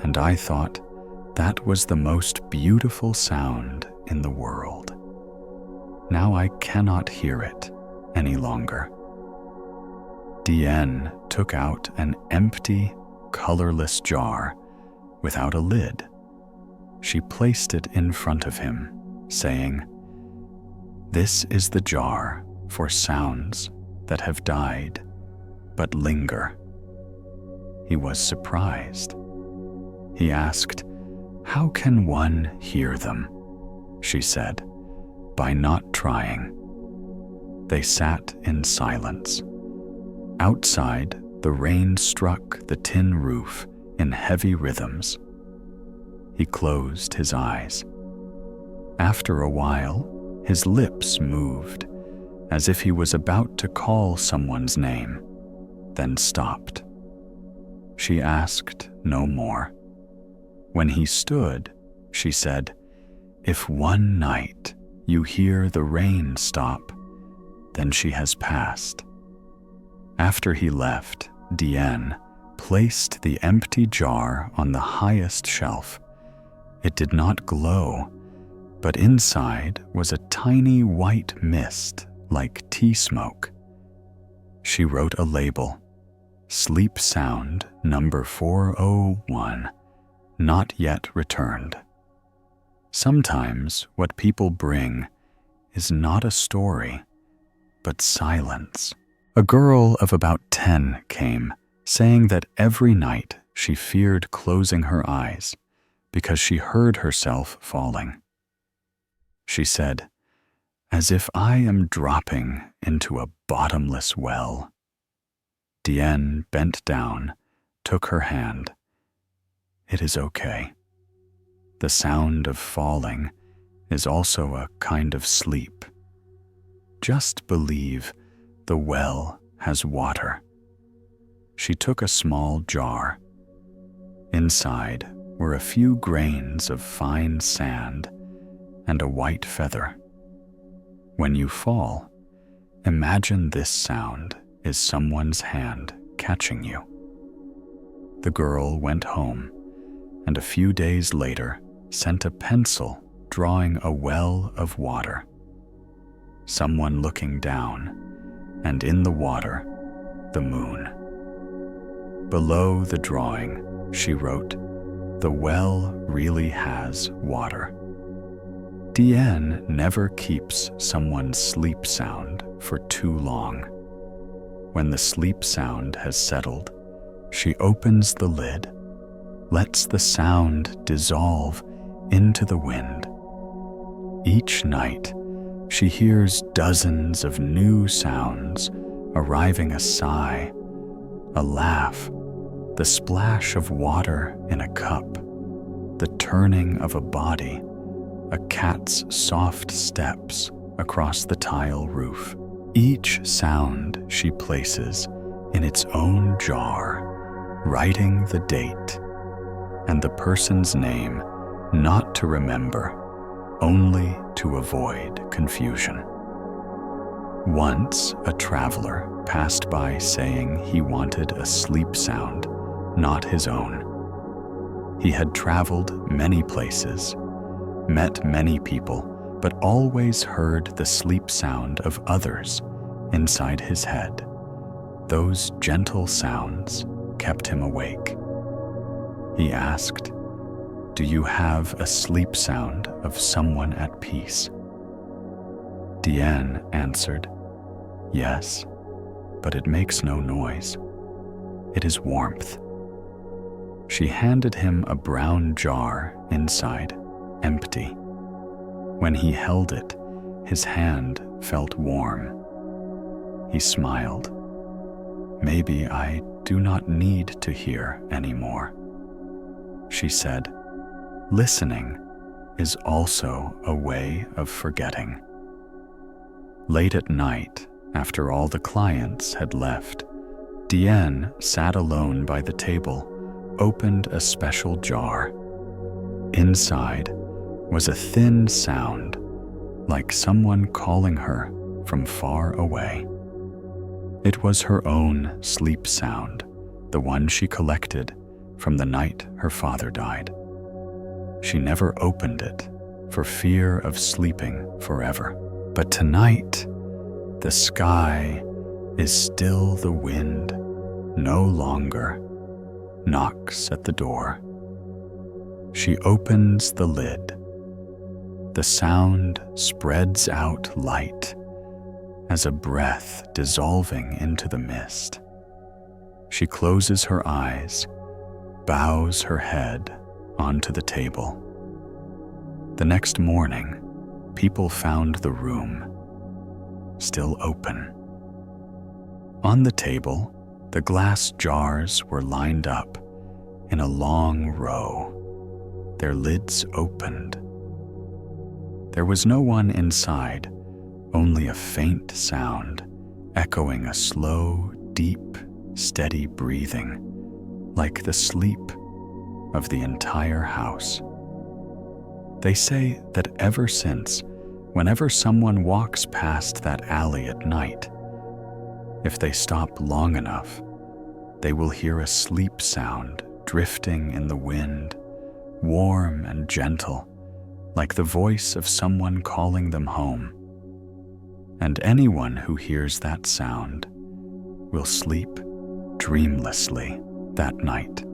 and I thought that was the most beautiful sound in the world. Now I cannot hear it any longer." Dien took out an empty, colorless jar without a lid. She placed it in front of him, saying, "This is the jar for sounds that have died but linger." He was surprised. He asked, "How can one hear them?" She said, "By not trying." They sat in silence. Outside, the rain struck the tin roof in heavy rhythms. He closed his eyes. After a while, his lips moved, as if he was about to call someone's name, then stopped. She asked no more. When he stood, she said, "If one night you hear the rain stop, then she has passed." After he left, Dien placed the empty jar on the highest shelf. It did not glow, but inside was a tiny white mist like tea smoke. She wrote a label, "Sleep Sound number 401, not yet returned." Sometimes what people bring is not a story, but silence, A girl of about 10 came, saying that every night she feared closing her eyes because she heard herself falling. She said, "As if I am dropping into a bottomless well." Diane bent down, took her hand. "It is okay. The sound of falling is also a kind of sleep. Just believe the well has water." She took a small jar. Inside were a few grains of fine sand and a white feather. When you fall, imagine this sound is someone's hand catching you. The girl went home, and a few days later sent a pencil drawing a well of water. Someone looking down, and in the water, the moon. Below the drawing, she wrote, "The well really has water." Diane never keeps someone's sleep sound for too long. When the sleep sound has settled, she opens the lid, lets the sound dissolve into the wind. Each night, she hears dozens of new sounds arriving: a sigh, a laugh, the splash of water in a cup, the turning of a body, a cat's soft steps across the tile roof. Each sound she places in its own jar, writing the date and the person's name, not to remember, only to avoid confusion. Once a traveler passed by saying he wanted a sleep sound, not his own. He had traveled many places, met many people, but always heard the sleep sound of others inside his head. Those gentle sounds kept him awake. He asked, "Do you have a sleep sound of someone at peace?" Diane answered, "Yes, but it makes no noise. It is warmth." She handed him a brown jar inside, empty. When he held it, his hand felt warm. He smiled. "Maybe I do not need to hear anymore." She said, "Listening is also a way of forgetting." Late at night, after all the clients had left, Diane sat alone by the table, opened a special jar. Inside was a thin sound, like someone calling her from far away. It was her own sleep sound, the one she collected from the night her father died. She never opened it for fear of sleeping forever. But tonight, the sky is still, the wind no longer knocks at the door. She opens the lid. The sound spreads out light as a breath dissolving into the mist. She closes her eyes, bows her head onto the table. The next morning, people found the room still open. On the table, the glass jars were lined up in a long row, their lids opened. There was no one inside, only a faint sound, echoing a slow, deep, steady breathing, like the sleep of the entire house. They say that ever since, whenever someone walks past that alley at night, if they stop long enough, they will hear a sleep sound drifting in the wind, warm and gentle, like the voice of someone calling them home. And anyone who hears that sound will sleep dreamlessly that night.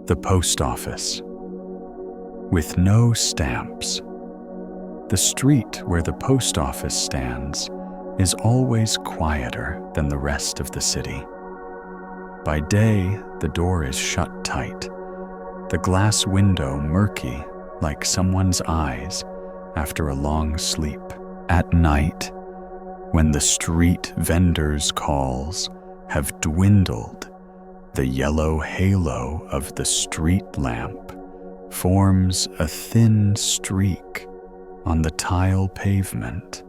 The post office. With no stamps. The street where the post office stands is always quieter than the rest of the city. By day, the door is shut tight, the glass window murky like someone's eyes after a long sleep. At night, when the street vendors' calls have dwindled, the yellow halo of the street lamp forms a thin streak on the tile pavement,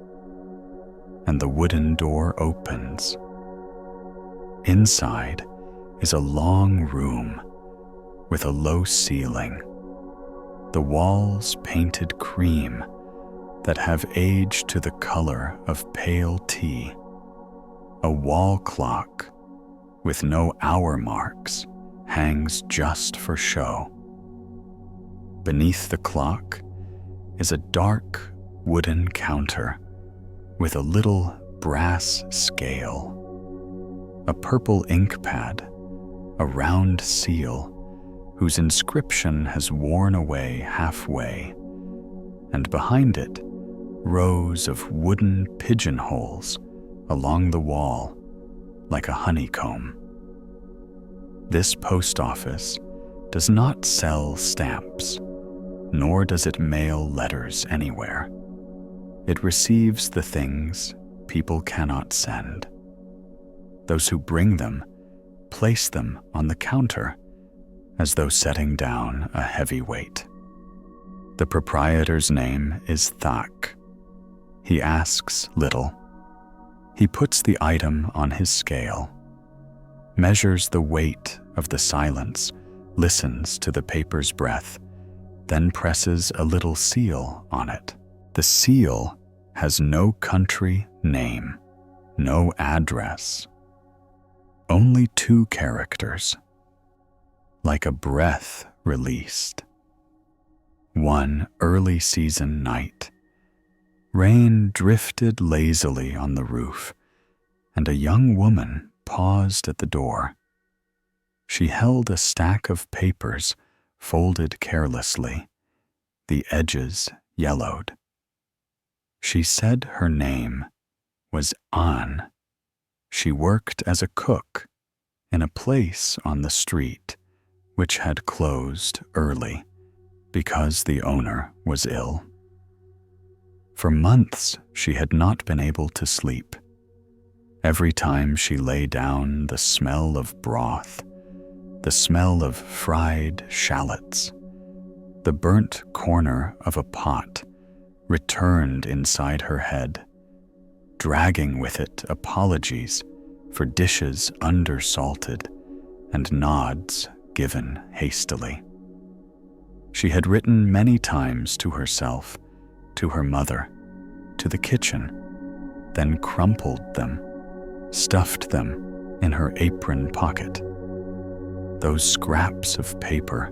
and the wooden door opens. Inside is a long room with a low ceiling, the walls painted cream that have aged to the color of pale tea. A wall clock with no hour marks hangs just for show. Beneath the clock is a dark wooden counter with a little brass scale, a purple ink pad, a round seal whose inscription has worn away halfway, and behind it, rows of wooden pigeonholes along the wall like a honeycomb. This post office does not sell stamps, nor does it mail letters anywhere. It receives the things people cannot send. Those who bring them place them on the counter as though setting down a heavy weight. The proprietor's name is Thak. He asks little. He puts the item on his scale, measures the weight of the silence, listens to the paper's breath, then presses a little seal on it. The seal has no country name, no address, only 2 characters, like a breath released. One early season night, rain drifted lazily on the roof, and a young woman paused at the door. She held a stack of papers folded carelessly, the edges yellowed. She said her name was An. She worked as a cook in a place on the street which had closed early because the owner was ill. For months, she had not been able to sleep. Every time she lay down, the smell of broth, the smell of fried shallots, the burnt corner of a pot returned inside her head, dragging with it apologies for dishes undersalted and nods given hastily. She had written many times to herself, to her mother, to the kitchen, then crumpled them, stuffed them in her apron pocket. Those scraps of paper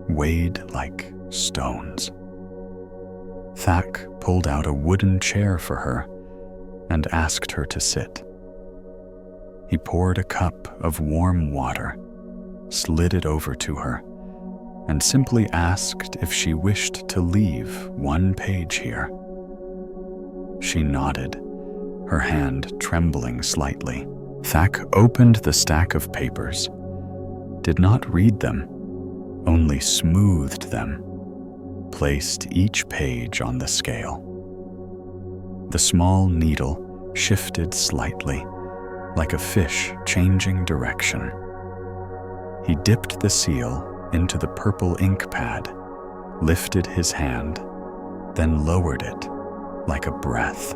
weighed like stones. Thak pulled out a wooden chair for her and asked her to sit. He poured a cup of warm water, slid it over to her, and simply asked if she wished to leave one page here. She nodded, her hand trembling slightly. Thak opened the stack of papers, did not read them, only smoothed them, placed each page on the scale. The small needle shifted slightly, like a fish changing direction. He dipped the seal into the purple ink pad, lifted his hand, then lowered it like a breath.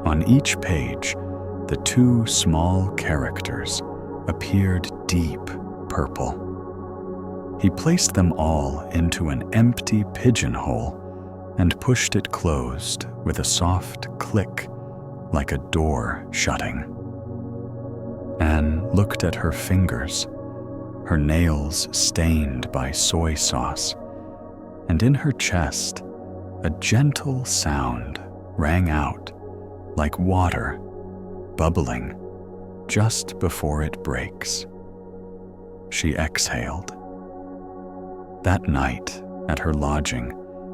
On each page, the 2 small characters appeared deep purple. He placed them all into an empty pigeonhole and pushed it closed with a soft click, like a door shutting. Anne looked at her fingers, her nails stained by soy sauce, and in her chest, a gentle sound rang out like water bubbling just before it breaks. She exhaled. That night, at her lodging,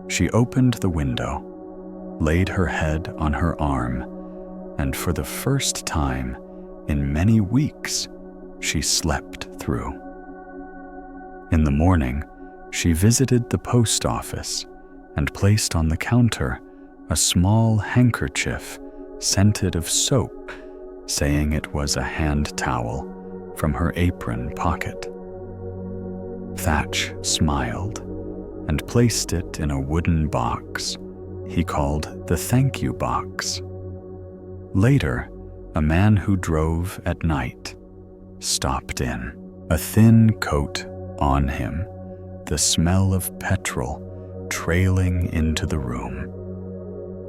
she opened the window, laid her head on her arm, and for the first time in many weeks, she slept through. In the morning, she visited the post office and placed on the counter a small handkerchief scented of soap, saying it was a hand towel from her apron pocket. Thatch smiled and placed it in a wooden box he called the thank you box. Later, a man who drove at night stopped in, a thin coat on him, the smell of petrol trailing into the room.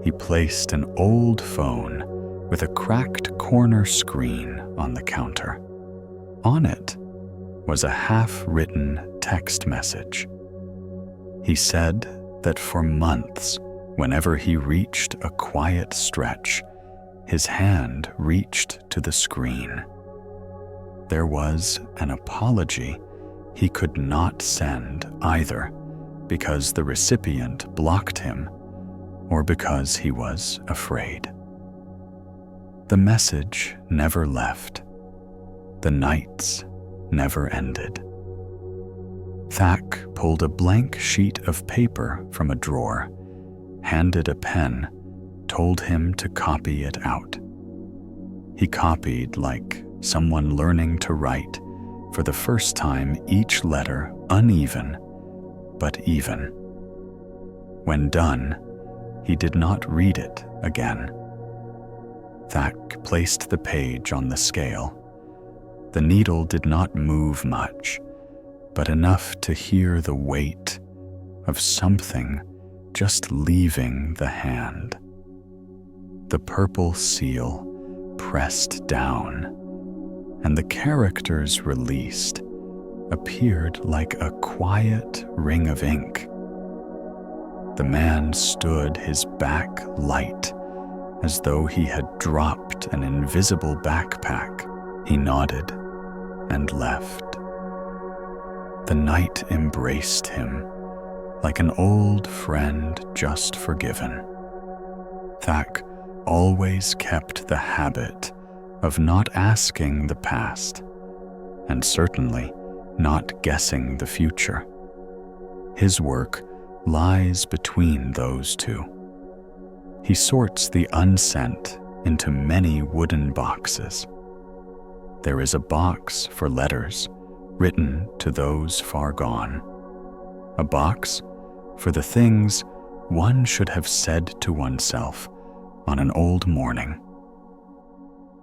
He placed an old phone with a cracked corner screen on the counter. On it was a half-written text message. He said that for months, whenever he reached a quiet stretch, his hand reached to the screen. There was an apology he could not send either because the recipient blocked him or because he was afraid. The message never left. The nights never ended. Thack pulled a blank sheet of paper from a drawer, handed a pen, told him to copy it out. He copied like someone learning to write, for the first time each letter uneven, but even. When done, he did not read it again. Thack placed the page on the scale. The needle did not move much, but enough to hear the weight of something just leaving the hand. The purple seal pressed down, and the characters released appeared like a quiet ring of ink. The man stood, his back light, as though he had dropped an invisible backpack. He nodded and left. The night embraced him like an old friend just forgiven. Thack always kept the habit of not asking the past, and certainly not guessing the future. His work lies between those two. He sorts the unsent into many wooden boxes. There is a box for letters written to those far gone, a box for the things one should have said to oneself on an old morning,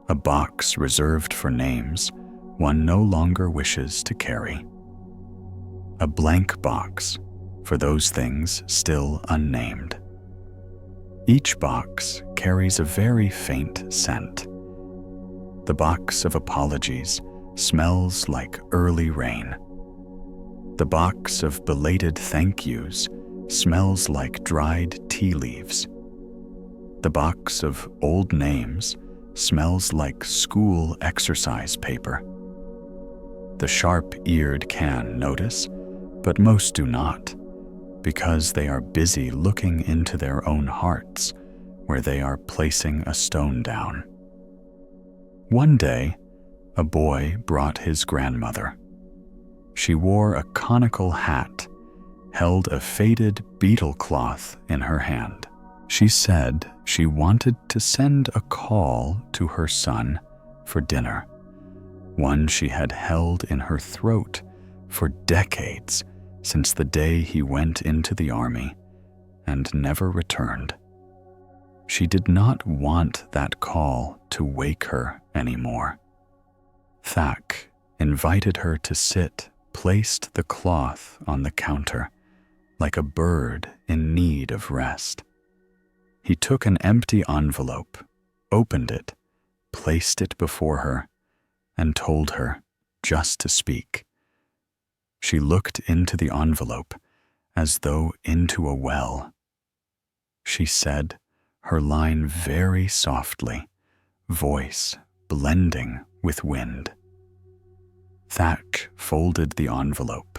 a box reserved for names one no longer wishes to carry, a blank box for those things still unnamed. Each box carries a very faint scent. The box of apologies smells like early rain. The box of belated thank yous smells like dried tea leaves. The box of old names smells like school exercise paper. The sharp-eared can notice, but most do not, because they are busy looking into their own hearts where they are placing a stone down. One day, a boy brought his grandmother. She wore a conical hat, held a faded beetle cloth in her hand. She said she wanted to send a call to her son for dinner, one she had held in her throat for decades since the day he went into the army and never returned. She did not want that call to wake her anymore. Thack invited her to sit, placed the cloth on the counter, like a bird in need of rest. He took an empty envelope, opened it, placed it before her, and told her just to speak. She looked into the envelope as though into a well. She said her line very softly, voice blending with wind. Thack folded the envelope,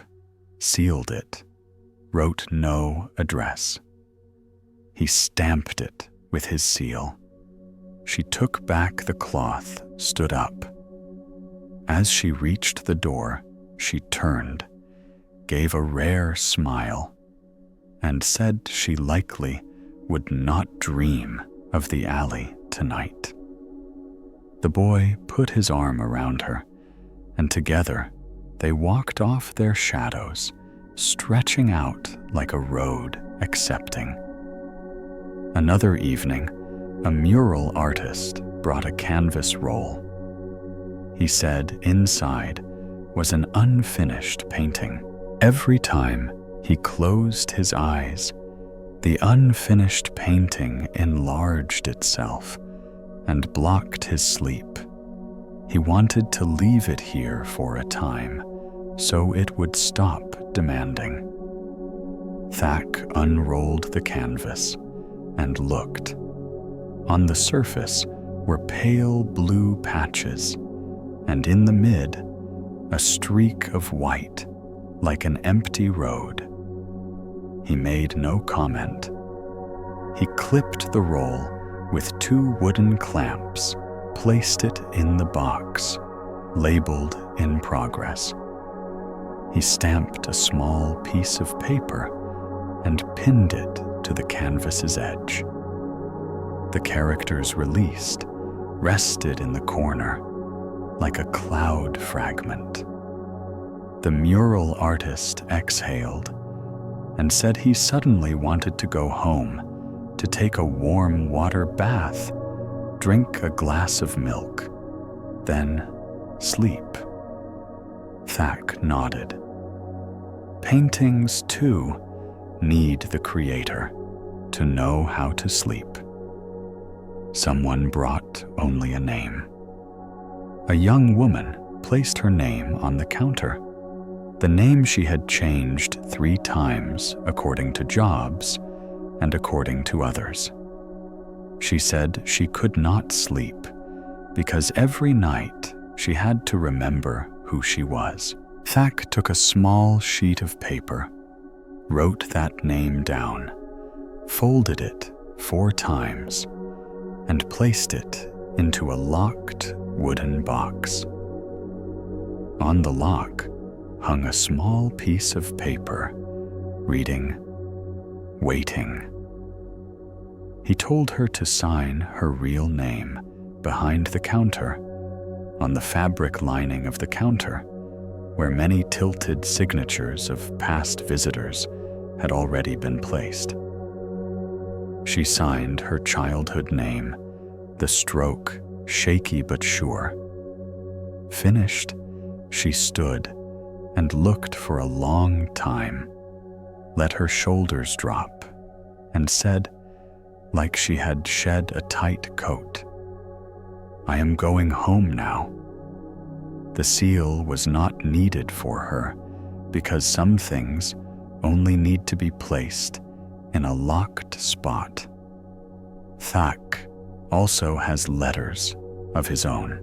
sealed it, wrote no address. He stamped it with his seal. She took back the cloth, stood up. As she reached the door, she turned, gave a rare smile, and said she likely would not dream of the alley tonight. The boy put his arm around her, and together they walked off their shadows, stretching out like a road accepting. Another evening, a mural artist brought a canvas roll. He said inside was an unfinished painting. Every time he closed his eyes, the unfinished painting enlarged itself and blocked his sleep. He wanted to leave it here for a time, so it would stop demanding. Thak unrolled the canvas and looked. On the surface were pale blue patches, and in the mid, a streak of white, like an empty road. He made no comment. He clipped the roll with 2 wooden clamps, placed it in the box, labeled in progress. He stamped a small piece of paper and pinned it to the canvas's edge. The characters released, rested in the corner, like a cloud fragment. The mural artist exhaled and said he suddenly wanted to go home, to take a warm water bath, drink a glass of milk, then sleep. Thak nodded. Paintings, too, need the creator to know how to sleep. Someone brought only a name. A young woman placed her name on the counter. The name she had changed 3 times according to jobs and according to others. She said she could not sleep because every night she had to remember who she was. Thak took a small sheet of paper, wrote that name down, folded it 4 times, and placed it into a locked wooden box. On the lock hung a small piece of paper reading, "Waiting." He told her to sign her real name behind the counter, on the fabric lining of the counter, where many tilted signatures of past visitors had already been placed. She signed her childhood name, the stroke shaky but sure. Finished, she stood and looked for a long time, let her shoulders drop, and said, like she had shed a tight coat, "I am going home now." The seal was not needed for her because some things only need to be placed in a locked spot. Thak also has letters of his own.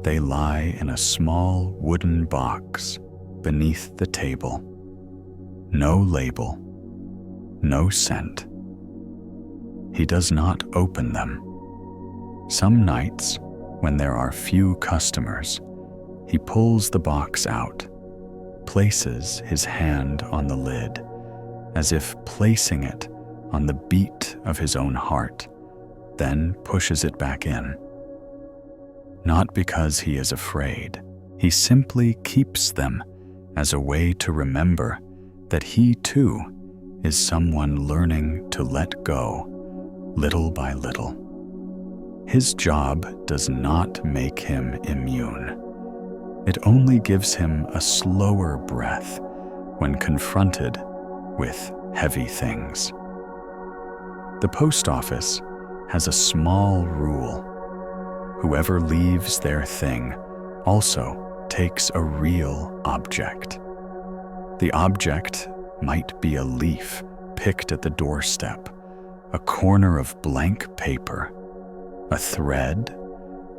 They lie in a small wooden box beneath the table. No label, no scent. He does not open them. Some nights, when there are few customers, he pulls the box out, places his hand on the lid, as if placing it on the beat of his own heart, then pushes it back in. Not because he is afraid, he simply keeps them as a way to remember that he too is someone learning to let go little by little. His job does not make him immune. It only gives him a slower breath when confronted with heavy things. The post office has a small rule. Whoever leaves their thing also takes a real object. The object might be a leaf picked at the doorstep, a corner of blank paper, a thread,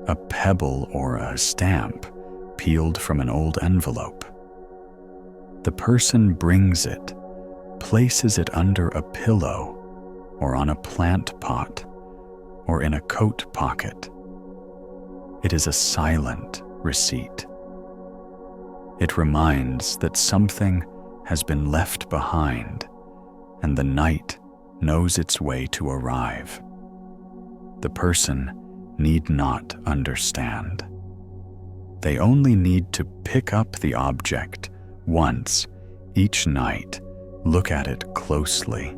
a pebble, or a stamp peeled from an old envelope. The person brings it, places it under a pillow or on a plant pot, or in a coat pocket. It is a silent receipt. It reminds that something has been left behind, and the night knows its way to arrive. The person need not understand. They only need to pick up the object once each night, look at it closely,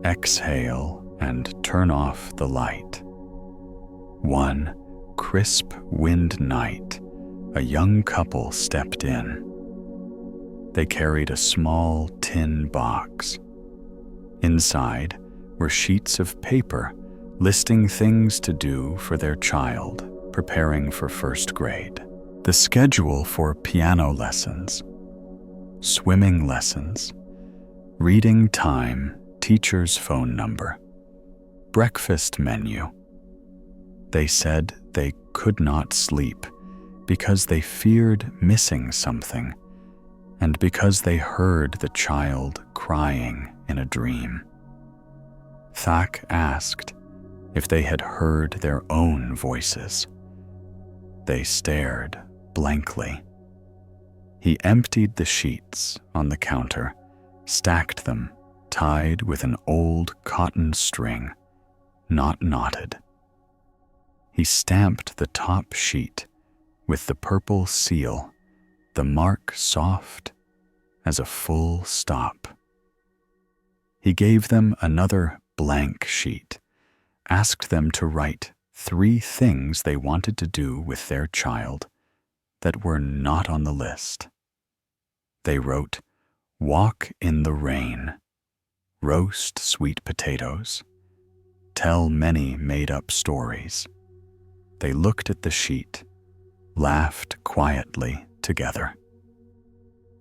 exhale, and turn off the light. One crisp wind night, a young couple stepped in. They carried a small tin box. Inside were sheets of paper listing things to do for their child preparing for first grade. The schedule for piano lessons, swimming lessons, reading time, teacher's phone number, breakfast menu. They said they could not sleep because they feared missing something and because they heard the child crying in a dream. Thak asked if they had heard their own voices. They stared blankly. He emptied the sheets on the counter, stacked them, tied with an old cotton string, not knotted. He stamped the top sheet with the purple seal, the mark soft as a full stop. He gave them another blank sheet, asked them to write 3 things they wanted to do with their child that were not on the list. They wrote, walk in the rain, roast sweet potatoes, tell many made-up stories. They looked at the sheet, laughed quietly together.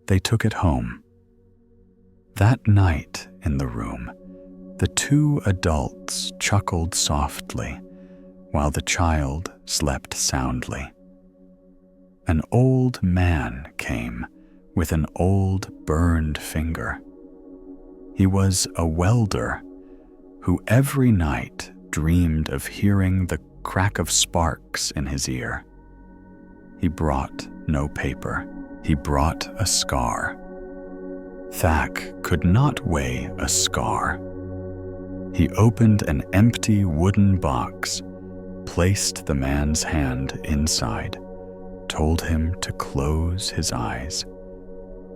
They took it home. That night in the room, the 2 adults chuckled softly while the child slept soundly. An old man came with an old burned finger. He was a welder who every night dreamed of hearing the crack of sparks in his ear. He brought no paper. He brought a scar. Thak could not weigh a scar. He opened an empty wooden box, placed the man's hand inside, told him to close his eyes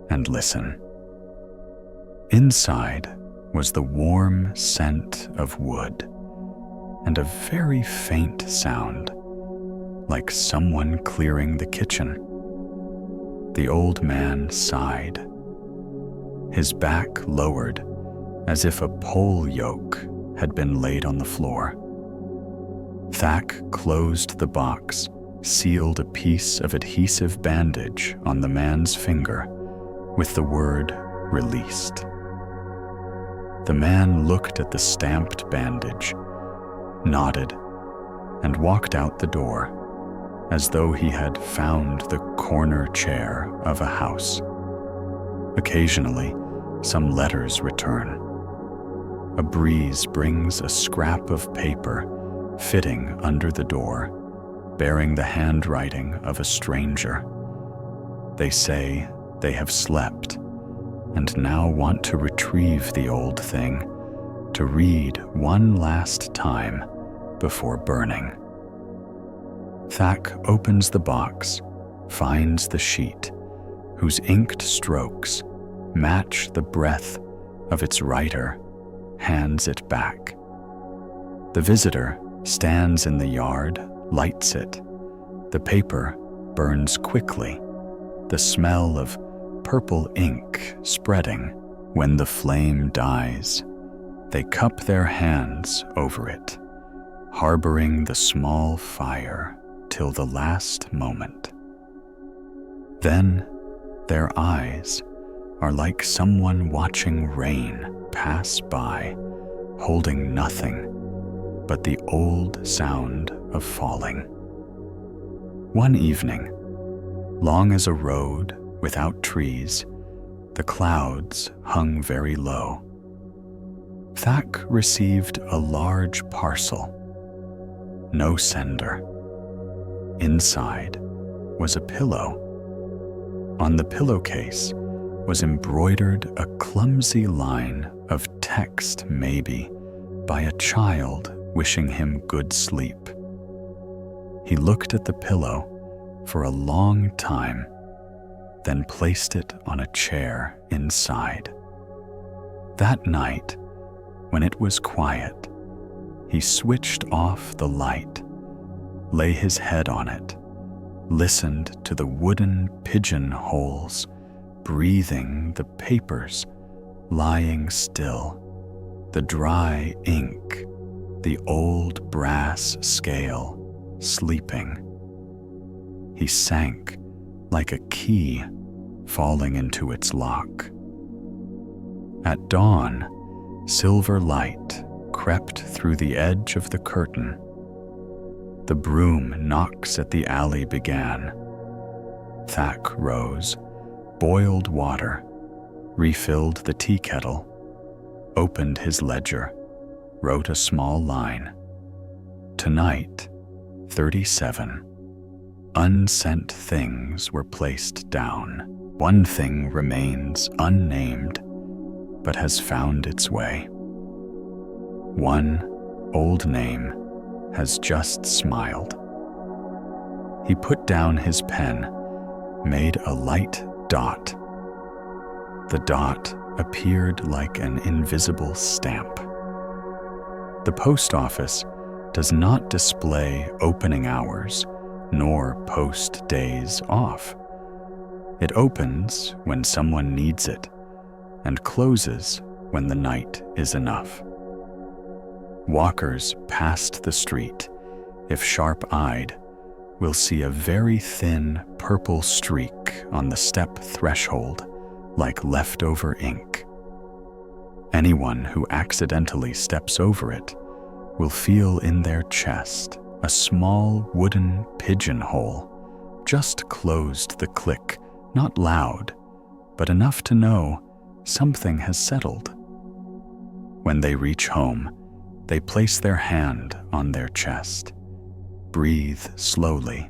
and listen. Inside was the warm scent of wood and a very faint sound, like someone clearing the kitchen. The old man sighed. His back lowered as if a pole yoke had been laid on the floor. Thak closed the box, sealed a piece of adhesive bandage on the man's finger with the word released. The man looked at the stamped bandage, nodded, and walked out the door as though he had found the corner chair of a house. Occasionally, some letters return. A breeze brings a scrap of paper fitting under the door, bearing the handwriting of a stranger. They say they have slept and now want to retrieve the old thing to read one last time before burning. Thak opens the box, finds the sheet, whose inked strokes match the breath of its writer, hands it back. The visitor stands in the yard, lights it. The paper burns quickly, the smell of purple ink spreading. When the flame dies, they cup their hands over it, harboring the small fire till the last moment. Then their eyes are like someone watching rain pass by, holding nothing but the old sound of falling. One evening, long as a road without trees, the clouds hung very low. Thak received a large parcel, no sender. Inside was a pillow. On the pillowcase was embroidered a clumsy line of text, maybe by a child wishing him good sleep. He looked at the pillow for a long time, then placed it on a chair inside. That night, when it was quiet, he switched off the light, lay his head on it, listened to the wooden pigeonholes breathing the papers lying still, the dry ink, the old brass scale sleeping. He sank like a key falling into its lock. At dawn, silver light crept through the edge of the curtain. The broom knocks at the alley began. Thack rose, boiled water, refilled the tea kettle, opened his ledger, wrote a small line. Tonight, 37. Unsent things were placed down. One thing remains unnamed, but has found its way. One old name has just smiled. He put down his pen, made a light dot. The dot appeared like an invisible stamp. The post office does not display opening hours nor post days off. It opens when someone needs it and closes when the night is enough. Walkers past the street, if sharp-eyed, will see a very thin purple streak on the step threshold, like leftover ink. Anyone who accidentally steps over it will feel in their chest a small wooden pigeonhole, just closed the click, not loud, but enough to know something has settled. When they reach home, they place their hand on their chest, breathe slowly,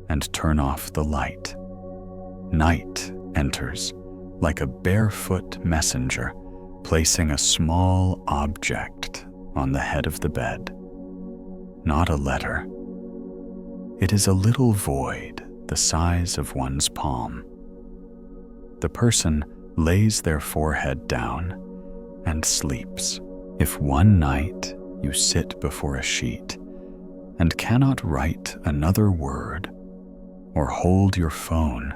and turn off the light. Night enters like a barefoot messenger, placing a small object on the head of the bed. Not a letter. It is a little void the size of one's palm. The person lays their forehead down and sleeps. If one night you sit before a sheet and cannot write another word or hold your phone,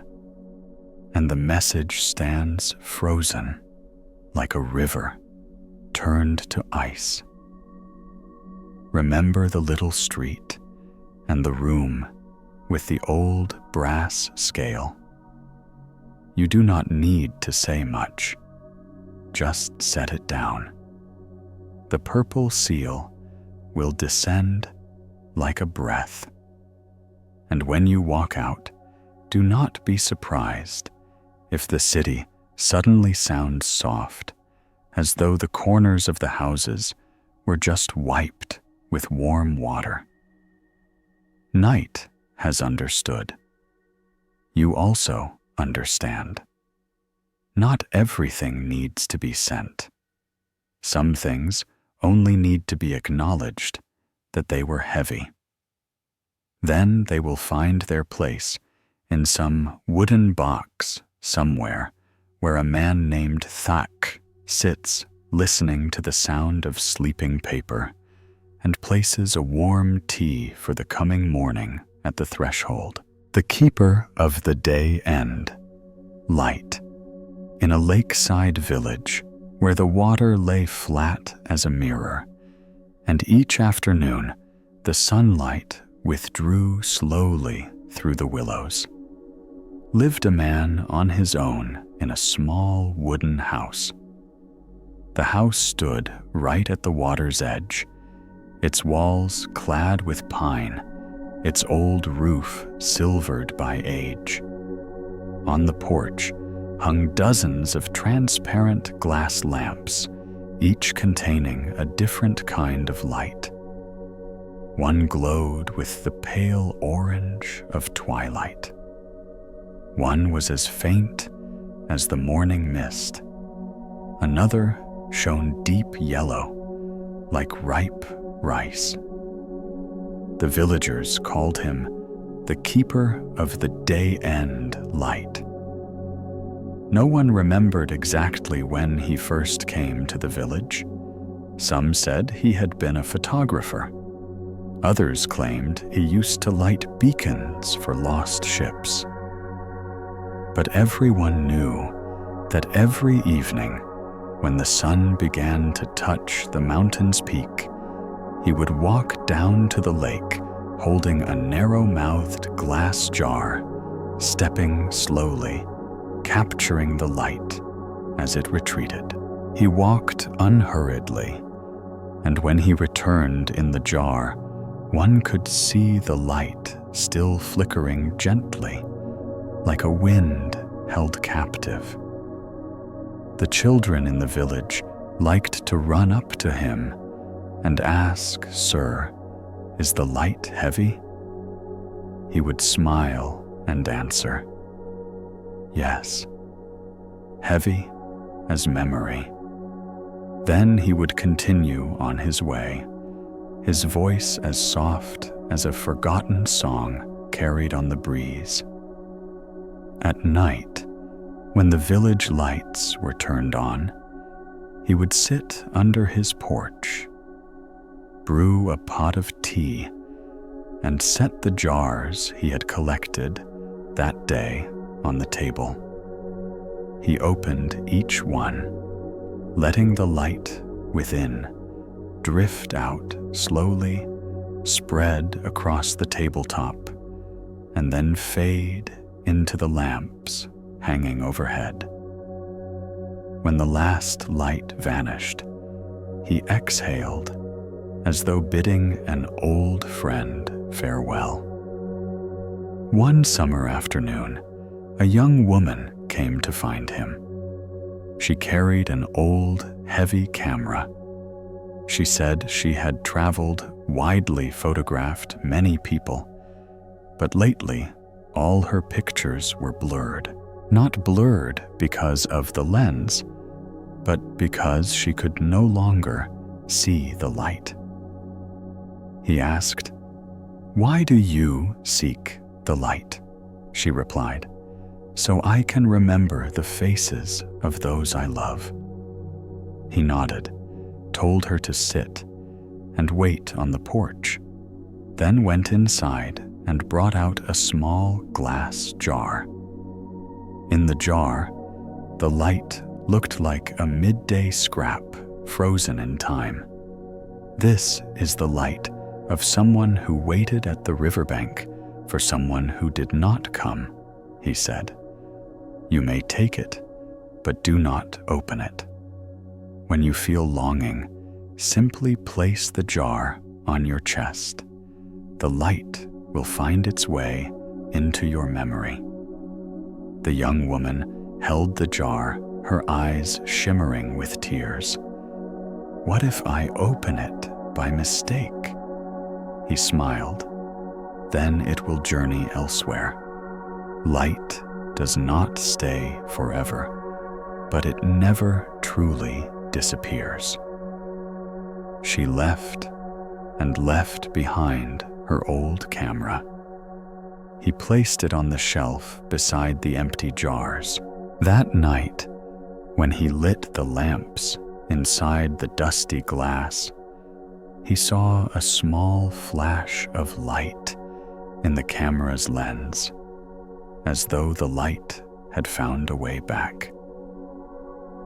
and the message stands frozen like a river turned to ice, remember the little street and the room with the old brass scale. You do not need to say much, just set it down. The purple seal will descend like a breath. And when you walk out, do not be surprised if the city suddenly sounds soft, as though the corners of the houses were just wiped with warm water. Night has understood. You also understand. Not everything needs to be sent. Some things only need to be acknowledged that they were heavy. Then they will find their place in some wooden box somewhere where a man named Thack sits listening to the sound of sleeping paper and places a warm tea for the coming morning at the threshold. The keeper of the day end, light, in a lakeside village where the water lay flat as a mirror, and each afternoon the sunlight withdrew slowly through the willows. Lived a man on his own in a small wooden house. The house stood right at the water's edge, its walls clad with pine, its old roof silvered by age. On the porch hung dozens of transparent glass lamps, each containing a different kind of light. One glowed with the pale orange of twilight. One was as faint as the morning mist. Another shone deep yellow, like ripe rice. The villagers called him the keeper of the day-end light. No one remembered exactly when he first came to the village. Some said he had been a photographer. Others claimed he used to light beacons for lost ships. But everyone knew that every evening, when the sun began to touch the mountain's peak, he would walk down to the lake holding a narrow-mouthed glass jar, stepping slowly, capturing the light as it retreated. He walked unhurriedly, and when he returned in the jar, one could see the light still flickering gently, like a wind held captive. The children in the village liked to run up to him and ask, "Sir, is the light heavy?" He would smile and answer, "Yes, heavy as memory." Then he would continue on his way, his voice as soft as a forgotten song carried on the breeze. At night, when the village lights were turned on, he would sit under his porch, brew a pot of tea, and set the jars he had collected that day on the table. He opened each one, letting the light within drift out slowly, spread across the tabletop, and then fade into the lamps hanging overhead. When the last light vanished, he exhaled as though bidding an old friend farewell. One summer afternoon, a young woman came to find him. She carried an old, heavy camera. She said she had traveled, widely photographed many people, but lately all her pictures were blurred. Not blurred because of the lens, but because she could no longer see the light. He asked, "Why do you seek the light?" She replied, "So I can remember the faces of those I love." He nodded, told her to sit and wait on the porch, then went inside and brought out a small glass jar. In the jar, the light looked like a midday scrap frozen in time. "This is the light of someone who waited at the riverbank for someone who did not come," he said. "You may take it, but do not open it. When you feel longing, simply place the jar on your chest. The light will find its way into your memory." The young woman held the jar, her eyes shimmering with tears. "What if I open it by mistake?" He smiled. "Then it will journey elsewhere. Light does not stay forever, but it never truly disappears." She left and left behind her old camera. He placed it on the shelf beside the empty jars. That night, when he lit the lamps inside the dusty glass, he saw a small flash of light in the camera's lens, as though the light had found a way back.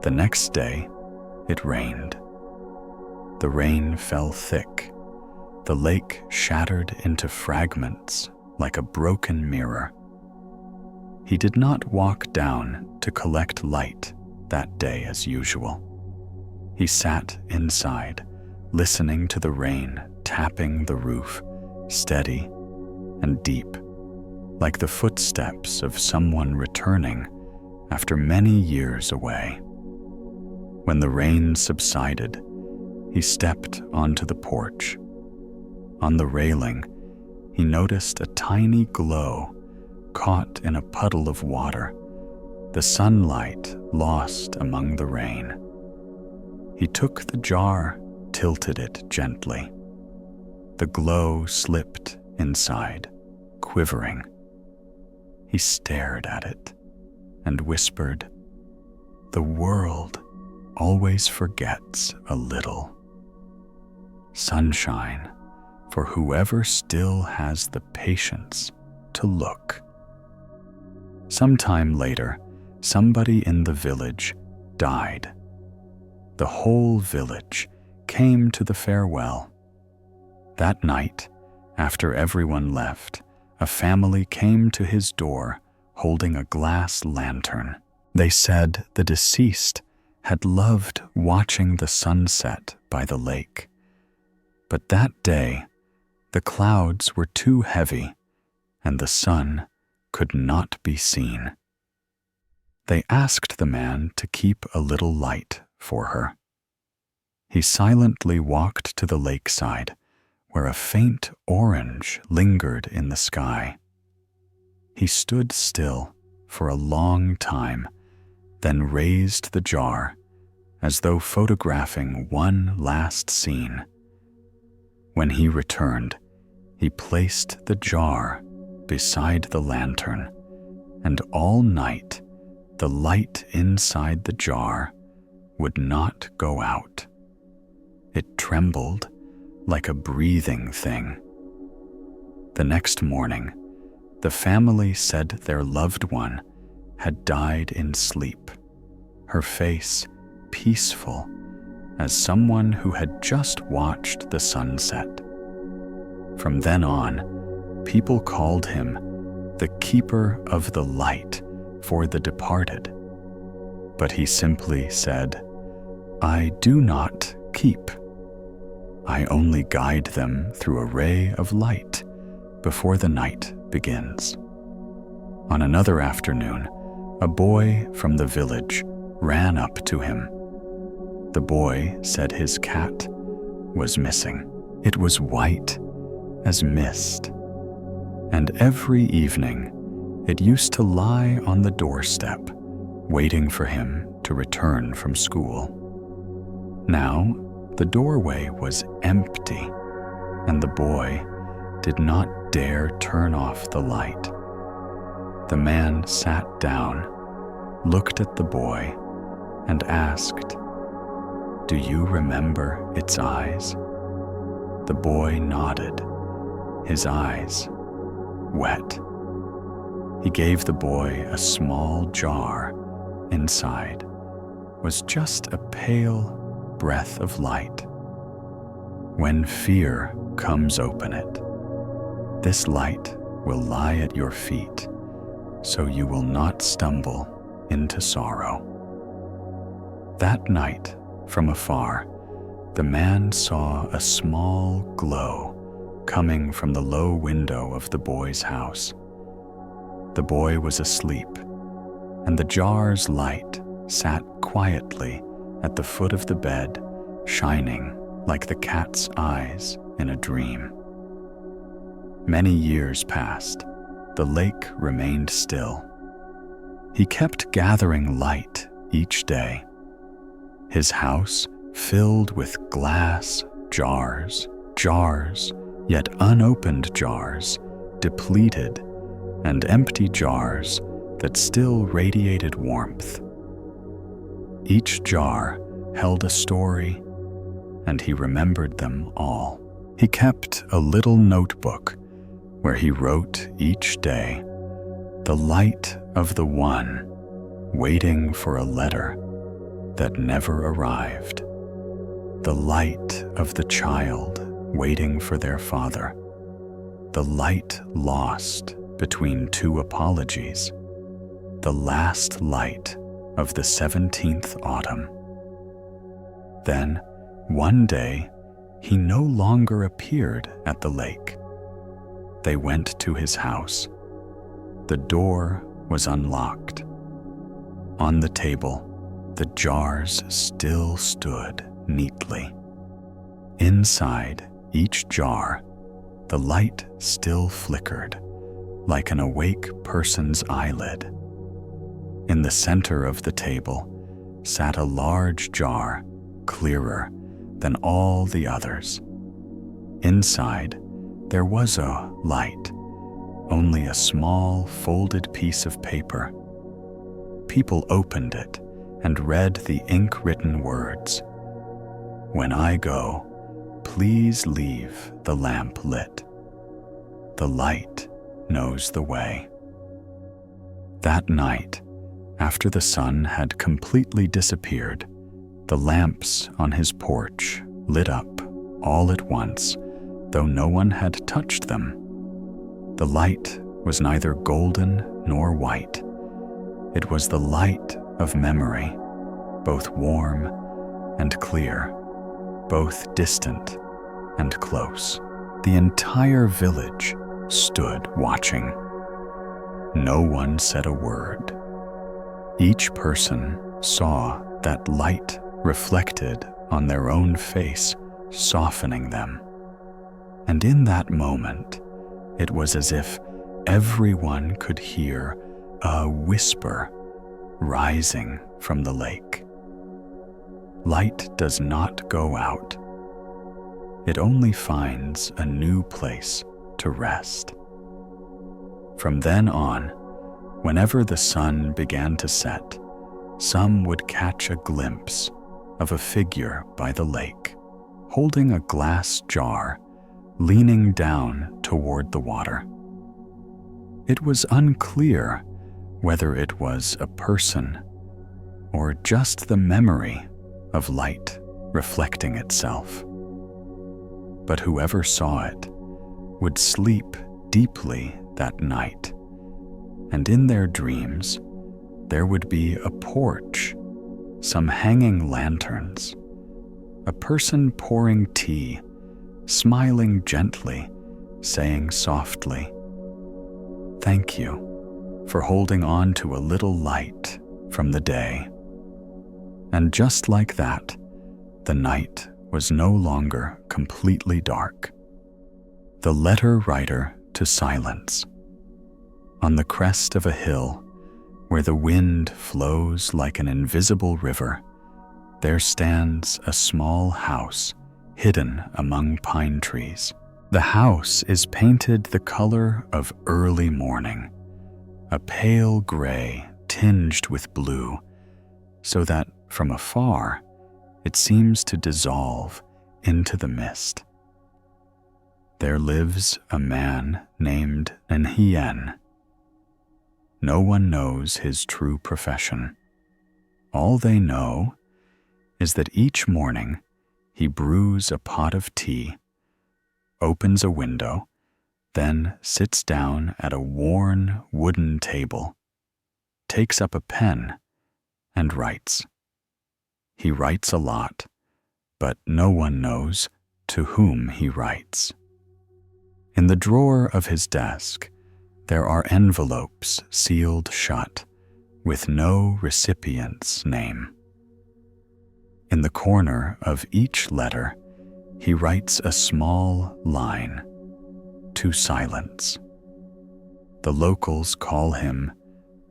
The next day, it rained. The rain fell thick. The lake shattered into fragments like a broken mirror. He did not walk down to collect light that day as usual. He sat inside, listening to the rain tapping the roof, steady and deep, like the footsteps of someone returning after many years away. When the rain subsided, he stepped onto the porch. On the railing, he noticed a tiny glow caught in a puddle of water, the sunlight lost among the rain. He took the jar, tilted it gently. The glow slipped inside, quivering. He stared at it and whispered, "The world always forgets a little. Sunshine for whoever still has the patience to look." Sometime later, somebody in the village died. The whole village came to the farewell. That night, after everyone left, a family came to his door holding a glass lantern. They said the deceased had loved watching the sunset by the lake. But that day, the clouds were too heavy and the sun could not be seen. They asked the man to keep a little light for her. He silently walked to the lakeside, where a faint orange lingered in the sky. He stood still for a long time, then raised the jar, as though photographing one last scene. When he returned, he placed the jar beside the lantern, and all night the light inside the jar would not go out. It trembled like a breathing thing. The next morning, the family said their loved one had died in sleep, her face peaceful as someone who had just watched the sunset. From then on, people called him the keeper of the light for the departed. But he simply said, "I do not keep. I only guide them through a ray of light before the night begins." On another afternoon, a boy from the village ran up to him. The boy said his cat was missing. It was white as mist, and every evening it used to lie on the doorstep, waiting for him to return from school. Now, the doorway was empty, and the boy did not dare turn off the light. The man sat down, looked at the boy, and asked, "Do you remember its eyes?" The boy nodded, his eyes wet. He gave the boy a small jar. Inside was just a pale breath of light. "When fear comes, open it. This light will lie at your feet, so you will not stumble into sorrow." That night, from afar, the man saw a small glow coming from the low window of the boy's house. The boy was asleep, and the jar's light sat quietly at the foot of the bed, shining like the cat's eyes in a dream. Many years passed. The lake remained still. He kept gathering light each day. His house filled with glass jars, yet unopened jars, depleted, and empty jars that still radiated warmth. Each jar held a story, and he remembered them all. He kept a little notebook where he wrote each day, "The light of the one waiting for a letter that never arrived. The light of the child waiting for their father. The light lost between two apologies. The last light of the 17th autumn." Then, one day, he no longer appeared at the lake. They went to his house. The door was unlocked. On the table, the jars still stood neatly. Inside each jar the light still flickered, like an awake person's eyelid. In the center of the table sat a large jar, clearer than all the others. Inside, there was a light, only a small folded piece of paper. People opened it and read the ink-written words, "When I go, please leave the lamp lit. The light knows the way." That night, after the sun had completely disappeared, the lamps on his porch lit up all at once, though no one had touched them. The light was neither golden nor white. It was the light of memory, both warm and clear, both distant and close. The entire village stood watching. No one said a word. Each person saw that light reflected on their own face, softening them. And in that moment, it was as if everyone could hear a whisper rising from the lake. Light does not go out. It only finds a new place to rest. From then on, whenever the sun began to set, some would catch a glimpse of a figure by the lake, holding a glass jar, leaning down toward the water. It was unclear whether it was a person or just the memory of light reflecting itself. But whoever saw it would sleep deeply that night, and in their dreams there would be a porch, some hanging lanterns, a person pouring tea, smiling gently, saying softly, "Thank you for holding on to a little light from the day." And just like that, the night was no longer completely dark. The letter writer to silence. On the crest of a hill, where the wind flows like an invisible river, there stands a small house hidden among pine trees. The house is painted the color of early morning, a pale gray tinged with blue, so that from afar it seems to dissolve into the mist. There lives a man named Nhien. No one knows his true profession. All they know is that each morning he brews a pot of tea, opens a window, then sits down at a worn wooden table, takes up a pen, and writes. He writes a lot, but no one knows to whom he writes. In the drawer of his desk, there are envelopes sealed shut, with no recipient's name. In the corner of each letter, he writes a small line, "To silence." The locals call him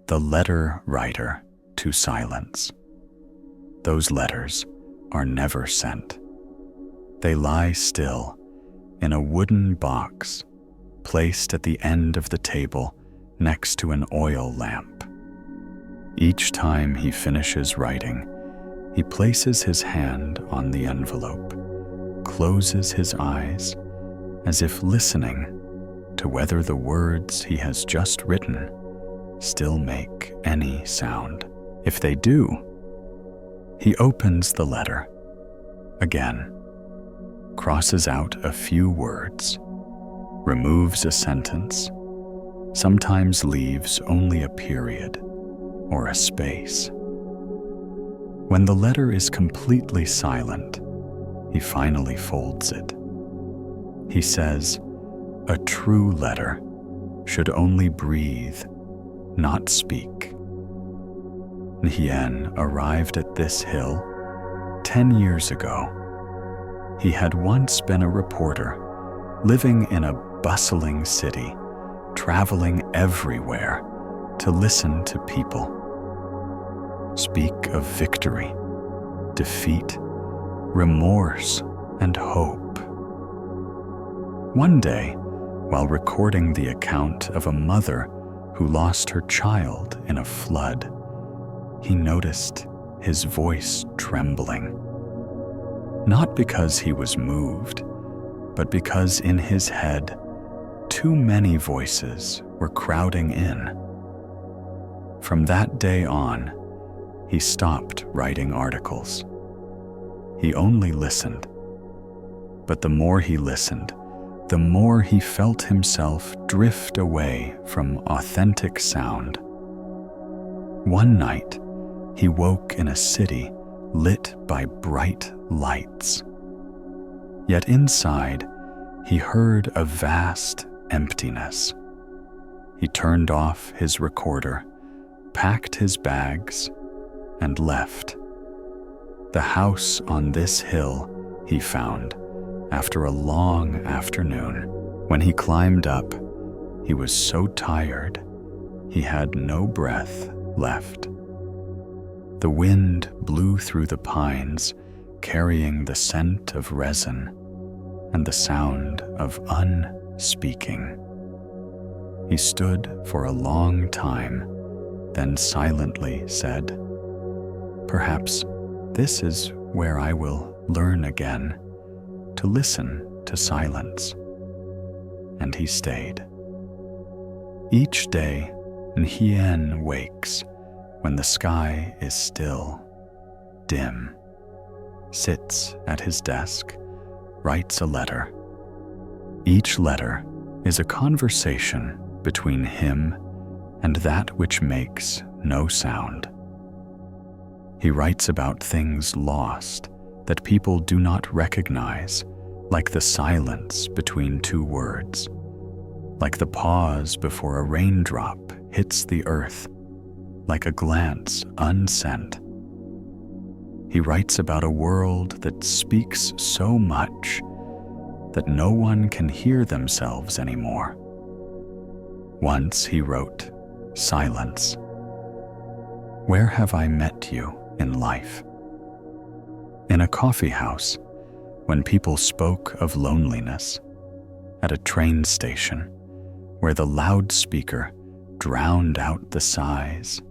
the letter writer to silence. Those letters are never sent. They lie still in a wooden box placed at the end of the table next to an oil lamp. Each time he finishes writing, he places his hand on the envelope, closes his eyes, as if listening to whether the words he has just written still make any sound. If they do, he opens the letter again, crosses out a few words, removes a sentence, sometimes leaves only a period or a space. When the letter is completely silent, he finally folds it. He says, "A true letter should only breathe, not speak." Nhien arrived at this hill 10 years ago. He had once been a reporter living in a bustling city, traveling everywhere to listen to people. Speak of victory, defeat, remorse, and hope. One day, while recording the account of a mother who lost her child in a flood, he noticed his voice trembling. Not because he was moved, but because in his head, too many voices were crowding in. From that day on, he stopped writing articles. He only listened. But the more he listened, the more he felt himself drift away from authentic sound. One night, he woke in a city lit by bright lights. Yet inside, he heard a vast emptiness. He turned off his recorder, packed his bags, and left. The house on this hill he found after a long afternoon. When he climbed up, he was so tired he had no breath left. The wind blew through the pines, carrying the scent of resin and the sound of unspeaking. He stood for a long time, then silently said, "Perhaps this is where I will learn again to listen to silence." And he stayed. Each day, Nhien wakes when the sky is still, dim, sits at his desk, writes a letter. Each letter is a conversation between him and that which makes no sound. He writes about things lost that people do not recognize, like the silence between two words, like the pause before a raindrop hits the earth, like a glance unsent. He writes about a world that speaks so much that no one can hear themselves anymore. Once he wrote, "Silence. Where have I met you in life?" In a coffee house, when people spoke of loneliness, at a train station, where the loudspeaker drowned out the sighs,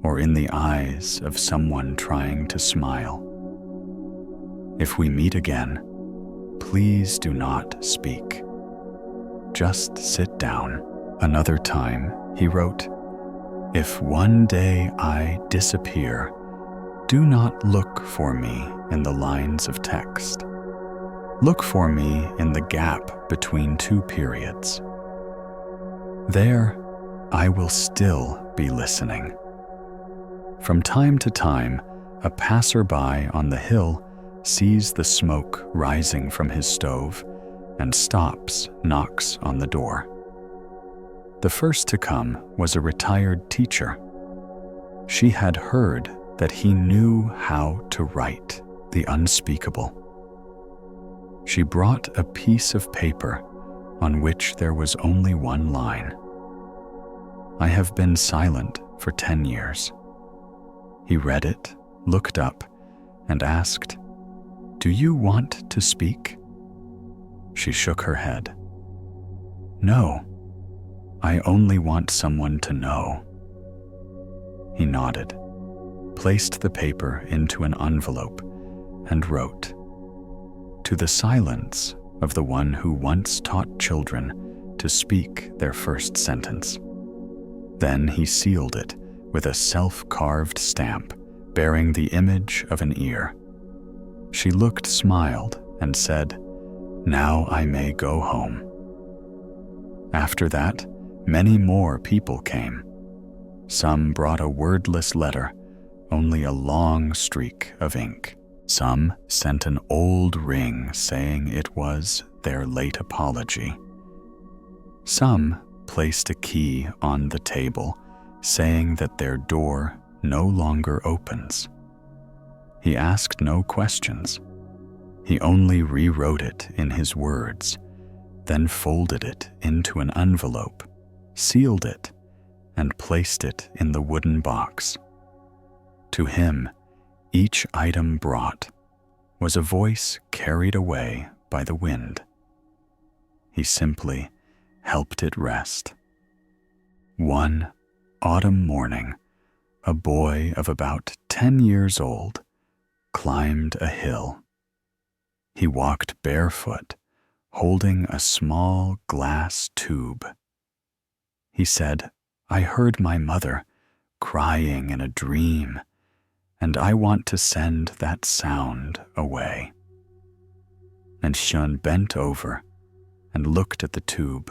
or in the eyes of someone trying to smile. If we meet again, please do not speak. Just sit down. Another time, he wrote, "If one day I disappear, do not look for me in the lines of text. Look for me in the gap between two periods. There, I will still be listening." From time to time, a passerby on the hill sees the smoke rising from his stove and stops, knocks on the door. The first to come was a retired teacher. She had heard that he knew how to write the unspeakable. She brought a piece of paper on which there was only one line. "I have been silent for 10 years. He read it, looked up, and asked, "Do you want to speak?" She shook her head. "No, I only want someone to know." He nodded, placed the paper into an envelope, and wrote, "To the silence of the one who once taught children to speak their first sentence." Then he sealed it with a self-carved stamp bearing the image of an ear. She looked, smiled, and said, "Now I may go home." After that, many more people came. Some brought a wordless letter, only a long streak of ink. Some sent an old ring saying it was their late apology. Some placed a key on the table saying that their door no longer opens. He asked no questions. He only rewrote it in his words, then folded it into an envelope, sealed it, and placed it in the wooden box. To him, each item brought was a voice carried away by the wind. He simply helped it rest. One autumn morning, a boy of about 10 years old climbed a hill. He walked barefoot, holding a small glass tube. He said, "I heard my mother crying in a dream, and I want to send that sound away." And Shun bent over and looked at the tube.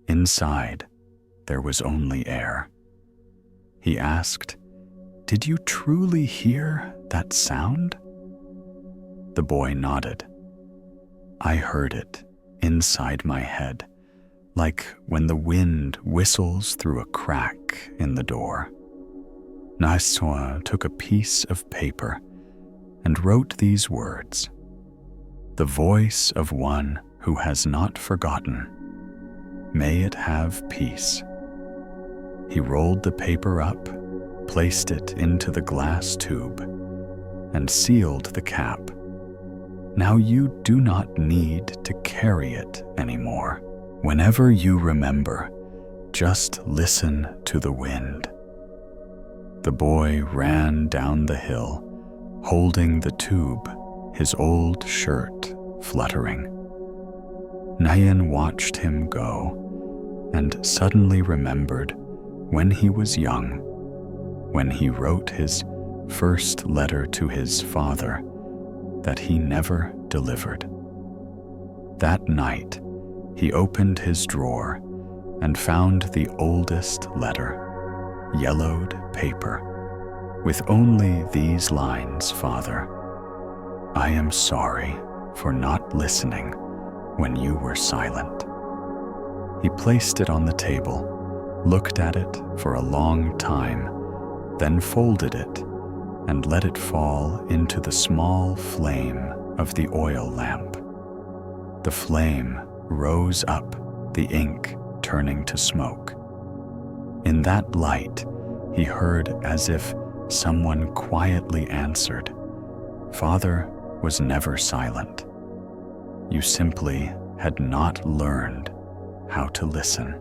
Inside, there was only air. He asked, "Did you truly hear that sound?" The boy nodded. "I heard it inside my head, like when the wind whistles through a crack in the door." Naiswa took a piece of paper and wrote these words: "The voice of one who has not forgotten. May it have peace." He rolled the paper up, placed it into the glass tube, and sealed the cap. Now you do not need to carry it anymore. Whenever you remember, just listen to the wind. The boy ran down the hill, holding the tube, his old shirt fluttering. Nayan watched him go and suddenly remembered when he was young, when he wrote his first letter to his father that he never delivered. That night, he opened his drawer and found the oldest letter, yellowed paper, with only these lines, "Father, I am sorry for not listening when you were silent." He placed it on the table, looked at it for a long time, then folded it and let it fall into the small flame of the oil lamp. The flame rose up, the ink turning to smoke. In that light, he heard as if someone quietly answered, "Father was never silent. You simply had not learned how to listen."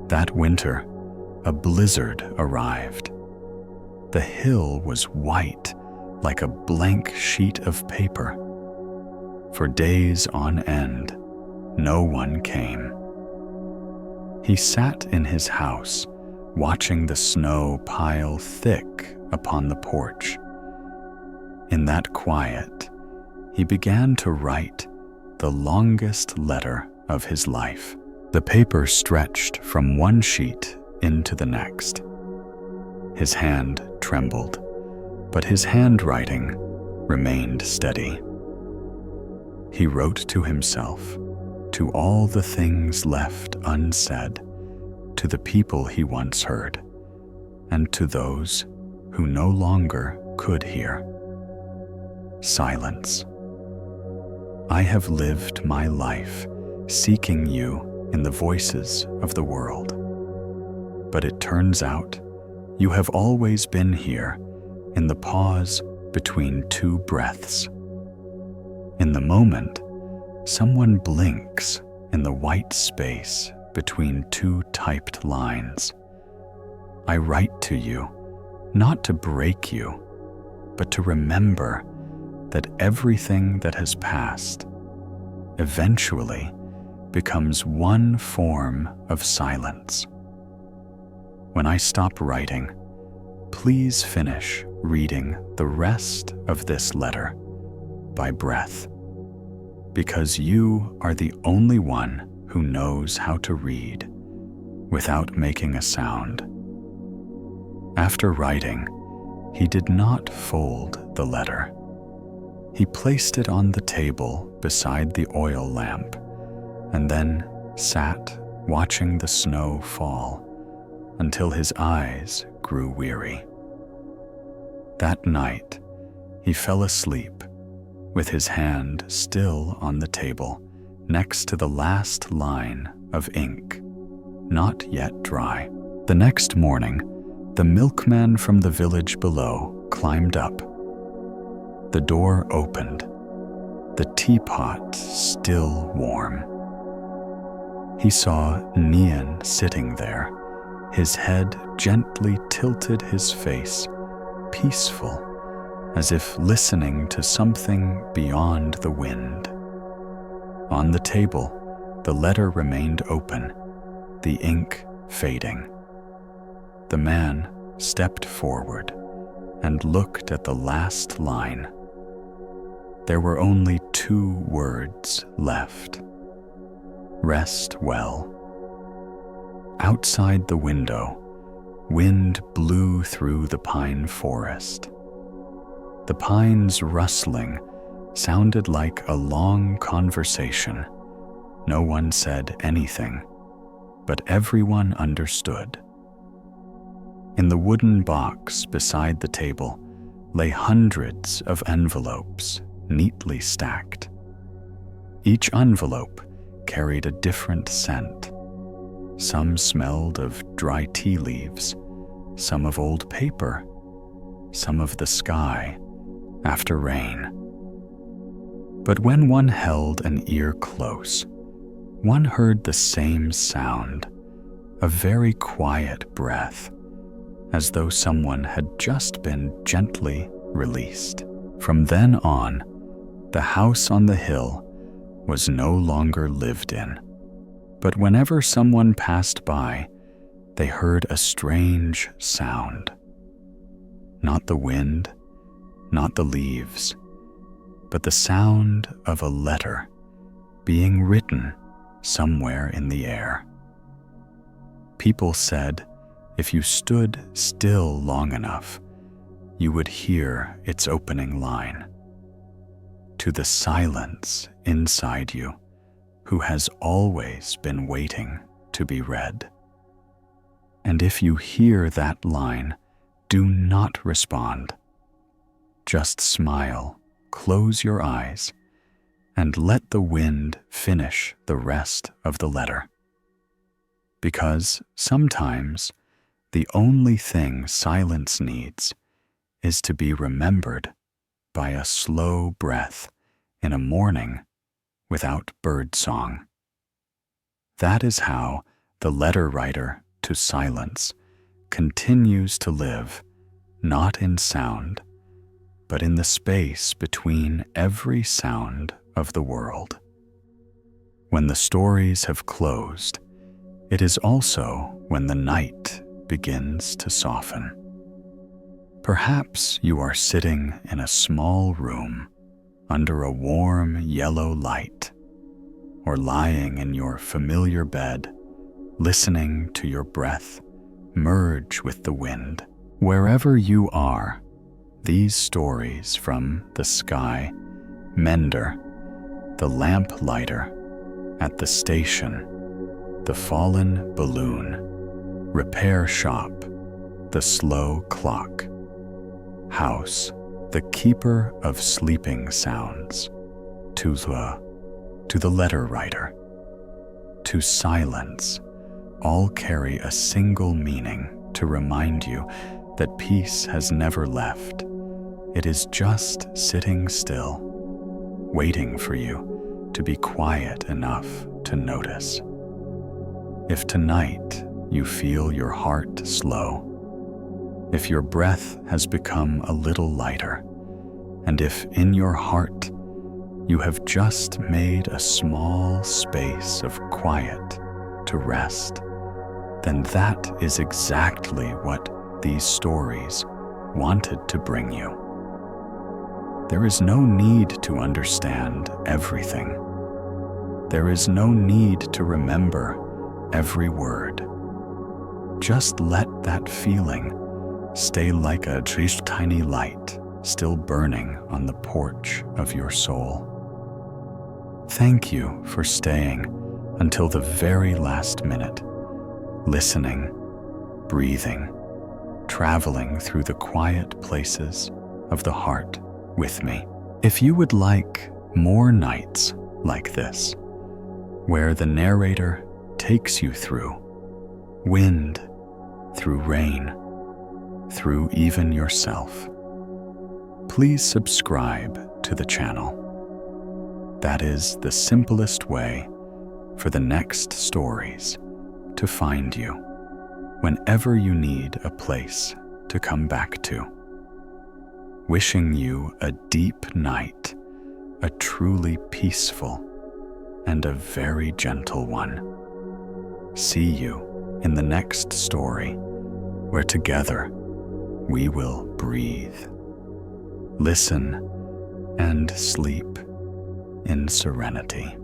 That winter, a blizzard arrived. The hill was white, like a blank sheet of paper. For days on end, no one came. He sat in his house, watching the snow pile thick upon the porch. In that quiet, he began to write the longest letter of his life. The paper stretched from one sheet into the next. His hand trembled, but his handwriting remained steady. He wrote to himself, to all the things left unsaid, to the people he once heard, and to those who no longer could hear. Silence. I have lived my life seeking you in the voices of the world. But it turns out you have always been here in the pause between two breaths. In the moment, someone blinks in the white space between two typed lines. I write to you, not to break you, but to remember that everything that has passed eventually becomes one form of silence. When I stop writing, please finish reading the rest of this letter by breath, because you are the only one who knows how to read without making a sound. After writing, he did not fold the letter. He placed it on the table beside the oil lamp and then sat watching the snow fall until his eyes grew weary. That night, he fell asleep with his hand still on the table, next to the last line of ink, not yet dry. The next morning, the milkman from the village below climbed up. The door opened, the teapot still warm. He saw Nian sitting there, his head gently tilted, his face peaceful, as if listening to something beyond the wind. On the table, the letter remained open, the ink fading. The man stepped forward and looked at the last line. There were only 2 words left. Rest well. Outside the window, wind blew through the pine forest. The pines rustling sounded like a long conversation. No one said anything, but everyone understood. In the wooden box beside the table lay hundreds of envelopes, neatly stacked. Each envelope carried a different scent. Some smelled of dry tea leaves, some of old paper, some of the sky after rain. But when one held an ear close, one heard the same sound, a very quiet breath, as though someone had just been gently released. From then on, the house on the hill was no longer lived in. But whenever someone passed by, they heard a strange sound. Not the wind, not the leaves, but the sound of a letter being written somewhere in the air. People said if you stood still long enough, you would hear its opening line. To the silence inside you, who has always been waiting to be read. And if you hear that line, do not respond. Just smile, close your eyes, and let the wind finish the rest of the letter. Because sometimes the only thing silence needs is to be remembered by a slow breath in a morning without birdsong. That is how the letter writer to silence continues to live, not in sound, but in the space between every sound of the world. When the stories have closed, it is also when the night begins to soften. Perhaps you are sitting in a small room under a warm yellow light, or lying in your familiar bed, listening to your breath merge with the wind. Wherever you are, these stories from the sky, mender, the lamplighter at the station, the fallen balloon, repair shop, the slow clock, house, the keeper of sleeping sounds, to the letter writer, to silence, all carry a single meaning to remind you that peace has never left. It is just sitting still, waiting for you to be quiet enough to notice. If tonight you feel your heart slow, if your breath has become a little lighter, and if in your heart you have just made a small space of quiet to rest, then that is exactly what these stories wanted to bring you. There is no need to understand everything. There is no need to remember every word. Just let that feeling stay like a tiny light still burning on the porch of your soul. Thank you for staying until the very last minute, listening, breathing, traveling through the quiet places of the heart with me. If you would like more nights like this, where the narrator takes you through wind, through rain, through even yourself. Please subscribe to the channel. That is the simplest way for the next stories to find you whenever you need a place to come back to. Wishing you a deep night, a truly peaceful and a very gentle one. See you in the next story, where together we will breathe, listen, and sleep in serenity.